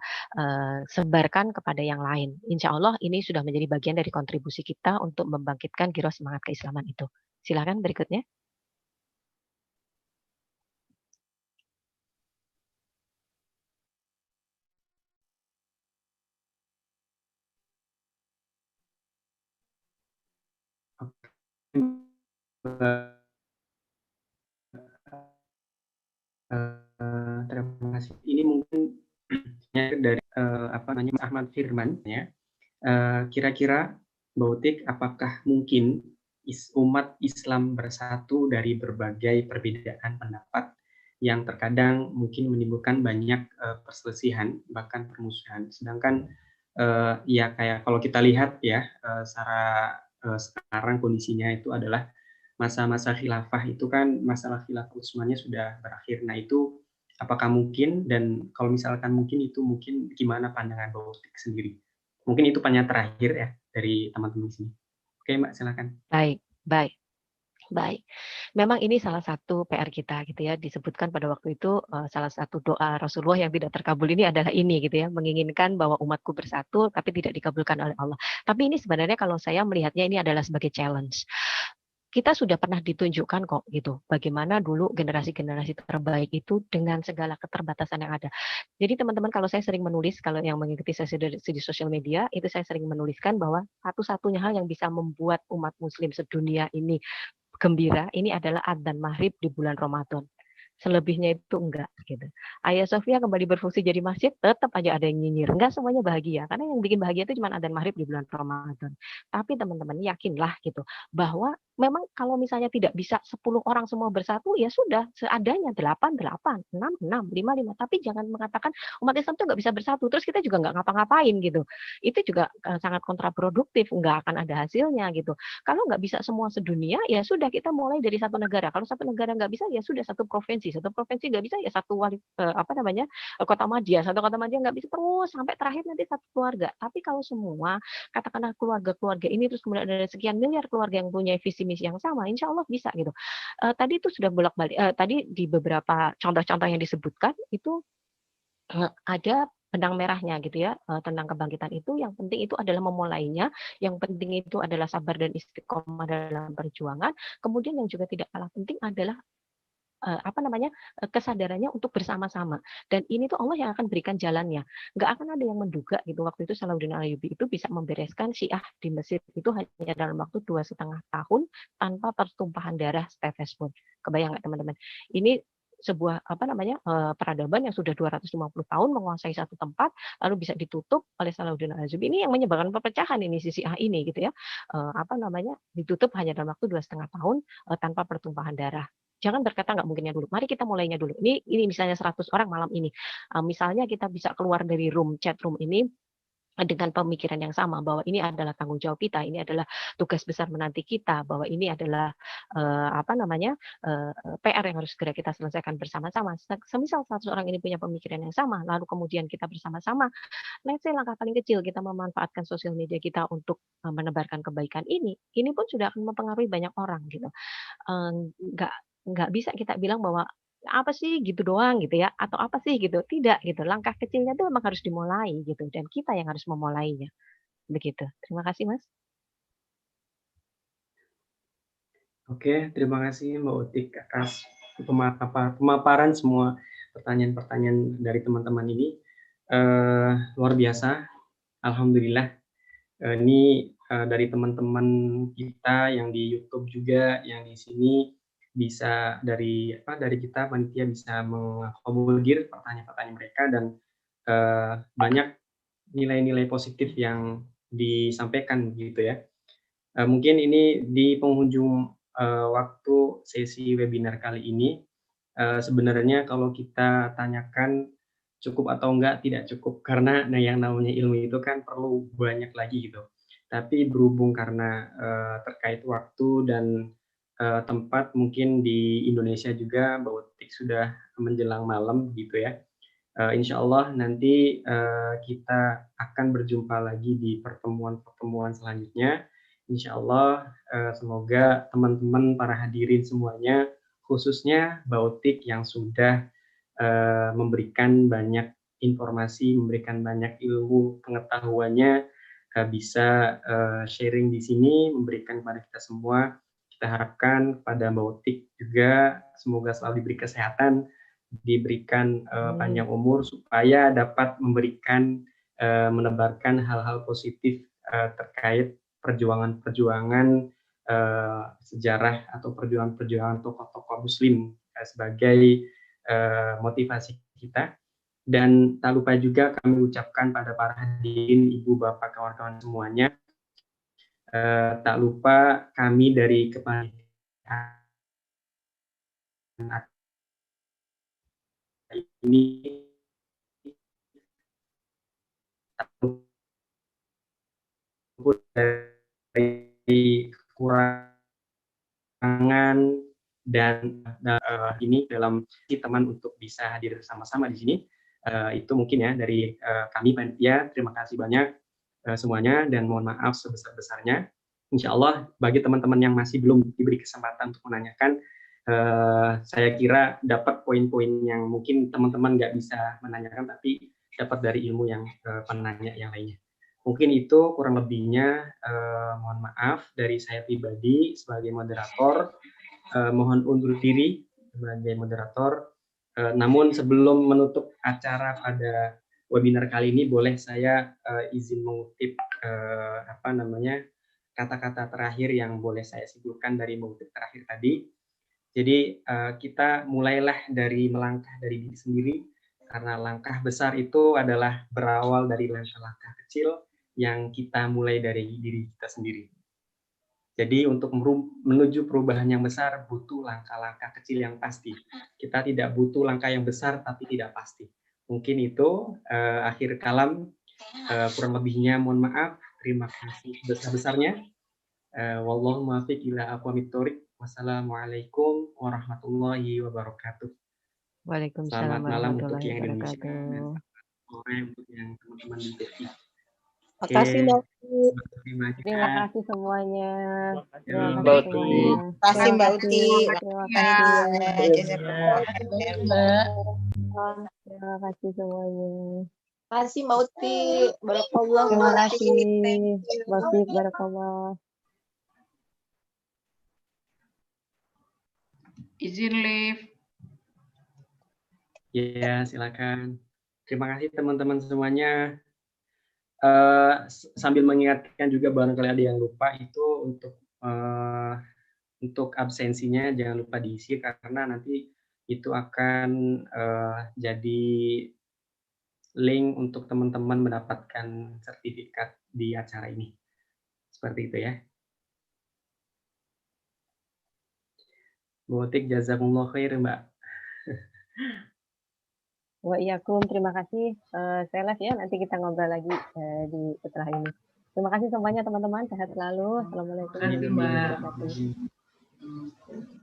sebarkan kepada yang lain. Insya Allah ini sudah menjadi bagian dari kontribusi kita untuk membangkitkan giroh semangat keislaman itu. Silakan berikutnya. Terima kasih. Ini mungkin dari Ahmad Firman ya. Kira-kira Mbak Utik, apakah mungkin umat Islam bersatu dari berbagai perbedaan pendapat yang terkadang mungkin menimbulkan banyak perselisihan bahkan permusuhan. Sedangkan ya kayak kalau kita lihat ya sekarang kondisinya itu adalah masa-masa khilafah itu kan, masalah khilafah Utsmaniyah sudah berakhir. Nah itu Apakah mungkin, dan kalau misalkan mungkin itu mungkin gimana pandangan Mbak Utik sendiri? Mungkin itu pertanyaan terakhir ya dari teman-teman di sini. Oke Mbak, silakan. Baik, baik. Baik, memang ini salah satu PR kita gitu ya, disebutkan pada waktu itu salah satu doa Rasulullah yang tidak terkabul ini adalah ini gitu ya, menginginkan bahwa umatku bersatu tapi tidak dikabulkan oleh Allah. Tapi ini sebenarnya kalau saya melihatnya ini adalah sebagai challenge. Kita sudah pernah ditunjukkan kok gitu, bagaimana dulu generasi-generasi terbaik itu dengan segala keterbatasan yang ada. Jadi teman-teman kalau saya sering menulis, kalau yang mengikuti sesi di sosial media, itu saya sering menuliskan bahwa satu-satunya hal yang bisa membuat umat muslim sedunia ini gembira ini adalah adzan maghrib di bulan Ramadan. Selebihnya itu enggak gitu. Hagia Sophia kembali berfungsi jadi masjid, tetap aja ada yang nyinyir. Enggak semuanya bahagia, karena yang bikin bahagia itu cuma adzan maghrib di bulan Ramadan. Tapi teman-teman yakinlah gitu bahwa memang kalau misalnya tidak bisa 10 orang semua bersatu, ya sudah seadanya 8, 8, 6, 6, 5, 5. Tapi jangan mengatakan umat Islam itu nggak bisa bersatu, terus kita juga nggak ngapa-ngapain gitu. Itu juga sangat kontraproduktif, nggak akan ada hasilnya gitu. Kalau nggak bisa semua sedunia, ya sudah kita mulai dari satu negara. Kalau satu negara nggak bisa, ya sudah satu provinsi. Satu provinsi nggak bisa, ya satu kota madya. Satu kota madya nggak bisa, terus sampai terakhir nanti satu keluarga. Tapi kalau semua katakanlah keluarga-keluarga ini terus kemudian ada sekian miliar keluarga yang punya visi misi yang sama, insya Allah bisa gitu. Tadi itu sudah bolak-balik. Tadi di beberapa contoh-contoh yang disebutkan itu ada benang merahnya gitu ya, tentang kebangkitan itu. Yang penting itu adalah memulainya, yang penting itu adalah sabar dan istiqomah dalam perjuangan. Kemudian yang juga tidak kalah penting adalah kesadarannya untuk bersama-sama. Dan ini tuh Allah yang akan berikan jalannya. Nggak akan ada yang menduga gitu waktu itu Salahuddin Ayyubi itu bisa membereskan Syiah di Mesir itu hanya dalam waktu 2,5 tahun tanpa pertumpahan darah setetes pun. Kebayang nggak teman-teman? Ini sebuah peradaban yang sudah 250 tahun menguasai satu tempat lalu bisa ditutup oleh Salahuddin Ayyubi. Ini yang menyebabkan perpecahan ini sisi ini gitu ya. Ditutup hanya dalam waktu 2,5 tahun tanpa pertumpahan darah. Jangan berkata nggak mungkinnya dulu. Mari kita mulainya dulu. Ini misalnya 100 orang malam ini. Misalnya kita bisa keluar dari chat room ini dengan pemikiran yang sama bahwa ini adalah tanggung jawab kita, ini adalah tugas besar menanti kita, bahwa ini adalah PR yang harus segera kita selesaikan bersama-sama. Semisal 100 orang ini punya pemikiran yang sama, lalu kemudian kita bersama-sama, let's say langkah paling kecil kita memanfaatkan sosial media kita untuk menebarkan kebaikan ini pun sudah akan mempengaruhi banyak orang gitu. Nggak bisa kita bilang bahwa apa sih gitu doang gitu ya, atau apa sih gitu, tidak gitu. Langkah kecilnya itu memang harus dimulai gitu, dan kita yang harus memulainya begitu. Terima kasih Mas. Oke, terima kasih Mbak Utik atas pemaparan semua pertanyaan-pertanyaan dari teman-teman ini. Luar biasa, alhamdulillah. Ini dari teman-teman kita yang di YouTube juga, yang di sini bisa dari kita panitia bisa mengakomodir pertanyaan-pertanyaan mereka, dan banyak nilai-nilai positif yang disampaikan gitu ya. Mungkin ini di penghujung waktu sesi webinar kali ini, sebenarnya kalau kita tanyakan cukup atau enggak, tidak cukup, karena yang namanya ilmu itu kan perlu banyak lagi gitu. Tapi berhubung karena terkait waktu dan tempat, mungkin di Indonesia juga Mbak Utik sudah menjelang malam gitu ya. Insya Allah nanti kita akan berjumpa lagi di pertemuan-pertemuan selanjutnya. Insya Allah semoga teman-teman para hadirin semuanya, khususnya Mbak Utik yang sudah memberikan banyak informasi, memberikan banyak ilmu pengetahuannya, bisa sharing di sini, memberikan kepada kita semua. Kita harapkan kepada Mbak Utik juga semoga selalu diberi kesehatan, diberikan panjang umur, supaya dapat memberikan menebarkan hal-hal positif terkait perjuangan-perjuangan sejarah atau perjuangan-perjuangan tokoh-tokoh Muslim sebagai motivasi kita. Dan tak lupa juga kami ucapkan pada para hadirin, ibu, bapak, kawan-kawan semuanya, tak lupa kami dari kepanitiaan ini dari kekurangan dan ini dalam teman untuk bisa hadir sama-sama di sini. Itu mungkin ya dari kami panitia. Terima kasih banyak semuanya dan mohon maaf sebesar-besarnya. Insya Allah bagi teman-teman yang masih belum diberi kesempatan untuk menanyakan, saya kira dapat poin-poin yang mungkin teman-teman nggak bisa menanyakan, tapi dapat dari ilmu yang penanya yang lainnya. Mungkin itu kurang lebihnya. Mohon maaf dari saya pribadi sebagai moderator. Mohon undur diri sebagai moderator. Namun sebelum menutup acara pada webinar kali ini, boleh saya izin mengutip kata-kata terakhir yang boleh saya simpulkan dari mengutip terakhir tadi. Jadi kita mulailah dari melangkah dari diri sendiri, karena langkah besar itu adalah berawal dari langkah-langkah kecil yang kita mulai dari diri kita sendiri. Jadi untuk menuju perubahan yang besar butuh langkah-langkah kecil yang pasti. Kita tidak butuh langkah yang besar tapi tidak pasti. Mungkin itu akhir kalam. Kurang lebihnya mohon maaf. Terima kasih sebesar-besarnya. Wallahu muwaffiq ila aqwamit thoriq. Wassalamualaikum warahmatullahi wabarakatuh. Waalaikumsalam Selamat malam untuk warahmatullahi yang Indonesia dan wabarakatuh. sore untuk yang teman-teman di Turki. Makasih Mbak Uti. Terima kasih semuanya. Terima Mbak kasih Uti. semuanya. Makasih Mbak Uti. Terima Panitia. kasih. Jazakallah. Terima kasih semuanya. Makasih Mbak Uti. Barakallah. Terima kasih. Baik, barakallah. Izin live. Ya, silakan. Terima kasih teman-teman semuanya. Sambil mengingatkan juga barangkali ada yang lupa itu untuk absensinya jangan lupa diisi, karena nanti itu akan jadi link untuk teman-teman mendapatkan sertifikat di acara ini. Seperti itu ya. Botik jazakumullah khair, Mbak. Waalaikumsalam, terima kasih. Saya live ya, nanti kita ngobrol lagi di setelah ini. Terima kasih semuanya teman-teman, sehat selalu. Assalamualaikum warahmatullahi wabarakatuh.